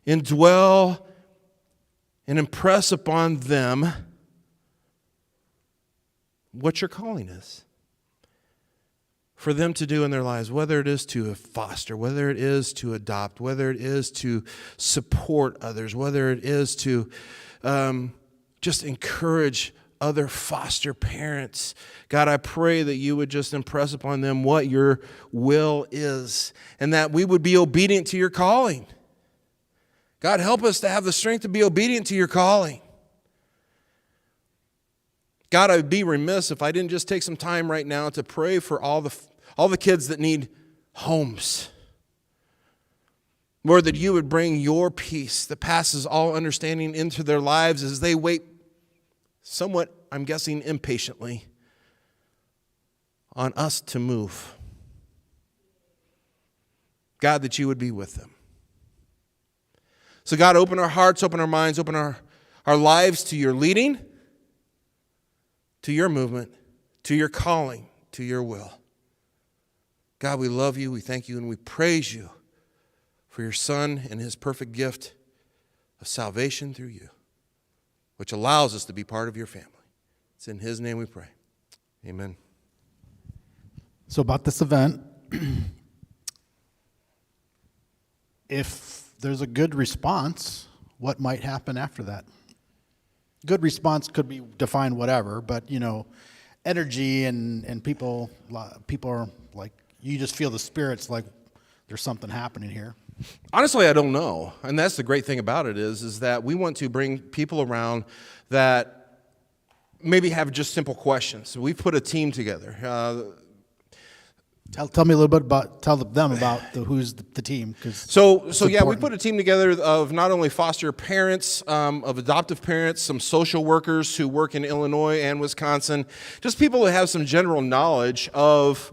G: indwell and impress upon them what your calling is for them to do in their lives, whether it is to foster, whether it is to adopt, whether it is to support others, whether it is to just encourage other foster parents. God, I pray that you would just impress upon them what your will is and that we would be obedient to your calling. God, help us to have the strength to be obedient to your calling. God, I would be remiss if I didn't just take some time right now to pray for all the kids that need homes. Lord, that you would bring your peace that passes all understanding into their lives as they wait somewhat, I'm guessing, impatiently on us to move. God, that you would be with them. So God, open our hearts, open our minds, open our lives to your leading, to your movement, to your calling, to your will. God, we love you, we thank you, and we praise you for your Son and his perfect gift of salvation through you, which allows us to be part of your family. It's in his name we pray. Amen.
A: So about this event, if there's a good response, what might happen after that? Good response could be defined whatever, but energy and people are like, you just feel the spirits like there's something happening here.
G: Honestly, I don't know. And that's the great thing about it is that we want to bring people around that maybe have just simple questions. So we've put a team together.
A: Tell me a little bit tell them about who's the team.
G: So yeah, we put a team together of not only foster parents, of adoptive parents, some social workers who work in Illinois and Wisconsin, just people who have some general knowledge of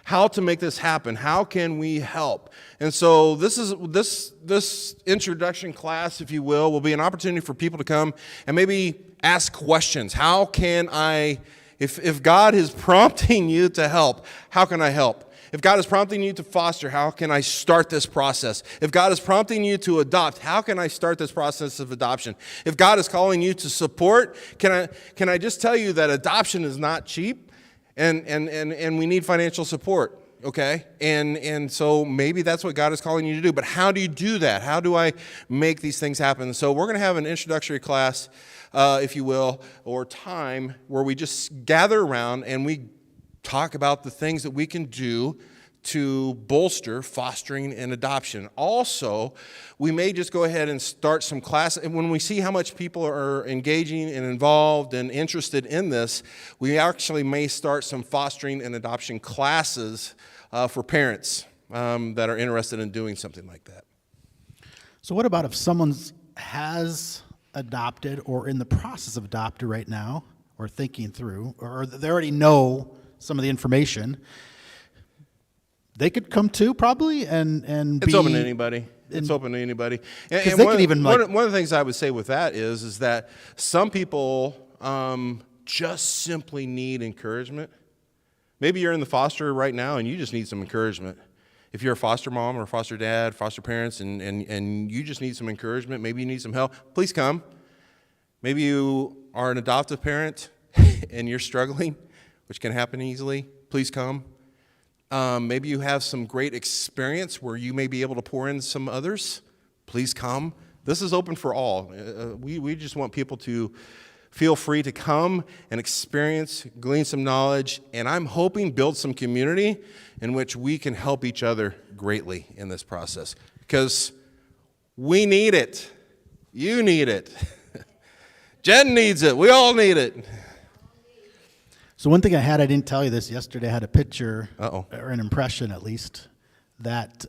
G: how to make this happen. How can we help? And so this introduction class, if you will be an opportunity for people to come and maybe ask questions. How can I, if God is prompting you to help, how can I help? If God is prompting you to foster, how can I start this process? If God is prompting you to adopt, how can I start this process of adoption? If God is calling you to support, can I just tell you that adoption is not cheap, and we need financial support, okay? And so maybe that's what God is calling you to do. But how do you do that? How do I make these things happen? So we're going to have an introductory class, if you will, or time where we just gather around and we talk about the things that we can do to bolster fostering and adoption. Also, we may just go ahead and start some classes. And when we see how much people are engaging and involved and interested in this, we actually may start some fostering and adoption classes for parents that are interested in doing something like that.
A: So what about if someone has adopted or in the process of adopting right now, or thinking through, or they already know some of the information? They could come too, probably, and
G: it's open to anybody. It's open to anybody. And
A: they can even
G: one of the things I would say with that is that some people just simply need encouragement. Maybe you're in the foster right now and you just need some encouragement. If you're a foster mom or a foster dad, foster parents, and you just need some encouragement, maybe you need some help, please come. Maybe you are an adoptive parent and you're struggling, which can happen easily, please come. Maybe you have some great experience where you may be able to pour in some others, please come. This is open for all. We just want people to feel free to come and experience, glean some knowledge, and I'm hoping build some community in which we can help each other greatly in this process. Because we need it. You need it. Jen needs it. We all need it.
A: So one thing I didn't tell you this yesterday, I had a picture, or an impression at least, that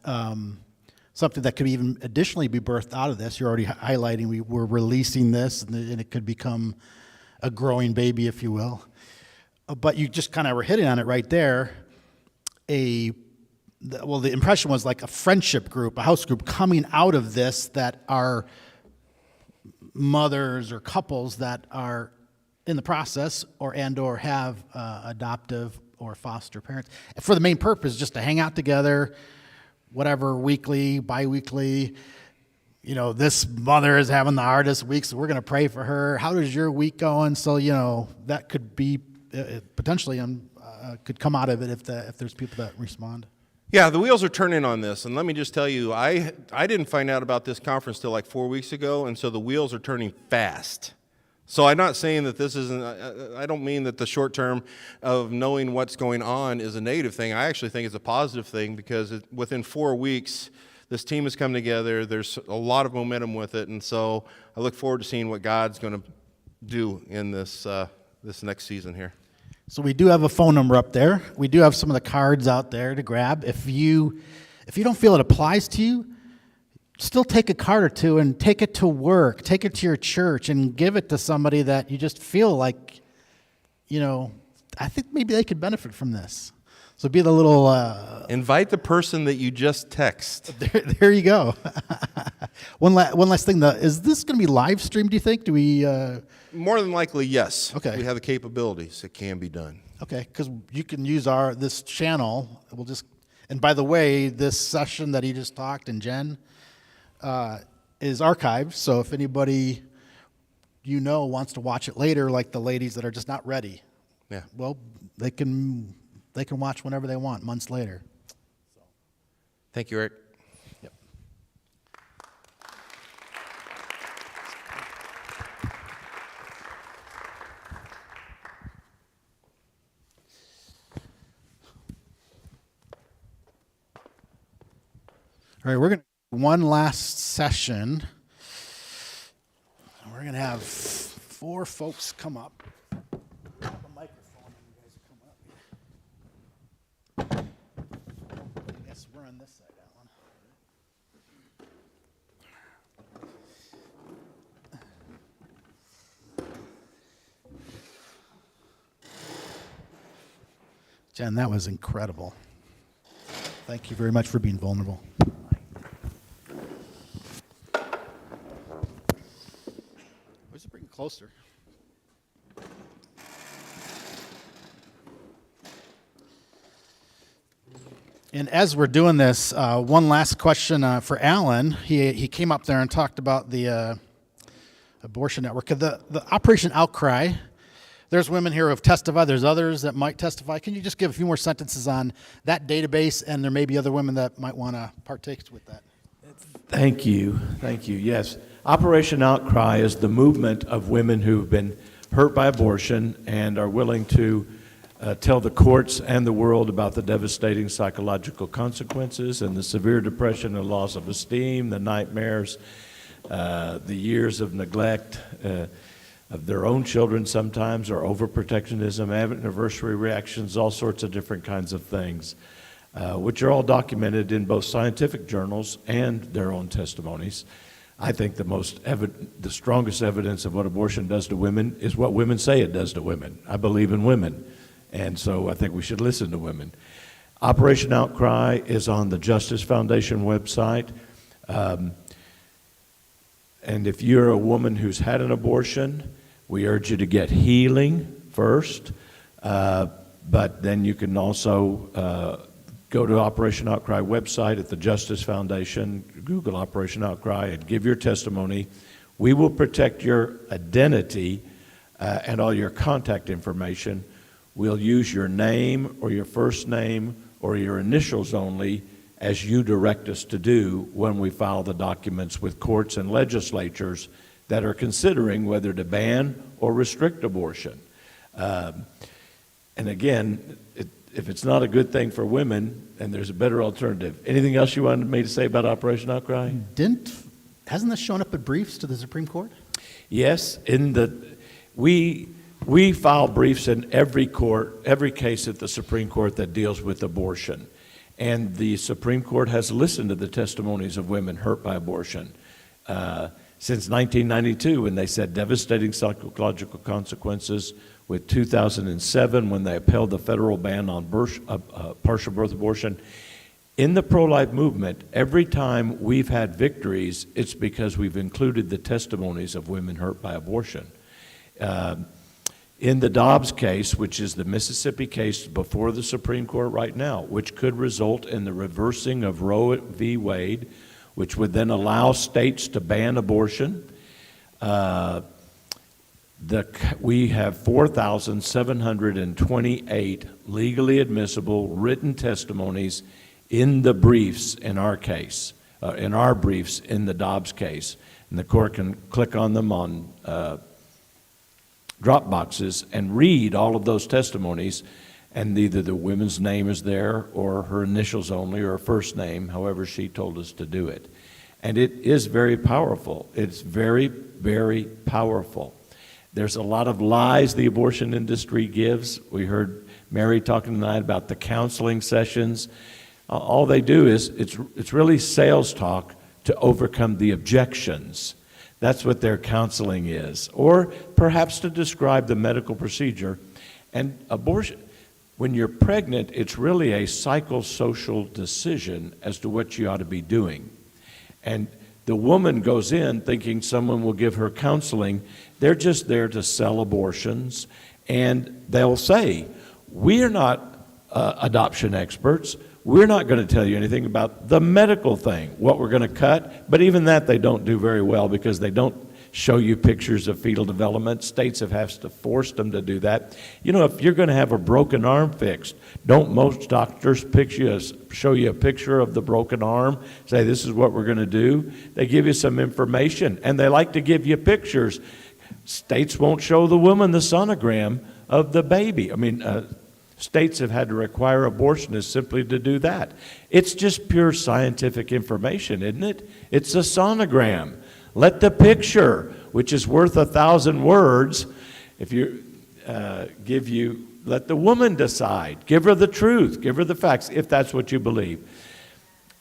A: something that could even additionally be birthed out of this. You're already highlighting we're releasing this, and it could become a growing baby, if you will. But you just kind of were hitting on it right there. The impression was like a friendship group, a house group coming out of this that are mothers or couples that are in the process or have adoptive or foster parents for the main purpose just to hang out together, whatever, weekly, bi-weekly. This mother is having the hardest week, so we're going to pray for her. How is your week going? So, that could be potentially could come out of it if there's people that respond.
G: Yeah, the wheels are turning on this, and let me just tell you, I didn't find out about this conference till like 4 weeks ago, and so the wheels are turning fast. So I'm not saying that this isn't, I don't mean that the short term of knowing what's going on is a negative thing. I actually think it's a positive thing because within 4 weeks, this team has come together. There's a lot of momentum with it. And so I look forward to seeing what God's going to do in this next season here.
A: So we do have a phone number up there. We do have some of the cards out there to grab. If you don't feel it applies to you, still take a card or two and take it to work, take it to your church, and give it to somebody that you just feel like, I think maybe they could benefit from this. So be the little...
G: invite the person that you just text.
A: There you go. One last thing, is this going to be live streamed, do you think? Do we...
G: More than likely, yes.
A: Okay.
G: We have the capabilities. It can be done.
A: Okay, because you can use this channel. And by the way, this session that he just talked, and Jen... is archived, so if anybody wants to watch it later, like the ladies that are just not ready,
G: Yeah.
A: Well, they can watch whenever they want, months later.
G: Thank you, Eric.
A: Yep. All right, we're going to do one last session. We're going to have 4 folks come up. The microphone, you guys come up. I guess we're on this side, Alan. Jen, that was incredible. Thank you very much for being vulnerable. Where's it bring it closer? And as we're doing this, one last question for Alan. He came up there and talked about the abortion network. The Operation Outcry, there's women here who have testified. There's others that might testify. Can you just give a few more sentences on that database? And there may be other women that might want to partake with that.
E: Thank you. Thank you. Yes. Operation Outcry is the movement of women who've been hurt by abortion and are willing to tell the courts and the world about the devastating psychological consequences and the severe depression and loss of esteem, the nightmares, the years of neglect of their own children sometimes, or overprotectionism, adversary reactions, all sorts of different kinds of things, which are all documented in both scientific journals and their own testimonies. I think the strongest evidence of what abortion does to women is what women say it does to women. I believe in women, and so I think we should listen to women. Operation Outcry is on the Justice Foundation website. And if you're a woman who's had an abortion, we urge you to get healing first, but then you can also go to Operation Outcry website at the Justice Foundation, Google Operation Outcry, and give your testimony. We will protect your identity and all your contact information. We'll use your name or your first name or your initials only as you direct us to do when we file the documents with courts and legislatures that are considering whether to ban or restrict abortion. And again, if it's not a good thing for women, then there's a better alternative. Anything else you wanted me to say about Operation Outcry?
A: Hasn't this shown up at briefs to the Supreme Court?
E: Yes, we file briefs in every case at the Supreme Court that deals with abortion. And the Supreme Court has listened to the testimonies of women hurt by abortion since 1992, when they said devastating psychological consequences, with 2007 when they upheld the federal ban on partial birth abortion. In the pro-life movement, every time we've had victories, it's because we've included the testimonies of women hurt by abortion. In the Dobbs case, which is the Mississippi case before the Supreme Court right now, which could result in the reversing of Roe v. Wade, which would then allow states to ban abortion, we have 4,728 legally admissible written testimonies in the briefs in our case, in our briefs in the Dobbs case. And the court can click on them on drop boxes and read all of those testimonies, and either the woman's name is there or her initials only or her first name, however she told us to do it. And it is very powerful. It's very, very powerful. There's a lot of lies the abortion industry gives. We heard Mary talking tonight about the counseling sessions. All they do is, it's really sales talk to overcome the objections. That's what their counseling is. Or perhaps to describe the medical procedure. And abortion, when you're pregnant, it's really a psychosocial decision as to what you ought to be doing. And the woman goes in thinking someone will give her counseling. They're just there to sell abortions. And they'll say, we are not adoption experts. We're not going to tell you anything about the medical thing, what we're going to cut. But even that they don't do very well, because they don't show you pictures of fetal development. States have had to force them to do that. You know, if you're going to have a broken arm fixed, don't most doctors show you a picture of the broken arm, say this is what we're going to do? They give you some information, and they like to give you pictures. States won't show the woman the sonogram of the baby. States have had to require abortionists simply to do that. It's just pure scientific information, isn't it? It's a sonogram. Let the picture, which is worth 1,000 words, let the woman decide. Give her the truth. Give her the facts, if that's what you believe.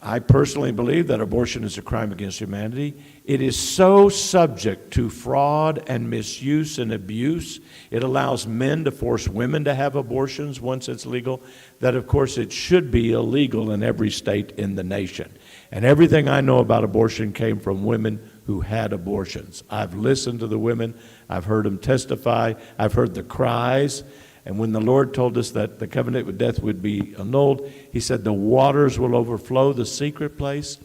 E: I personally believe that abortion is a crime against humanity. It is so subject to fraud and misuse and abuse. It allows men to force women to have abortions once it's legal, that of course it should be illegal in every state in the nation. And everything I know about abortion came from women who had abortions. I've listened to the women. I've heard them testify. I've heard the cries. And when the Lord told us that the covenant with death would be annulled, he said the waters will overflow the secret place.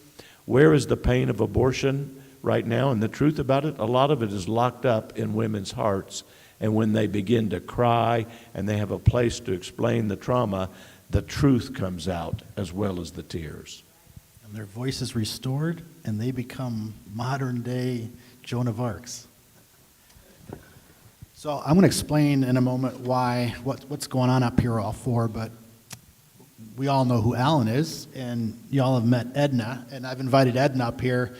E: Where is the pain of abortion right now? And the truth about it, a lot of it is locked up in women's hearts. And when they begin to cry and they have a place to explain the trauma, the truth comes out as well as the tears.
A: And their voice is restored, and they become modern-day Joan of Arcs. So I'm going to explain in a moment what's going on up here, all four, but we all know who Alan is, and you all have met Edna, and I've invited Edna up here.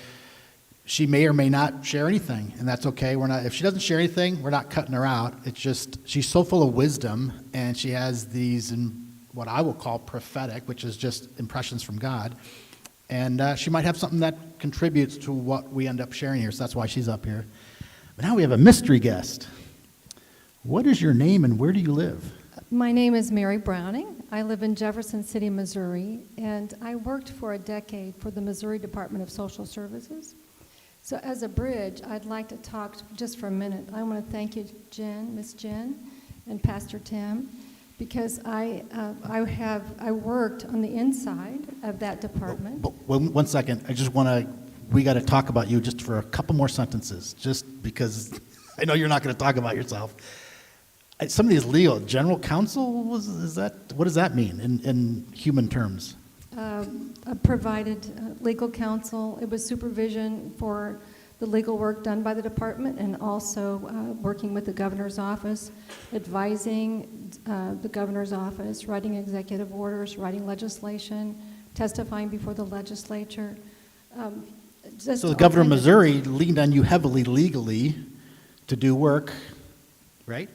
A: She may or may not share anything, and that's okay. If she doesn't share anything, we're not cutting her out. It's just she's so full of wisdom, and she has these, what I will call prophetic, which is just impressions from God, and she might have something that contributes to what we end up sharing here, so that's why she's up here. But now we have a mystery guest. What is your name and where do you live?
H: My name is Mary Browning. I live in Jefferson City, Missouri, and I worked for a decade for the Missouri Department of Social Services. So as a bridge, I'd like to talk just for a minute. I want to thank you, Miss Jen, and Pastor Tim, because I worked on the inside of that department.
A: One second. We got to talk about you just for a couple more sentences, just because I know you're not going to talk about yourself. Some of these legal, general counsel, what does that mean in human terms?
H: Provided legal counsel. It was supervision for the legal work done by the department, and also working with the governor's office, advising the governor's office, writing executive orders, writing legislation, testifying before the legislature.
A: So the governor of Missouri leaned on you heavily legally to do work, right?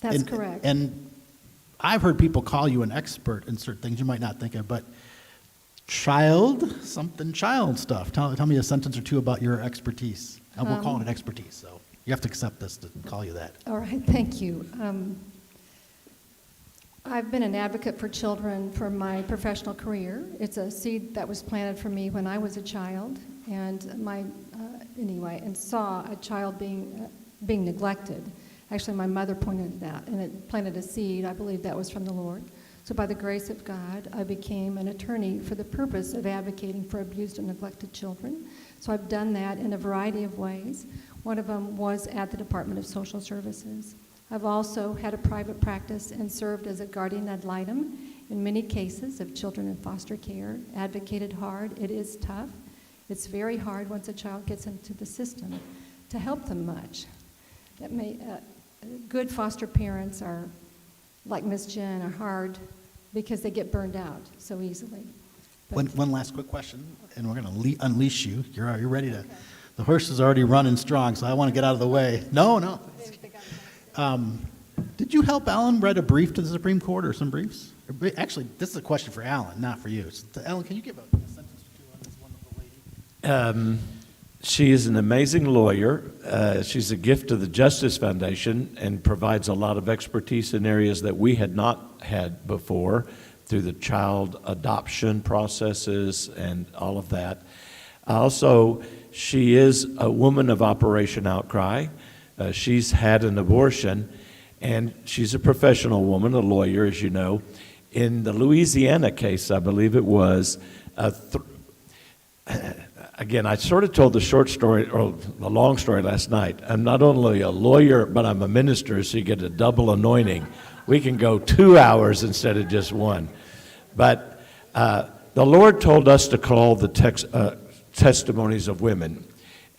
H: That's correct.
A: And I've heard people call you an expert in certain things you might not think of, but child stuff. Tell me a sentence or two about your expertise. And we'll call it expertise, so you have to accept this to call you that.
H: All right, thank you. I've been an advocate for children for my professional career. It's a seed that was planted for me when I was a child, and and saw a child being neglected. Actually, my mother pointed that, and it planted a seed. I believe that was from the Lord. So by the grace of God, I became an attorney for the purpose of advocating for abused and neglected children. So I've done that in a variety of ways. One of them was at the Department of Social Services. I've also had a private practice and served as a guardian ad litem in many cases of children in foster care, advocated hard. It is tough. It's very hard once a child gets into the system to help them much. Good foster parents are, like Miss Jen, are hard because they get burned out so easily.
A: One last quick question, and we're going to unleash you. You're ready to. Okay. The horse is already running strong, so I want to get out of the way. No. Did you help Alan write a brief to the Supreme Court or some briefs? Actually, this is a question for Alan, not for you. So, Alan, can you give a sentence or two on this wonderful lady?
E: She is an amazing lawyer. She's a gift to the Justice Foundation and provides a lot of expertise in areas that we had not had before through the child adoption processes and all of that. Also, she is a woman of Operation Outcry. She's had an abortion, and she's a professional woman, a lawyer, as you know. In the Louisiana case, I believe it was, again, I sort of told the short story, or the long story last night. I'm not only a lawyer, but I'm a minister, so you get a double anointing. We can go 2 hours instead of just one. But the Lord told us to call the testimonies of women.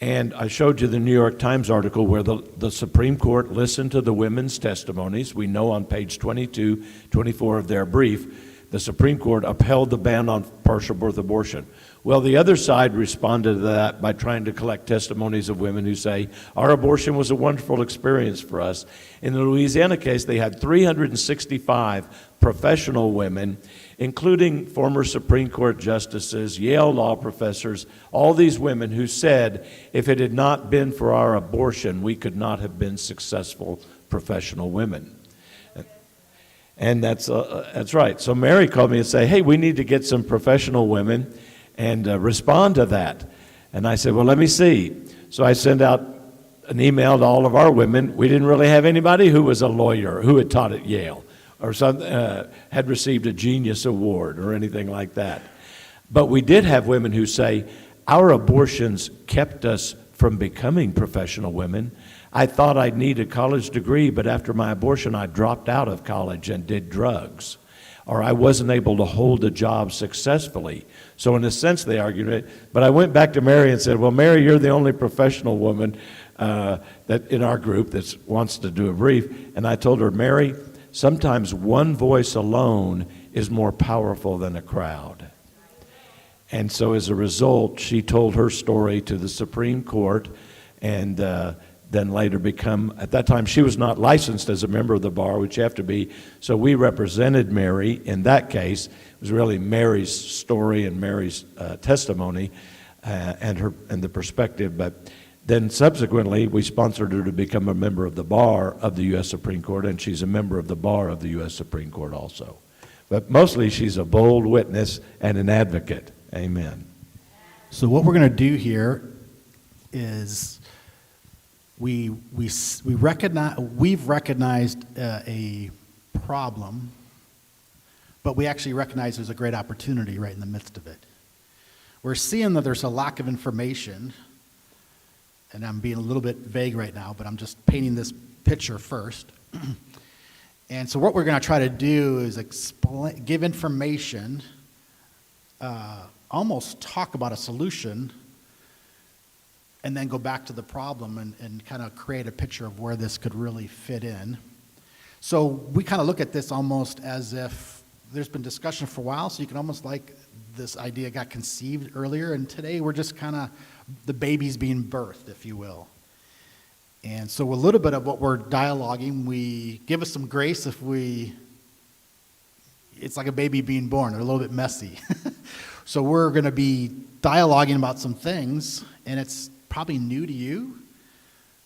E: And I showed you the New York Times article where the Supreme Court listened to the women's testimonies. We know on page 22, 24 of their brief, the Supreme Court upheld the ban on partial birth abortion. Well, the other side responded to that by trying to collect testimonies of women who say, our abortion was a wonderful experience for us. In the Louisiana case, they had 365 professional women, including former Supreme Court justices, Yale law professors, all these women who said, if it had not been for our abortion, we could not have been successful professional women. And that's right. So Mary called me and said, hey, we need to get some professional women and respond to that. And I said, well, let me see. So I sent out an email to all of our women. We didn't really have anybody who was a lawyer, who had taught at Yale, or had received a Genius Award or anything like that. But we did have women who say, our abortions kept us from becoming professional women. I thought I'd need a college degree, but after my abortion, I dropped out of college and did drugs. Or I wasn't able to hold a job successfully. So in a sense, they argued it. But I went back to Mary and said, well, Mary, you're the only professional woman that in our group that wants to do a brief. And I told her, Mary, sometimes one voice alone is more powerful than a crowd. And so as a result, she told her story to the Supreme Court, and then later at that time she was not licensed as a member of the bar, which you have to be, so we represented Mary in that case. It was really Mary's story and Mary's testimony and the perspective, but then subsequently we sponsored her to become a member of the bar of the U.S. Supreme Court, and she's a member of the bar of the U.S. Supreme Court also. But mostly she's a bold witness and an advocate. Amen.
A: So what we're going to do here is we've recognized a problem, but we actually recognize there's a great opportunity right in the midst of it. We're seeing that there's a lack of information, and I'm being a little bit vague right now, but I'm just painting this picture first. And so what we're going to try to do is give information, almost talk about a solution, and then go back to the problem and kind of create a picture of where this could really fit in. So we kind of look at this almost as if there's been discussion for a while, so you can almost like this idea got conceived earlier, and today we're just kind of the baby's being birthed, if you will. And so a little bit of what we're dialoguing, we give us some grace if it's like a baby being born, they're a little bit messy. So we're going to be dialoguing about some things, and it's probably new to you.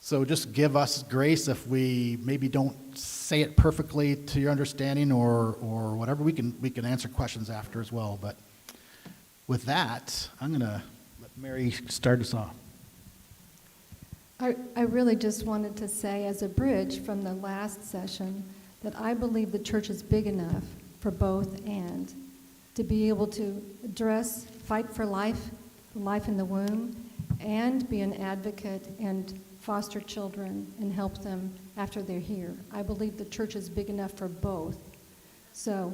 A: So just give us grace if we maybe don't say it perfectly to your understanding or whatever. We can answer questions after as well. But with that, I'm going to let Mary start us off.
H: I really just wanted to say as a bridge from the last session that I believe the church is big enough for both and to be able to address, fight for life in the womb, and be an advocate and foster children and help them after they're here. I believe the church is big enough for both. So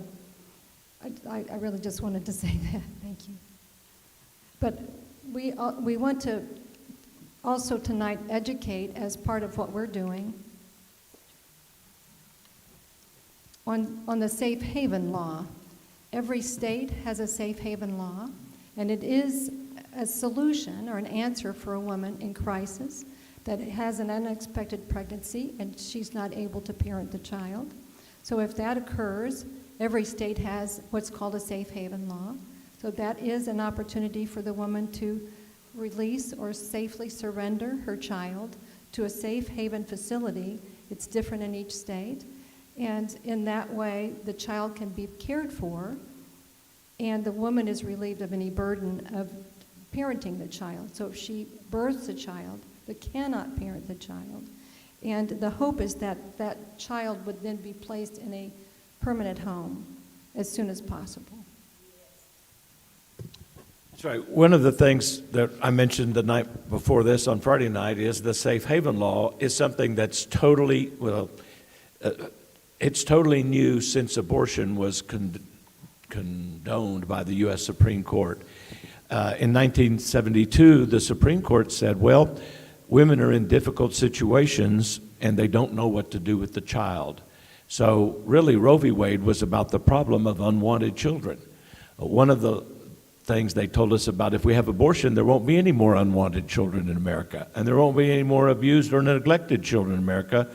H: I really just wanted to say that. Thank you. But we want to also tonight educate as part of what we're doing on the safe haven law. Every state has a safe haven law, and it is a solution or an answer for a woman in crisis that has an unexpected pregnancy and she's not able to parent the child. So if that occurs, every state has what's called a safe haven law. So that is an opportunity for the woman to release or safely surrender her child to a safe haven facility. It's different in each state. And in that way, the child can be cared for, and the woman is relieved of any burden of parenting the child. So if she births a child but cannot parent the child, and the hope is that that child would then be placed in a permanent home as soon as possible.
E: That's right. One of the things that I mentioned the night before this on Friday night is the safe haven law is something that's totally, it's totally new since abortion was condoned by the U.S. Supreme Court. In 1972, the Supreme Court said, well, women are in difficult situations and they don't know what to do with the child. So really, Roe v. Wade was about the problem of unwanted children. One of the things they told us about, if we have abortion, there won't be any more unwanted children in America, and there won't be any more abused or neglected children in America,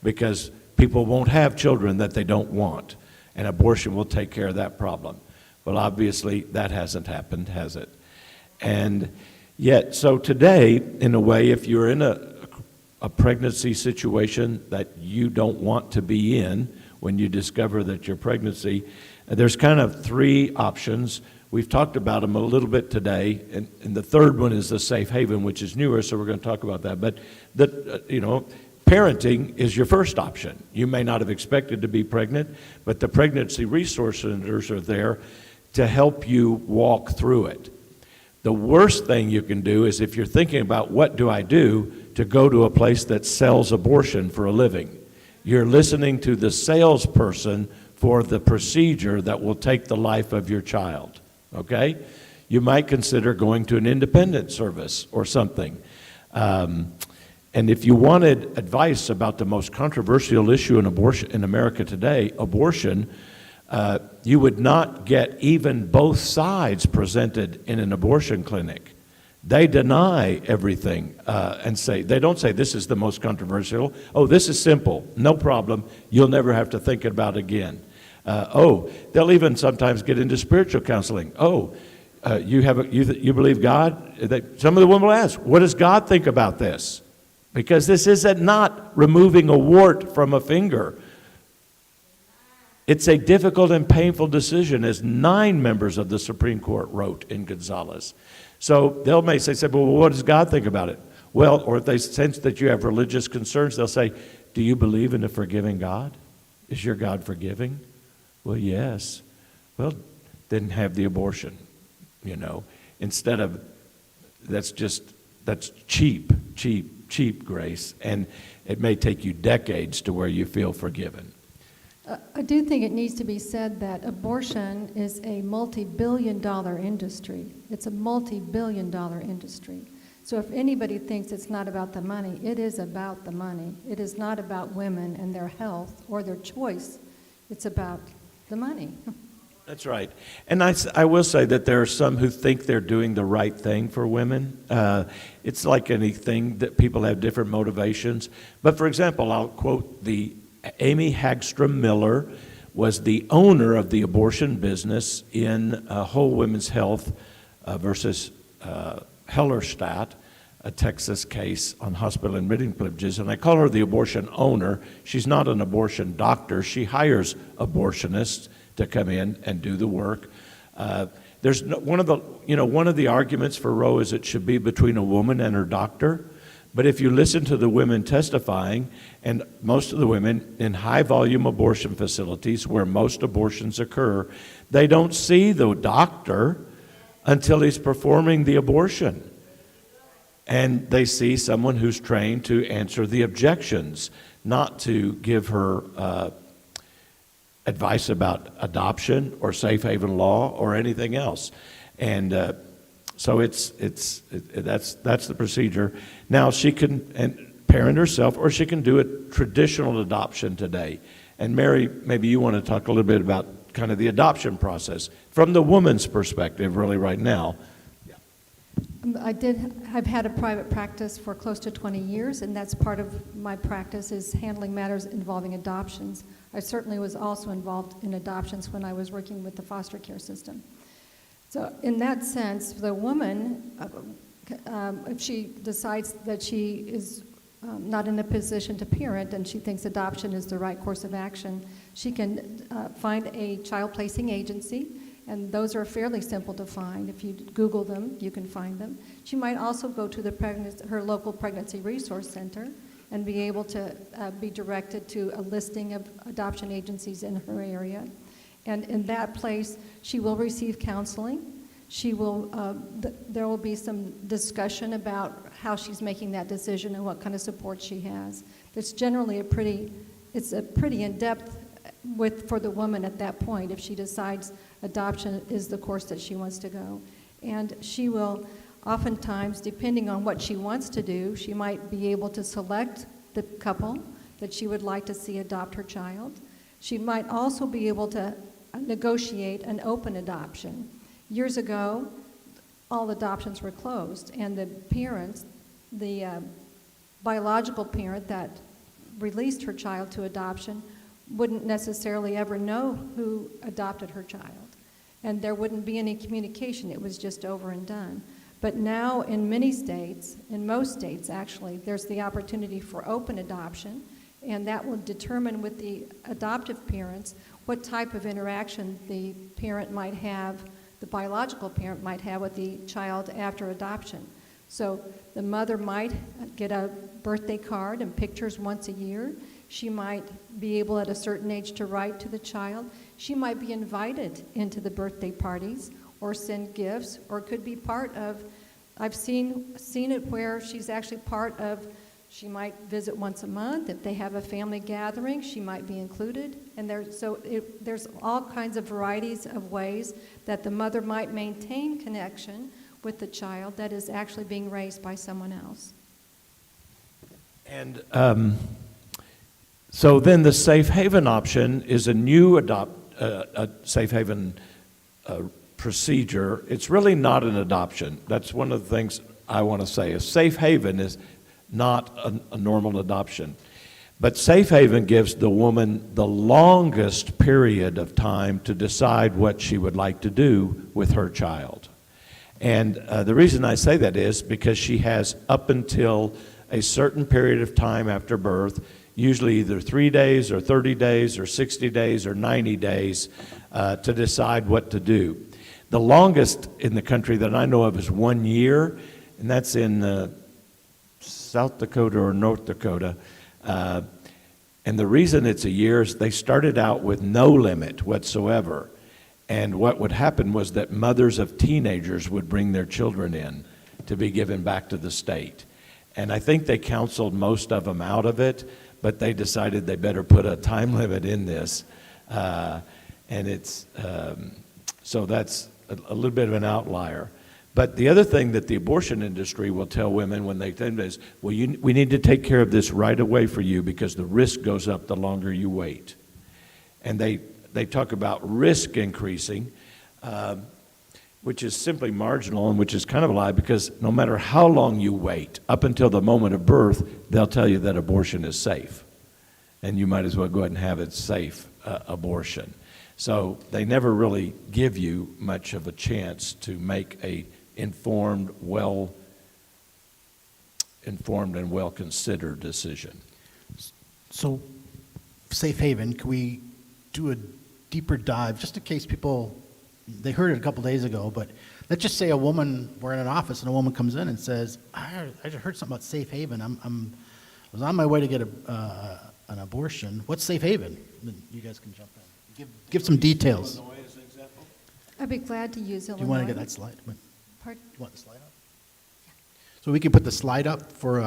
E: because people won't have children that they don't want, and abortion will take care of that problem. Well, obviously, that hasn't happened, has it? And yet, so today, in a way, if you're in a pregnancy situation that you don't want to be in when you discover that you're pregnancy, there's kind of three options. We've talked about them a little bit today, and the third one is the safe haven, which is newer, so we're going to talk about that. But, parenting is your first option. You may not have expected to be pregnant, but the pregnancy resource centers are there to help you walk through it. The worst thing you can do is, if you're thinking about what do I do, to go to a place that sells abortion for a living. You're listening to the salesperson for the procedure that will take the life of your child, okay? You might consider going to an independent service or something. And if you wanted advice about the most controversial issue in abortion in America today, abortion, you would not get even both sides presented in an abortion clinic. They deny everything and say, they don't say this is the most controversial. Oh, this is simple, no problem. You'll never have to think about it again. They'll even sometimes get into spiritual counseling. You believe God? Some of the women will ask, what does God think about this? Because this isn't not removing a wart from a finger. It's a difficult and painful decision, as 9 members of the Supreme Court wrote in Gonzalez. So they may say, well, what does God think about it? Well, or if they sense that you have religious concerns, they'll say, do you believe in a forgiving God? Is your God forgiving? Well, yes. Well, then have the abortion, instead of, that's cheap grace, and it may take you decades to where you feel forgiven.
H: I do think it needs to be said that abortion is a multi-billion-dollar industry. It's a multi-billion-dollar industry. So if anybody thinks it's not about the money, it is about the money. It is not about women and their health or their choice. It's about the money.
E: That's right. And I will say that there are some who think they're doing the right thing for women. It's like anything, that people have different motivations. But for example, I'll quote Amy Hagstrom Miller was the owner of the abortion business in Whole Women's Health versus Hellerstadt, a Texas case on hospital admitting privileges. And I call her the abortion owner. She's not an abortion doctor. She hires abortionists to come in and do the work. One of the arguments for Roe is it should be between a woman and her doctor. But if you listen to the women testifying, and most of the women in high-volume abortion facilities where most abortions occur, they don't see the doctor until he's performing the abortion. And they see someone who's trained to answer the objections, not to give her advice about adoption or safe haven law or anything else. And so that's the procedure. Now she can parent herself, or she can do a traditional adoption today. And Mary, maybe you want to talk a little bit about kind of the adoption process from the woman's perspective, really, right now.
H: I've had a private practice for close to 20 years, and that's part of my practice, is handling matters involving adoptions. I certainly was also involved in adoptions when I was working with the foster care system. So in that sense, the woman, if she decides that she is not in a position to parent and she thinks adoption is the right course of action, she can find a child placing agency, and those are fairly simple to find. If you Google them, you can find them. She might also go to her local pregnancy resource center and be able to be directed to a listing of adoption agencies in her area. And in that place, she will receive counseling. There will be some discussion about how she's making that decision and what kind of support she has. It's generally a pretty in-depth for the woman at that point if she decides adoption is the course that she wants to go. And she will oftentimes, depending on what she wants to do, she might be able to select the couple that she would like to see adopt her child. She might also be able to negotiate an open adoption. Years ago, all adoptions were closed, and the parents, the biological parent that released her child to adoption wouldn't necessarily ever know who adopted her child. And there wouldn't be any communication. It was just over and done. But now in many states, in most states actually, there's the opportunity for open adoption, and that will determine with the adoptive parents what type of interaction the parent might have, the biological parent might have with the child after adoption. So the mother might get a birthday card and pictures once a year. She might be able at a certain age to write to the child. She might be invited into the birthday parties or send gifts, or could be part of, I've seen it where she's actually part of, she might visit once a month. If they have a family gathering, she might be included. And there's all kinds of varieties of ways that the mother might maintain connection with the child that is actually being raised by someone else.
E: And so then the safe haven option is a new safe haven procedure. It's really not an adoption. That's one of the things I want to say. A safe haven is not a normal adoption. But safe haven gives the woman the longest period of time to decide what she would like to do with her child. And the reason I say that is because she has up until a certain period of time after birth, usually either 3 days or 30 days or 60 days or 90 days to decide what to do. The longest in the country that I know of is 1 year, and that's in South Dakota or North Dakota. And the reason it's a year is they started out with no limit whatsoever. And what would happen was that mothers of teenagers would bring their children in to be given back to the state. And I think they counseled most of them out of it, but they decided they better put a time limit in this. And it's, so that's a little bit of an outlier. But the other thing that the abortion industry will tell women when they tell them is, well, we need to take care of this right away for you because the risk goes up the longer you wait. And they talk about risk increasing, which is simply marginal and which is kind of a lie because no matter how long you wait, up until the moment of birth, they'll tell you that abortion is safe. And you might as well go ahead and have it safe abortion. So they never really give you much of a chance to make a informed and well-considered decision.
A: So, safe haven, can we do a deeper dive, just in case people, they heard it a couple days ago, but let's just say we're in an office and a woman comes in and says, I just heard something about safe haven. I was on my way to get an abortion. What's safe haven? Then you guys can jump in. Give some details.
E: Illinois as an example?
H: I'd be glad to use Illinois.
A: Do you want to get that slide?
H: Pardon?
A: You want the slide up? So we can put the slide up for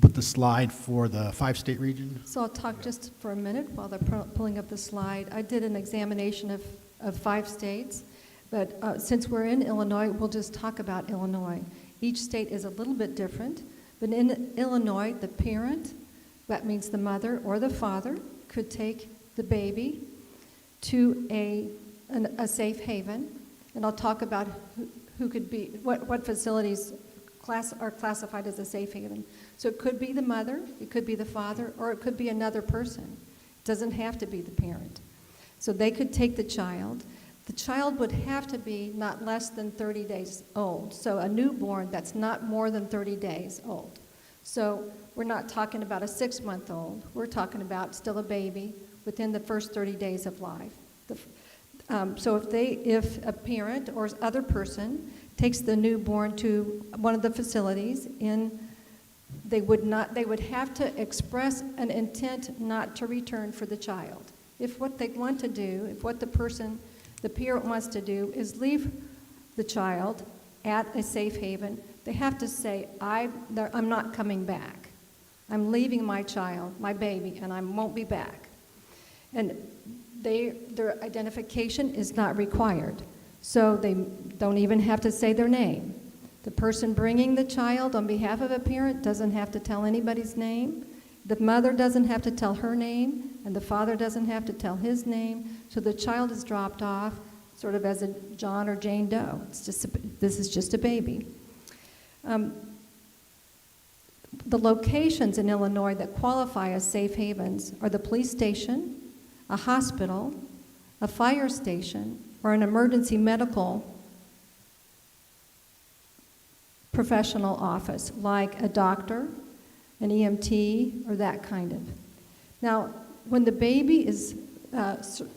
A: put the slide for the 5-state region.
H: So I'll talk just for a minute while they're pulling up the slide. I did an examination of 5 states, but since we're in Illinois, we'll just talk about Illinois. Each state is a little bit different, but in Illinois, the parent, that means the mother or the father, could take the baby to a safe haven, and I'll talk about who could be, what facilities are classified as a safe haven. So it could be the mother, it could be the father, or it could be another person. It doesn't have to be the parent. So they could take the child. The child would have to be not less than 30 days old. So a newborn that's not more than 30 days old. So we're not talking about a 6-month-old. We're talking about still a baby within the first 30 days of life. So if a parent or other person takes the newborn to one of the facilities, they would have to express an intent not to return for the child. If what they want to do, if what the parent wants to do is leave the child at a safe haven, they have to say, I'm not coming back. I'm leaving my child, my baby, and I won't be back. And their identification is not required. So they don't even have to say their name. The person bringing the child on behalf of a parent doesn't have to tell anybody's name. The mother doesn't have to tell her name, and the father doesn't have to tell his name. So the child is dropped off sort of as a John or Jane Doe. This is just a baby. The locations in Illinois that qualify as safe havens are the police station, a hospital, a fire station, or an emergency medical professional office, like a doctor, an EMT, or that kind of. Now, when the baby is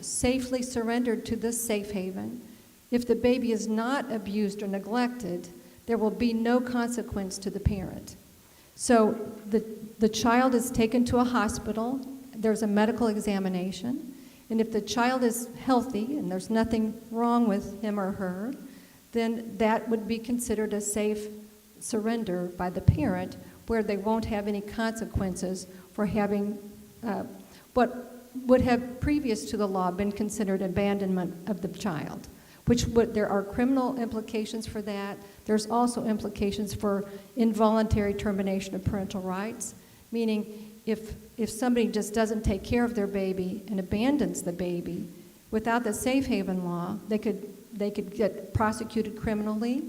H: safely surrendered to this safe haven, if the baby is not abused or neglected, there will be no consequence to the parent. So the child is taken to a hospital, there's a medical examination, and if the child is healthy and there's nothing wrong with him or her, then that would be considered a safe surrender by the parent, where they won't have any consequences for having what would have previous to the law been considered abandonment of the child, there are criminal implications for that. There's also implications for involuntary termination of parental rights, meaning if somebody just doesn't take care of their baby and abandons the baby, without the safe haven law, they could get prosecuted criminally.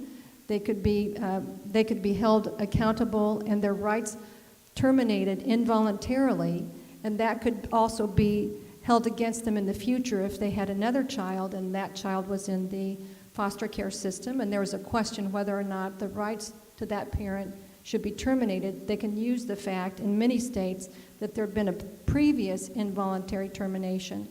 H: They could be held accountable and their rights terminated involuntarily, and that could also be held against them in the future if they had another child and that child was in the foster care system and there was a question whether or not the rights to that parent should be terminated. They can use the fact in many states that there had been a previous involuntary termination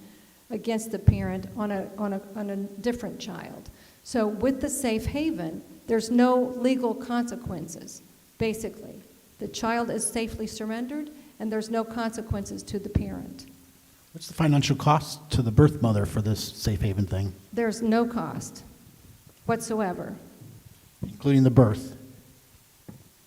H: against the parent on a different child. So with the safe haven, there's no legal consequences, basically. The child is safely surrendered, and there's no consequences to the parent.
A: What's the financial cost to the birth mother for this safe haven thing,
H: There's no cost whatsoever.
A: including the birth?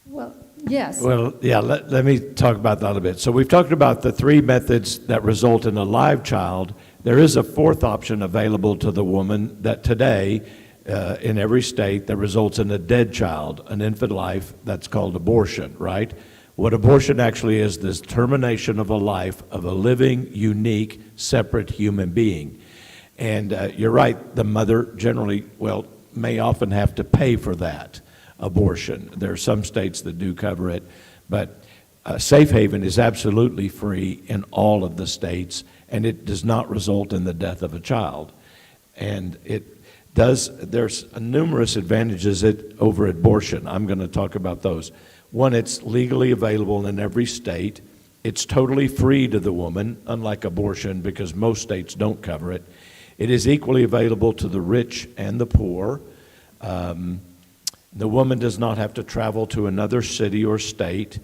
H: Well, yes.
E: Well, yeah, let me talk about that a bit. So we've talked about the three methods that result in a live child. There is a fourth option available to the woman that today, in every state, that results in a dead child, an infant life. That's called abortion, right? What abortion actually is termination of a life of a living, unique, separate human being. And you're right, the mother generally, may often have to pay for that abortion. There are some states that do cover it, but safe haven is absolutely free in all of the states, and it does not result in the death of a child. And there's numerous advantages over abortion. I'm going to talk about those. One, it's legally available in every state. It's totally free to the woman, unlike abortion, because most states don't cover it. It is equally available to the rich and the poor. The woman does not have to travel to another city or state,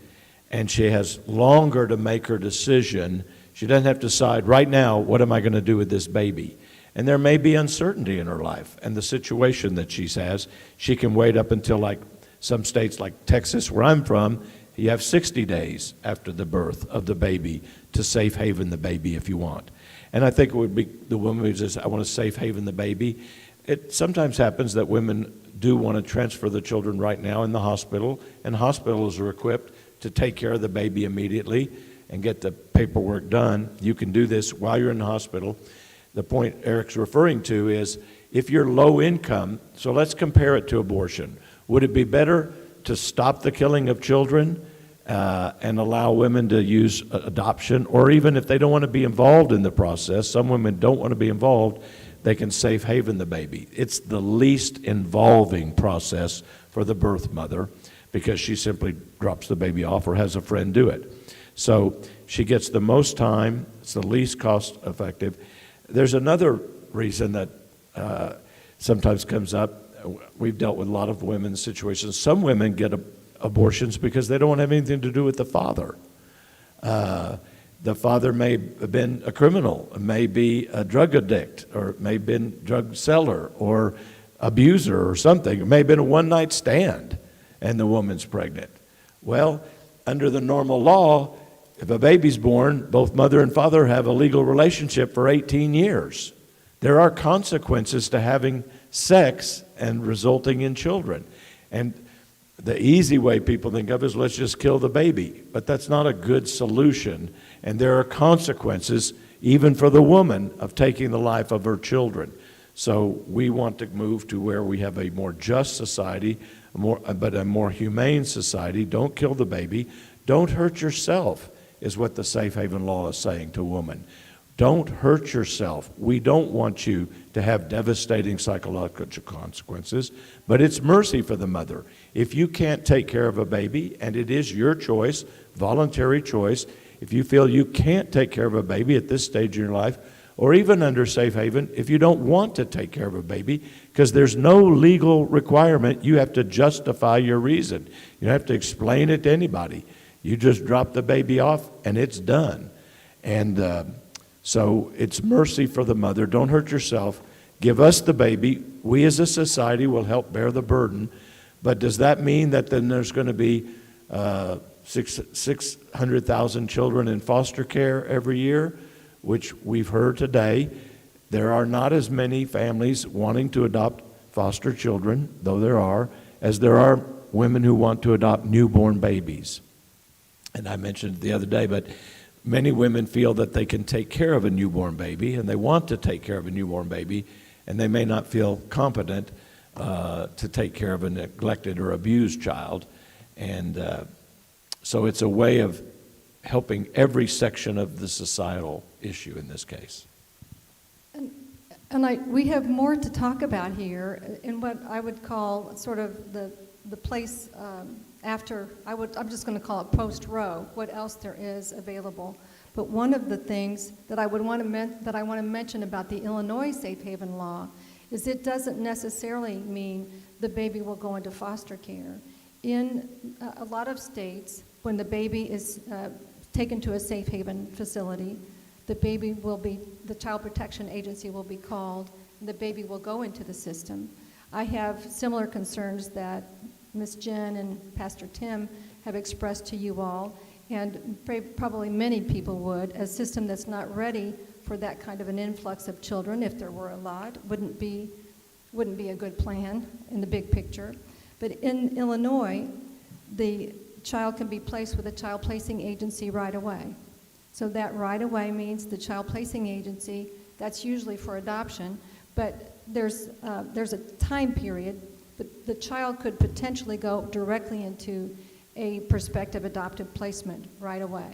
E: and she has longer to make her decision. She doesn't have to decide, right now, what am I going to do with this baby? And there may be uncertainty in her life and the situation that she has. She can wait up until, like some states like Texas, where I'm from, you have 60 days after the birth of the baby to safe haven the baby if you want. And I think it would be the woman who says, I want to safe haven the baby. It sometimes happens that women do want to transfer the children right now in the hospital, and hospitals are equipped to take care of the baby immediately and get the paperwork done. You can do this while you're in the hospital. The point Eric's referring to is if you're low income, so let's compare it to abortion. Would it be better to stop the killing of children and allow women to use adoption, or even if they don't want to be involved in the process, some women don't want to be involved, they can safe haven the baby. It's the least involving process for the birth mother because she simply drops the baby off or has a friend do it. So she gets the most time, it's the least cost effective. There's another reason that sometimes comes up. We've dealt with a lot of women's situations. Some women get abortions because they don't want to have anything to do with the father. The father may have been a criminal, may be a drug addict, or may have been drug seller or abuser or something. It may have been a one-night stand and the woman's pregnant. Well, under the normal law, if a baby's born, both mother and father have a legal relationship for 18 years. There are consequences to having sex and resulting in children. And the easy way people think of is let's just kill the baby. But that's not a good solution. And there are consequences, even for the woman, of taking the life of her children. So we want to move to where we have a more just society, but a more humane society. Don't kill the baby. Don't hurt yourself, is what the Safe Haven law is saying to a woman. Don't hurt yourself. We don't want you to have devastating psychological consequences, but it's mercy for the mother. If you can't take care of a baby, and it is your choice, voluntary choice, if you feel you can't take care of a baby at this stage in your life, or even under Safe Haven, if you don't want to take care of a baby, because there's no legal requirement, you have to justify your reason. You don't have to explain it to anybody. You just drop the baby off, and it's done. And so it's mercy for the mother. Don't hurt yourself. Give us the baby. We as a society will help bear the burden. But does that mean that then there's going to be 600,000 children in foster care every year, which we've heard today? There are not as many families wanting to adopt foster children, though there are, as there are women who want to adopt newborn babies. And I mentioned it the other day, but many women feel that they can take care of a newborn baby, and they want to take care of a newborn baby, and they may not feel competent to take care of a neglected or abused child. And so it's a way of helping every section of the societal issue in this case.
H: And we have more to talk about here in what I would call sort of the place after, I'm just going to call it post-Roe, what else there is available. But one of the things that I want to mention about the Illinois Safe Haven law is it doesn't necessarily mean the baby will go into foster care. In a lot of states, when the baby is taken to a safe haven facility, the Child Protection Agency will be called, and the baby will go into the system. I have similar concerns that Ms. Jen and Pastor Tim have expressed to you all, and probably many people would. A system that's not ready for that kind of an influx of children, if there were a lot, wouldn't be a good plan in the big picture. But in Illinois, the child can be placed with a child placing agency right away. So that right away means the child placing agency, that's usually for adoption, but there's a time period, but the child could potentially go directly into a prospective adoptive placement right away.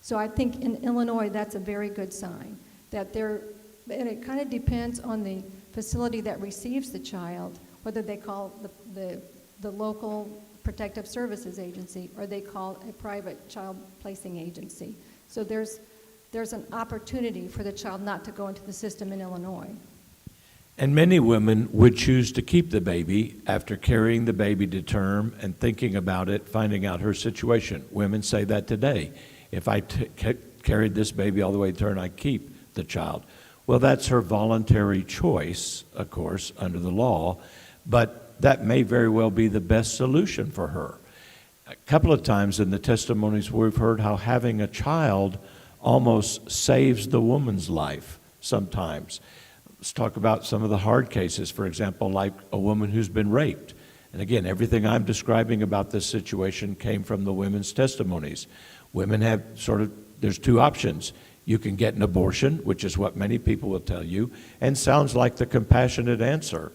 H: So I think in Illinois, that's a very good sign that and it kind of depends on the facility that receives the child, whether they call the local protective services agency or they call a private child placing agency. So there's an opportunity for the child not to go into the system in Illinois.
E: And many women would choose to keep the baby after carrying the baby to term and thinking about it, finding out her situation. Women say that today. If I carried this baby all the way to term, I'd keep the child. Well, that's her voluntary choice, of course, under the law, but that may very well be the best solution for her. A couple of times in the testimonies we've heard how having a child almost saves the woman's life sometimes. Let's talk about some of the hard cases, for example, like a woman who's been raped. And again, everything I'm describing about this situation came from the women's testimonies. Women have there's two options. You can get an abortion, which is what many people will tell you, and sounds like the compassionate answer.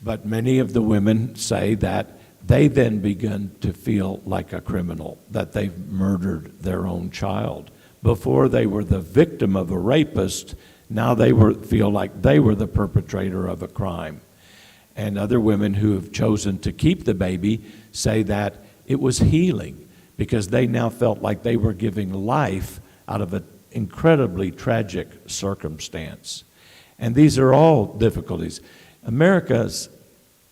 E: But many of the women say that they then begin to feel like a criminal, that they've murdered their own child. Before they were the victim of a rapist, now they feel like they were the perpetrator of a crime. And other women who have chosen to keep the baby say that it was healing because they now felt like they were giving life out of an incredibly tragic circumstance. And these are all difficulties. America's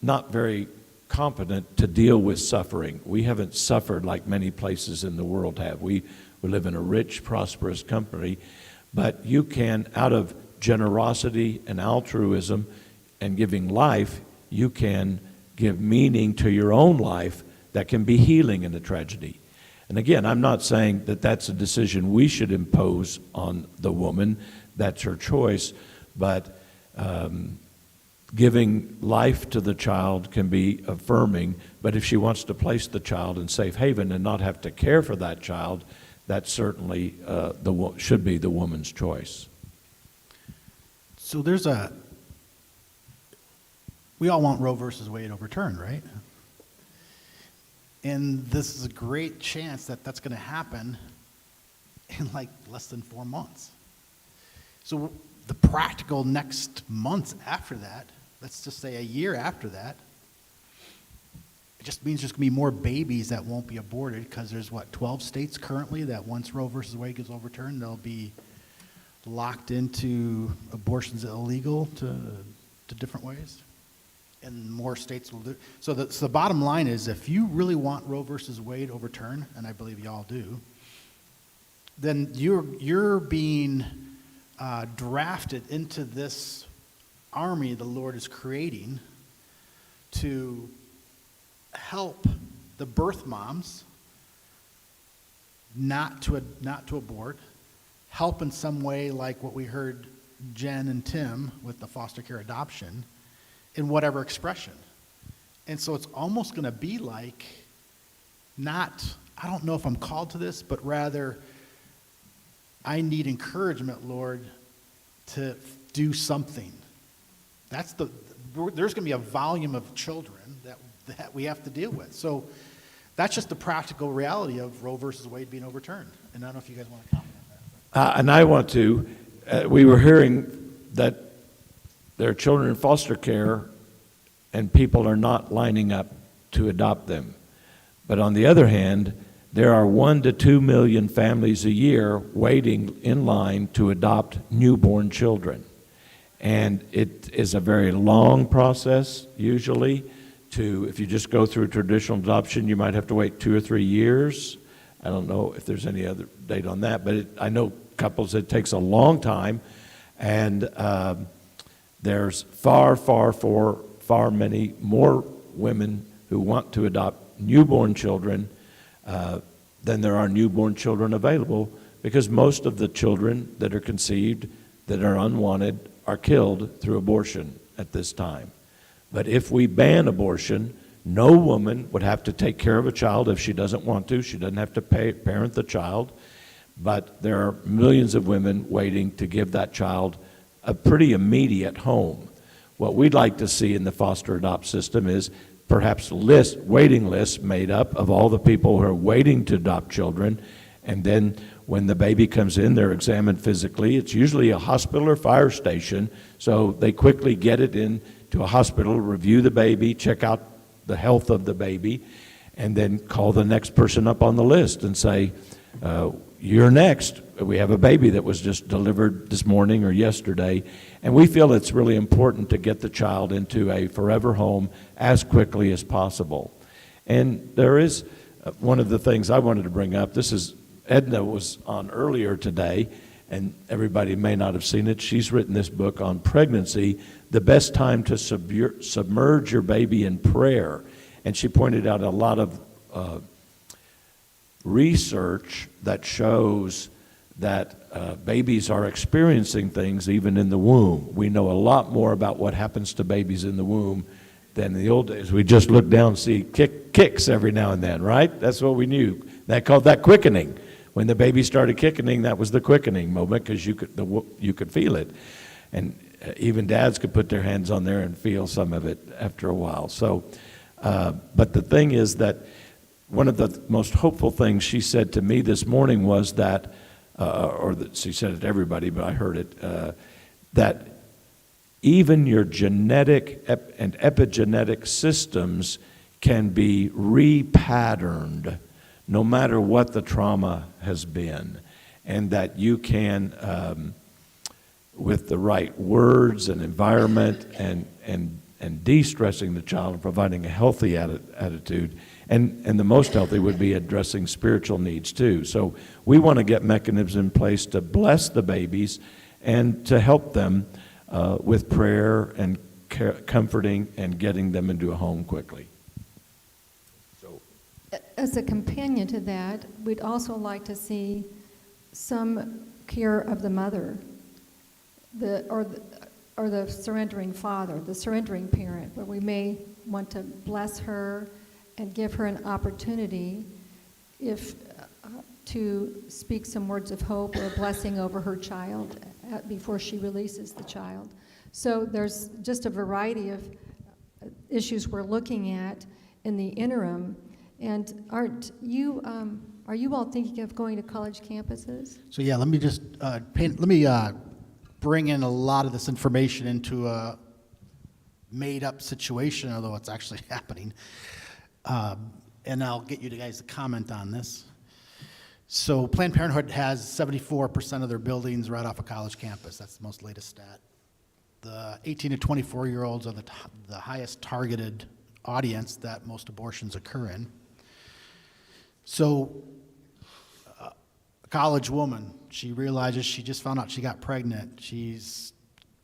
E: not very competent to deal with suffering. We haven't suffered like many places in the world have. We live in a rich, prosperous country, but you can, out of generosity and altruism and giving life, you can give meaning to your own life that can be healing in a tragedy. And again, I'm not saying that that's a decision we should impose on the woman. That's her choice. But giving life to the child can be affirming. But if she wants to place the child in safe haven and not have to care for that child, that certainly should be the woman's choice.
A: So we all want Roe versus Wade overturned, right? And this is a great chance that that's going to happen in like less than 4 months. So the practical next months after that, let's just say a year after that, it just means there's going to be more babies that won't be aborted because there's, 12 states currently that once Roe versus Wade gets overturned, they'll be locked into abortions illegal to different ways. And more states will do. So the bottom line is, if you really want Roe versus Wade overturned, and I believe y'all do, then you're being drafted into this army the Lord is creating to help the birth moms not to abort, help in some way like what we heard Jen and Tim with the foster care adoption, in whatever expression. And so it's almost going to be like I don't know if I'm called to this, but rather I need encouragement, Lord, to do something. There's going to be a volume of children that we have to deal with. So that's just the practical reality of Roe versus Wade being overturned. And I don't know if you guys want to comment on that.
E: And I want to. We were hearing that there are children in foster care and people are not lining up to adopt them. But on the other hand, there are 1 to 2 million families a year waiting in line to adopt newborn children. And it is a very long process, usually. If you just go through traditional adoption, you might have to wait 2 or 3 years. I don't know if there's any other date on that, but I know couples, it takes a long time. And there's far many more women who want to adopt newborn children than there are newborn children available, because most of the children that are conceived that are unwanted are killed through abortion at this time. But if we ban abortion, no woman would have to take care of a child if she doesn't want to. She doesn't have to parent the child. But there are millions of women waiting to give that child a pretty immediate home. What we'd like to see in the foster adopt system is perhaps waiting lists made up of all the people who are waiting to adopt children, and then when the baby comes in, they're examined physically. It's usually a hospital or fire station, so they quickly get it into a hospital, review the baby, check out the health of the baby, and then call the next person up on the list and say, you're next. We have a baby that was just delivered this morning or yesterday, and we feel it's really important to get the child into a forever home as quickly as possible. And there is one of the things I wanted to bring up. Edna was on earlier today, and everybody may not have seen it. She's written this book on pregnancy, the best time to submerge your baby in prayer. And she pointed out a lot of research that shows that babies are experiencing things even in the womb. We know a lot more about what happens to babies in the womb than in the old days. We just look down and see kicks every now and then, right? That's what we knew. They called that quickening. When the baby started quickening, that was the quickening moment, because you could feel it. And even dads could put their hands on there and feel some of it after a while. So, but the thing is that one of the most hopeful things she said to me this morning was that, she said it to everybody, but I heard it, that even your genetic and epigenetic systems can be repatterned no matter what the trauma has been, and that you can, with the right words and environment and and de-stressing the child and providing a healthy attitude. And the most healthy would be addressing spiritual needs too. So we want to get mechanisms in place to bless the babies and to help them with prayer and comforting and getting them into a home quickly. So,
H: As a companion to that, we'd also like to see some care of the mother, or the surrendering father, the surrendering parent, where we may want to bless her and give her an opportunity to speak some words of hope or a blessing over her child before she releases the child. So there's just a variety of issues we're looking at in the interim. And are you all thinking of going to college campuses?
A: So yeah, let me just bring in a lot of this information into a made-up situation, although it's actually happening. And I'll get you guys to comment on this. So Planned Parenthood has 74% of their buildings right off a college campus. That's the most latest stat. The 18 to 24-year-olds are the highest targeted audience that most abortions occur in. So a college woman, she realizes she just found out she got pregnant. She's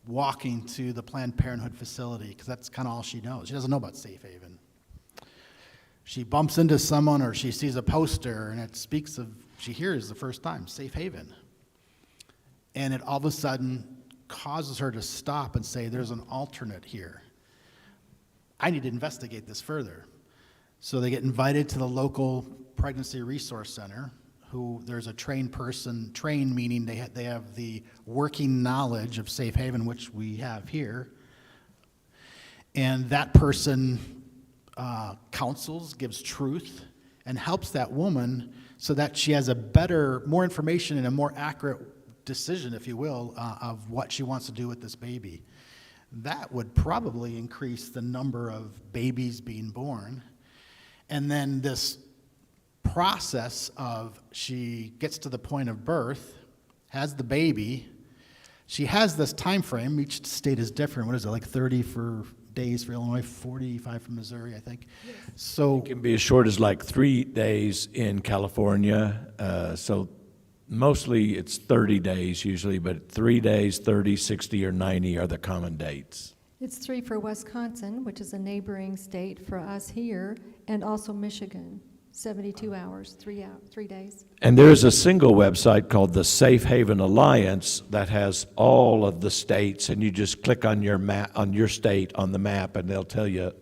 A: walking to the Planned Parenthood facility because that's kind of all she knows. She doesn't know about Safe Haven. She bumps into someone or she sees a poster and it speaks of, she hears the first time, Safe Haven. And it all of a sudden causes her to stop and say, there's an alternate here. I need to investigate this further. So they get invited to the local pregnancy resource center, who there's a trained person, trained meaning they have the working knowledge of Safe Haven, which we have here. And that person counsels, gives truth, and helps that woman so that she has a better, more information and a more accurate decision, if you will, of what she wants to do with this baby. That would probably increase the number of babies being born. And then this process of she gets to the point of birth, has the baby, she has this time frame. Each state is different. What is it, like 30 for days for Illinois, 45 for Missouri, I think. Yes. So
E: it can be as short as like 3 days in California. So mostly it's 30 days usually, but 3 days, 30, 60, or 90 are the common dates.
H: It's 3 for Wisconsin, which is a neighboring state for us here, and also Michigan, 72 hours, 3 days.
E: And there's a single website called the Safe Haven Alliance that has all of the states, and you just click on your map, on your state on the map, and they'll tell you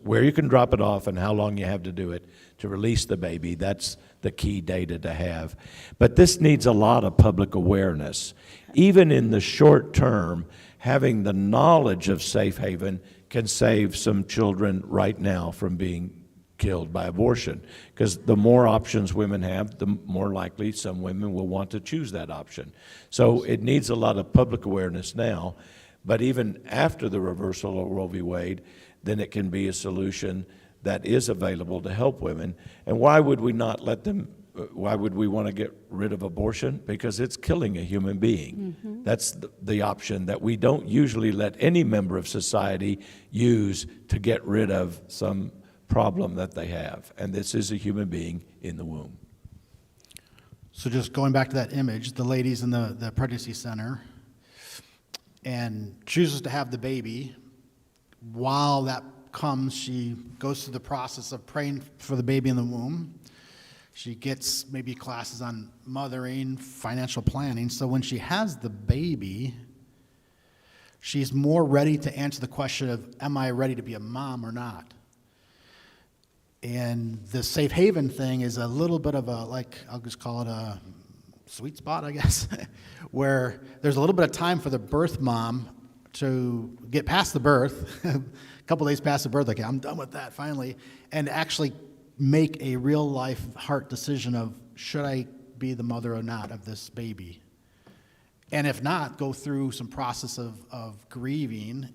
E: where you can drop it off and how long you have to do it to release the baby. That's the key data to have. But this needs a lot of public awareness. Even in the short term, having the knowledge of Safe Haven can save some children right now from being killed by abortion, because the more options women have, the more likely some women will want to choose that option. So it needs a lot of public awareness now, but even after the reversal of Roe v. Wade, then it can be a solution that is available to help women. And why would we not let them, why would we want to get rid of abortion? Because it's killing a human being. Mm-hmm. That's the option that we don't usually let any member of society use to get rid of some problem that they have, and this is a human being in the womb.
A: So just going back to that image, the lady's in the pregnancy center and chooses to have the baby. While that comes, she goes through the process of praying for the baby in the womb. She gets maybe classes on mothering, financial planning, so when she has the baby, she's more ready to answer the question of, am I ready to be a mom or not? And the Safe Haven thing is a little bit of a, like, I'll just call it a sweet spot, I guess, where there's a little bit of time for the birth mom to get past the birth, a couple days past the birth, okay, I'm done with that finally, and actually make a real life heart decision of, should I be the mother or not of this baby? And if not, go through some process of grieving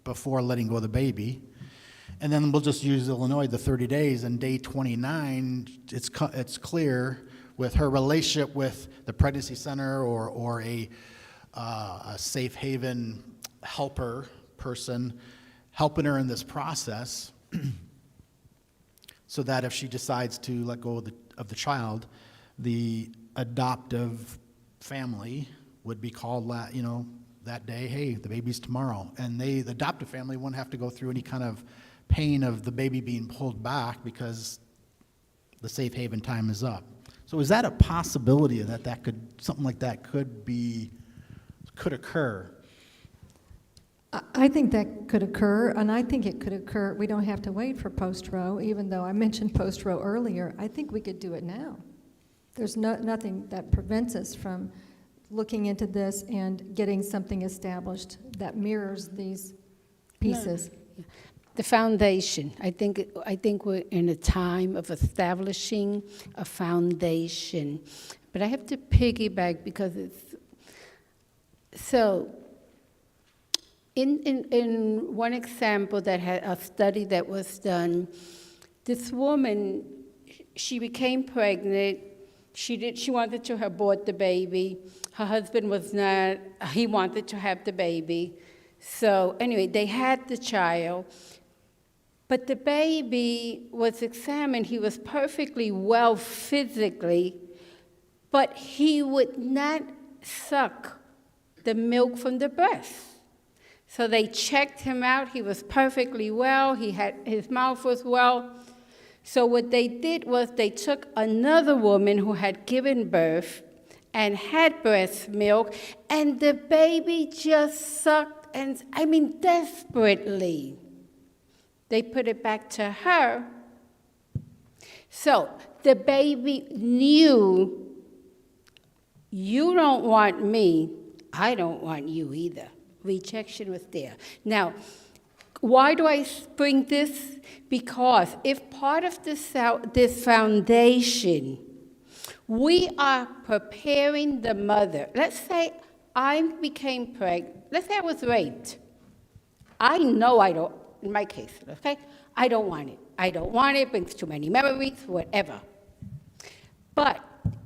A: before letting go of the baby. And then we'll just use Illinois, the 30 days, and day 29, it's clear with her relationship with the pregnancy center or a Safe Haven helper person, helping her in this process so that if she decides to let go of the child, the adoptive family would be called, that day, hey, the baby's tomorrow. And the adoptive family wouldn't have to go through any kind of pain of the baby being pulled back because the safe haven time is up. So is that a possibility that something like that could occur?
H: I think that could occur, and I think it could occur. We don't have to wait for post-row, even though I mentioned post-row earlier. I think we could do it now. There's nothing that prevents us from looking into this and getting something established that mirrors these pieces.
I: The foundation. I think we're in a time of establishing a foundation. But I have to piggyback because it's so. In one example that had a study that was done, this woman, she became pregnant. She wanted to abort the baby. Her husband was not. He wanted to have the baby. So anyway, they had the child. But the baby was examined. He was perfectly well physically, but he would not suck the milk from the breast. So they checked him out. He was perfectly well. His mouth was well. So what they did was they took another woman who had given birth and had breast milk, and the baby just sucked, and desperately. They put it back to her. So the baby knew, you don't want me, I don't want you either. Rejection was there. Now, why do I bring this? Because if part of this foundation, we are preparing the mother. Let's say I became pregnant. Let's say I was raped. I know I don't, in my case, okay? I don't want it. I don't want it, brings too many memories, whatever. But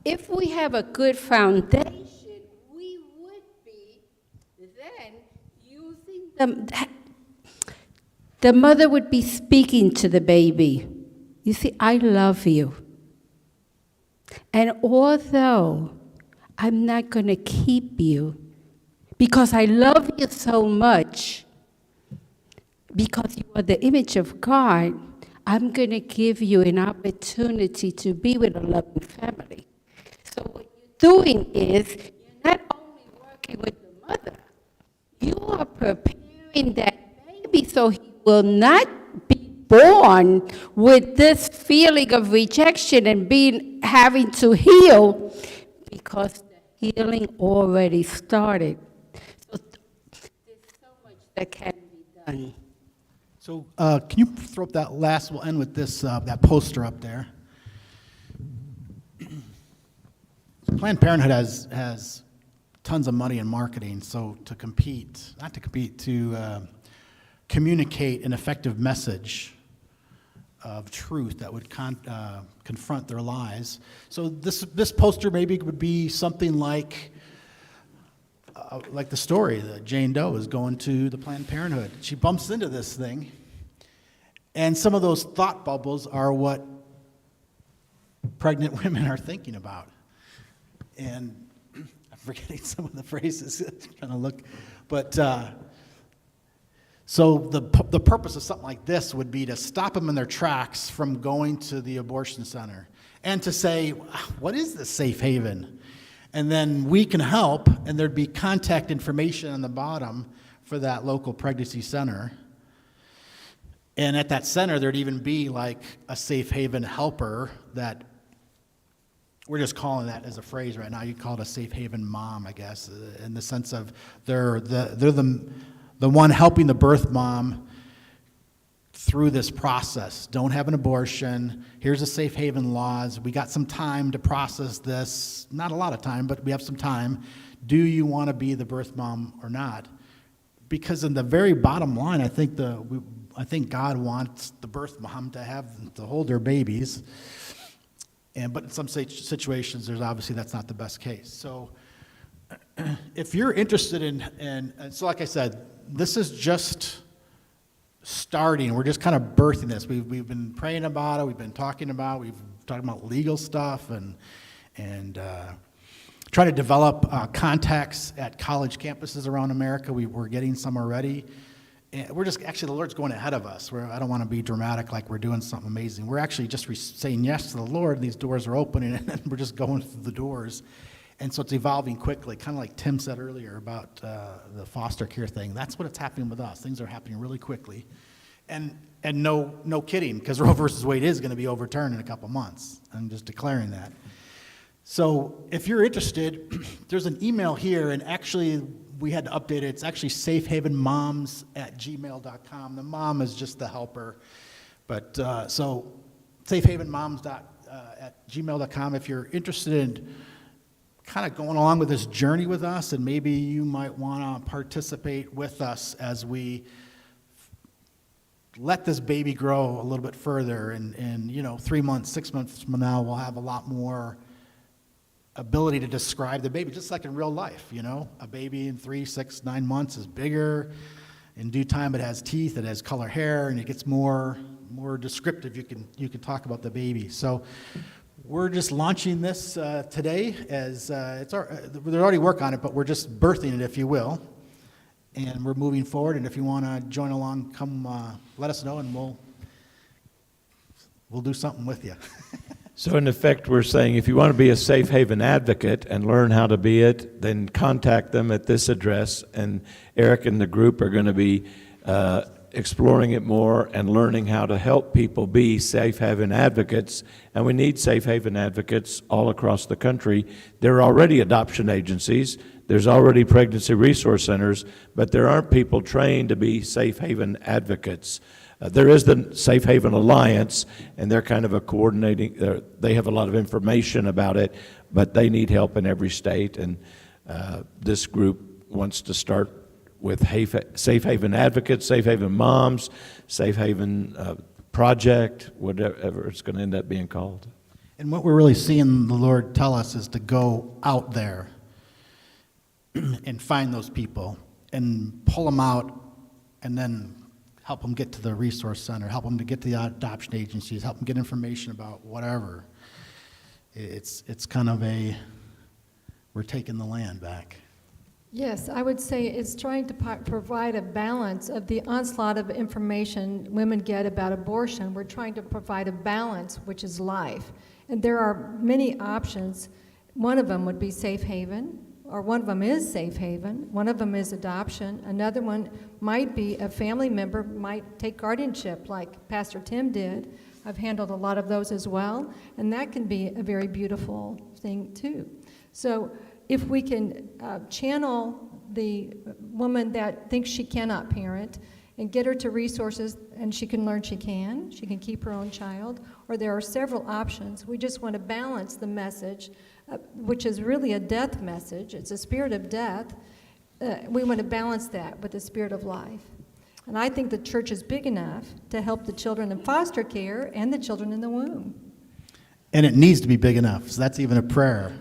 I: if we have a good foundation, we would be then using the mother would be speaking to the baby. You see, I love you. And although I'm not going to keep you, because I love you so much, because you are the image of God, I'm going to give you an opportunity to be with a loving family. So what you're doing is, you're not only working with the mother, you are preparing that baby so he will not be born with this feeling of rejection and having to heal, because the healing already started. So there's so much that can be done.
A: So can you throw up that last, we'll end with this, that poster up there. Planned Parenthood has tons of money in marketing, so to communicate an effective message of truth that would confront their lies. So this poster maybe would be something like the story that Jane Doe is going to the Planned Parenthood. She bumps into this thing, and some of those thought bubbles are what pregnant women are thinking about. And I'm forgetting some of the phrases, trying to look, but so the purpose of something like this would be to stop them in their tracks from going to the abortion center and to say, what is this safe haven? And then we can help, and there'd be contact information on the bottom for that local pregnancy center. And at that center, there'd even be like a safe haven helper that, we're just calling that as a phrase right now. You call it a safe haven mom, I guess, in the sense of they're the one helping the birth mom through this process. Don't have an abortion. Here's the safe haven laws. We got some time to process this. Not a lot of time, but we have some time. Do you want to be the birth mom or not? Because in the very bottom line, I think God wants the birth mom to hold their babies. But in some situations, that's not the best case. So if you're interested in so like I said, this is just starting. We're just kind of birthing this. We've been praying about it. We've been talking about. We've talked about legal stuff and trying to develop contacts at college campuses around America. We're getting some already. And we're just, actually, the Lord's going ahead of us. I don't want to be dramatic like we're doing something amazing. We're actually just saying yes to the Lord, and these doors are opening, and we're just going through the doors. And so it's evolving quickly, kind of like Tim said earlier about the foster care thing. That's what's happening with us. Things are happening really quickly. And no kidding, because Roe versus Wade is going to be overturned in a couple months. I'm just declaring that. So if you're interested, there's an email here, and actually we had to update it. It's actually safehavenmoms@gmail.com. The mom is just the helper. But so safehavenmoms@gmail.com. If you're interested in kind of going along with this journey with us, and maybe you might want to participate with us as we let this baby grow a little bit further. And 3 months, 6 months from now, we'll have a lot more ability to describe the baby, just like in real life. A baby in 3, 6, 9 months is bigger. In due time, it has teeth, it has color hair, and it gets more descriptive. You can talk about the baby. So we're just launching this today. They're already working on it, but we're just birthing it, if you will. And we're moving forward. And if you want to join along, come let us know, and we'll do something with you.
E: So in effect, we're saying if you want to be a safe haven advocate and learn how to be it, then contact them at this address, and Eric and the group are going to be exploring it more and learning how to help people be safe haven advocates. And we need safe haven advocates all across the country. There are already adoption agencies. There's already pregnancy resource centers, but there aren't people trained to be safe haven advocates. There is the Safe Haven Alliance, and they're kind of a coordinating, they have a lot of information about it, but they need help in every state. And this group wants to start with Safe Haven Advocates, Safe Haven Moms, Safe Haven Project, whatever it's going to end up being called.
A: And what we're really seeing the Lord tell us is to go out there and find those people and pull them out, and then help them get to the resource center, help them to get to the adoption agencies, help them get information about whatever. It's kind of we're taking the land back.
H: Yes, I would say it's trying to provide a balance of the onslaught of information women get about abortion. We're trying to provide a balance, which is life. And there are many options. One of them would be safe haven, or one of them is safe haven. One of them is adoption. Another one might be a family member might take guardianship, like Pastor Tim did. I've handled a lot of those as well, and that can be a very beautiful thing too. So if we can channel the woman that thinks she cannot parent and get her to resources, and she can learn she can keep her own child, or there are several options. We just want to balance the message, which is really a death message. It's a spirit of death. We want to balance that with the spirit of life. And I think the church is big enough to help the children in foster care and the children in the womb.
A: And it needs to be big enough, so that's even a prayer.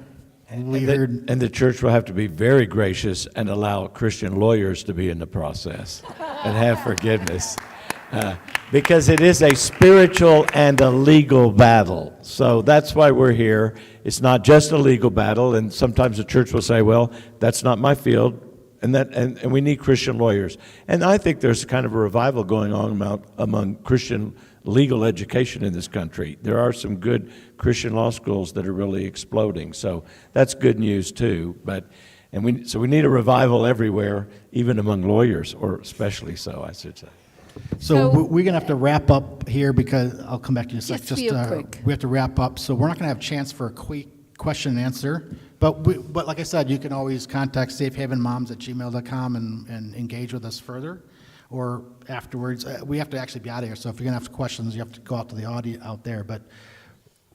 E: And the church will have to be very gracious and allow Christian lawyers to be in the process and have forgiveness. Because it is a spiritual and a legal battle. So that's why we're here. It's not just a legal battle, and sometimes the church will say, well, that's not my field, and we need Christian lawyers. And I think there's kind of a revival going on among Christian legal education in this country. There are some good Christian law schools that are really exploding. So that's good news too. So we need a revival everywhere, even among lawyers, or especially so, I should say.
A: So we're going to have to wrap up here, because I'll come back to you in a sec.
I: Just real quick.
A: We have to wrap up, so we're not going to have a chance for a quick question and answer. But like I said, you can always contact safehavenmoms@gmail.com and engage with us further. Or afterwards, we have to actually be out of here, so if you're going to have questions, you have to go out to the audience out there. But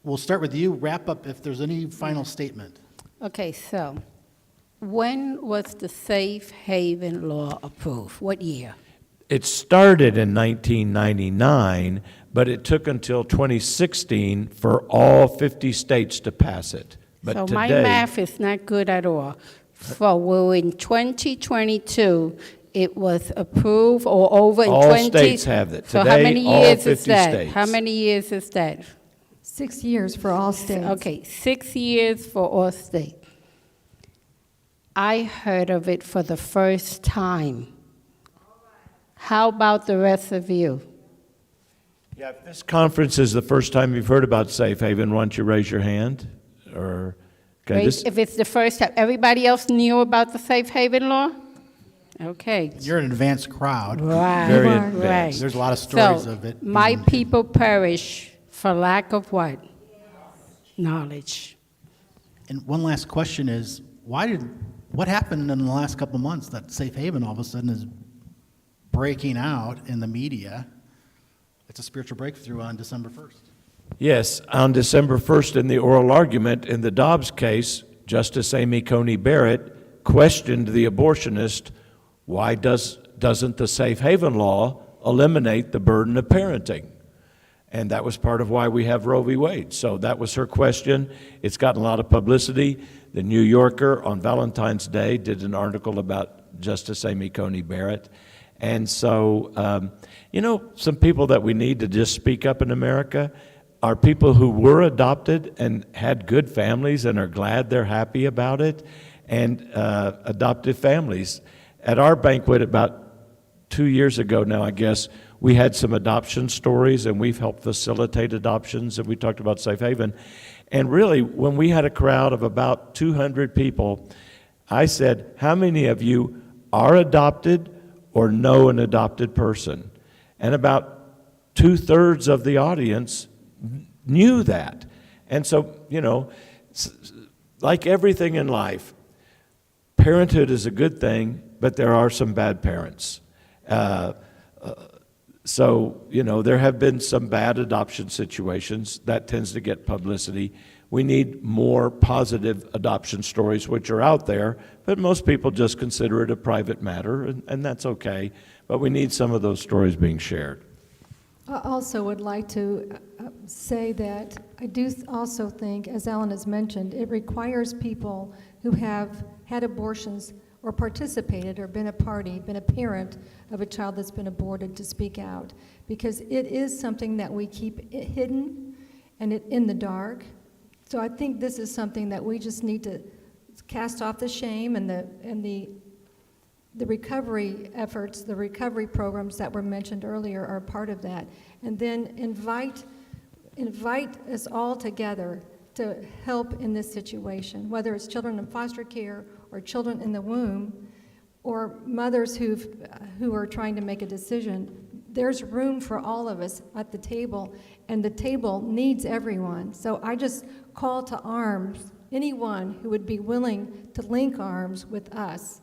A: we'll start with you. Wrap up if there's any final statement.
I: Okay, so when was the safe haven law approved? What year?
E: It started in 1999, but it took until 2016 for all 50 states to pass it. But
I: So
E: today,
I: my math is not good at all. So we're in 2022, it was approved or over in
E: All
I: 20?
E: states have it.
I: So how
E: Today,
I: many
E: all
I: years is
E: 50
I: that?
E: states.
I: How many years is that?
H: 6 years for all states.
I: Okay, 6 years for all states. I heard of it for the first time. How about the rest of you?
E: Yeah, if this conference is the first time you've heard about Safe Haven, why don't you raise your hand? Or, okay,
I: If it's the first time, everybody else knew about the safe haven law? Okay.
A: You're an advanced crowd.
I: Right.
E: Very
H: Right.
E: advanced.
A: There's a lot of stories
I: So,
A: of it.
I: my
A: being-
I: people perish for lack of what? Knowledge.
A: And one last question is, what happened in the last couple of months that Safe Haven all of a sudden is breaking out in the media? It's a spiritual breakthrough on December 1st.
E: Yes, on December 1st in the oral argument in the Dobbs case, Justice Amy Coney Barrett questioned the abortionist, why doesn't the Safe Haven law eliminate the burden of parenting? And that was part of why we have Roe v. Wade. So that was her question. It's gotten a lot of publicity. The New Yorker on Valentine's Day did an article about Justice Amy Coney Barrett. And so, some people that we need to just speak up in America are people who were adopted and had good families and are glad they're happy about it, and adoptive families. At our banquet about 2 years ago now, I guess, we had some adoption stories, and we've helped facilitate adoptions, and we talked about Safe Haven. And really, when we had a crowd of about 200 people, I said, how many of you are adopted or know an adopted person? And about 2/3 of the audience knew that. And so, like everything in life, parenthood is a good thing, but there are some bad parents. So, there have been some bad adoption situations. That tends to get publicity. We need more positive adoption stories, which are out there, but most people just consider it a private matter, and that's okay. But we need some of those stories being shared.
H: I also would like to say that I do also think, as Ellen has mentioned, it requires people who have had abortions or participated or been a parent of a child that's been aborted to speak out, because it is something that we keep hidden and in the dark. So I think this is something that we just need to cast off the shame, and the recovery efforts, the recovery programs that were mentioned earlier are part of that. And then invite us all together to help in this situation, whether it's children in foster care or children in the womb or mothers who are trying to make a decision. There's room for all of us at the table, and the table needs everyone. So I just call to arms anyone who would be willing to link arms with us,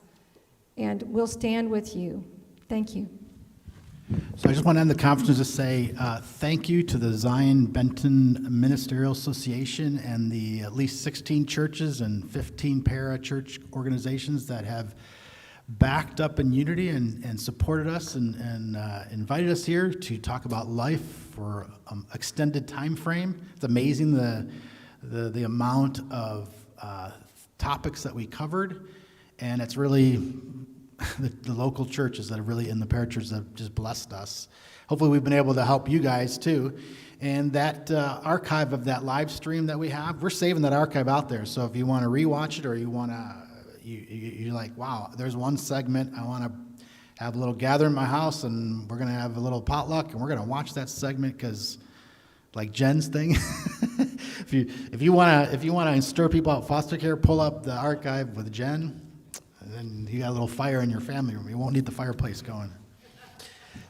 H: and we'll stand with you. Thank you.
A: So I just want to end the conference to say thank you to the Zion Benton Ministerial Association and the at least 16 churches and 15 para-church organizations that have backed up in unity and supported us and invited us here to talk about life for extended time frame. It's amazing the amount of topics that we covered, and it's really the local churches that are really in the parachurches that have just blessed us. Hopefully we've been able to help you guys too. And that archive of that live stream that we have, we're saving that archive out there. So if you want to rewatch it, or you want to, you're like, wow, there's one segment I want to have a little gather in my house, and we're going to have a little potluck, and we're going to watch that segment because, like Jen's thing, if you want to stir people out foster care, pull up the archive with Jen. And you got a little fire in your family room. You won't need the fireplace going.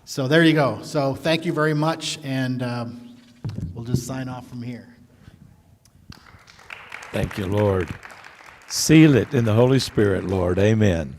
A: So there you go. So thank you very much, and we'll just sign off from here.
E: Thank you, Lord. Seal it in the Holy Spirit, Lord. Amen.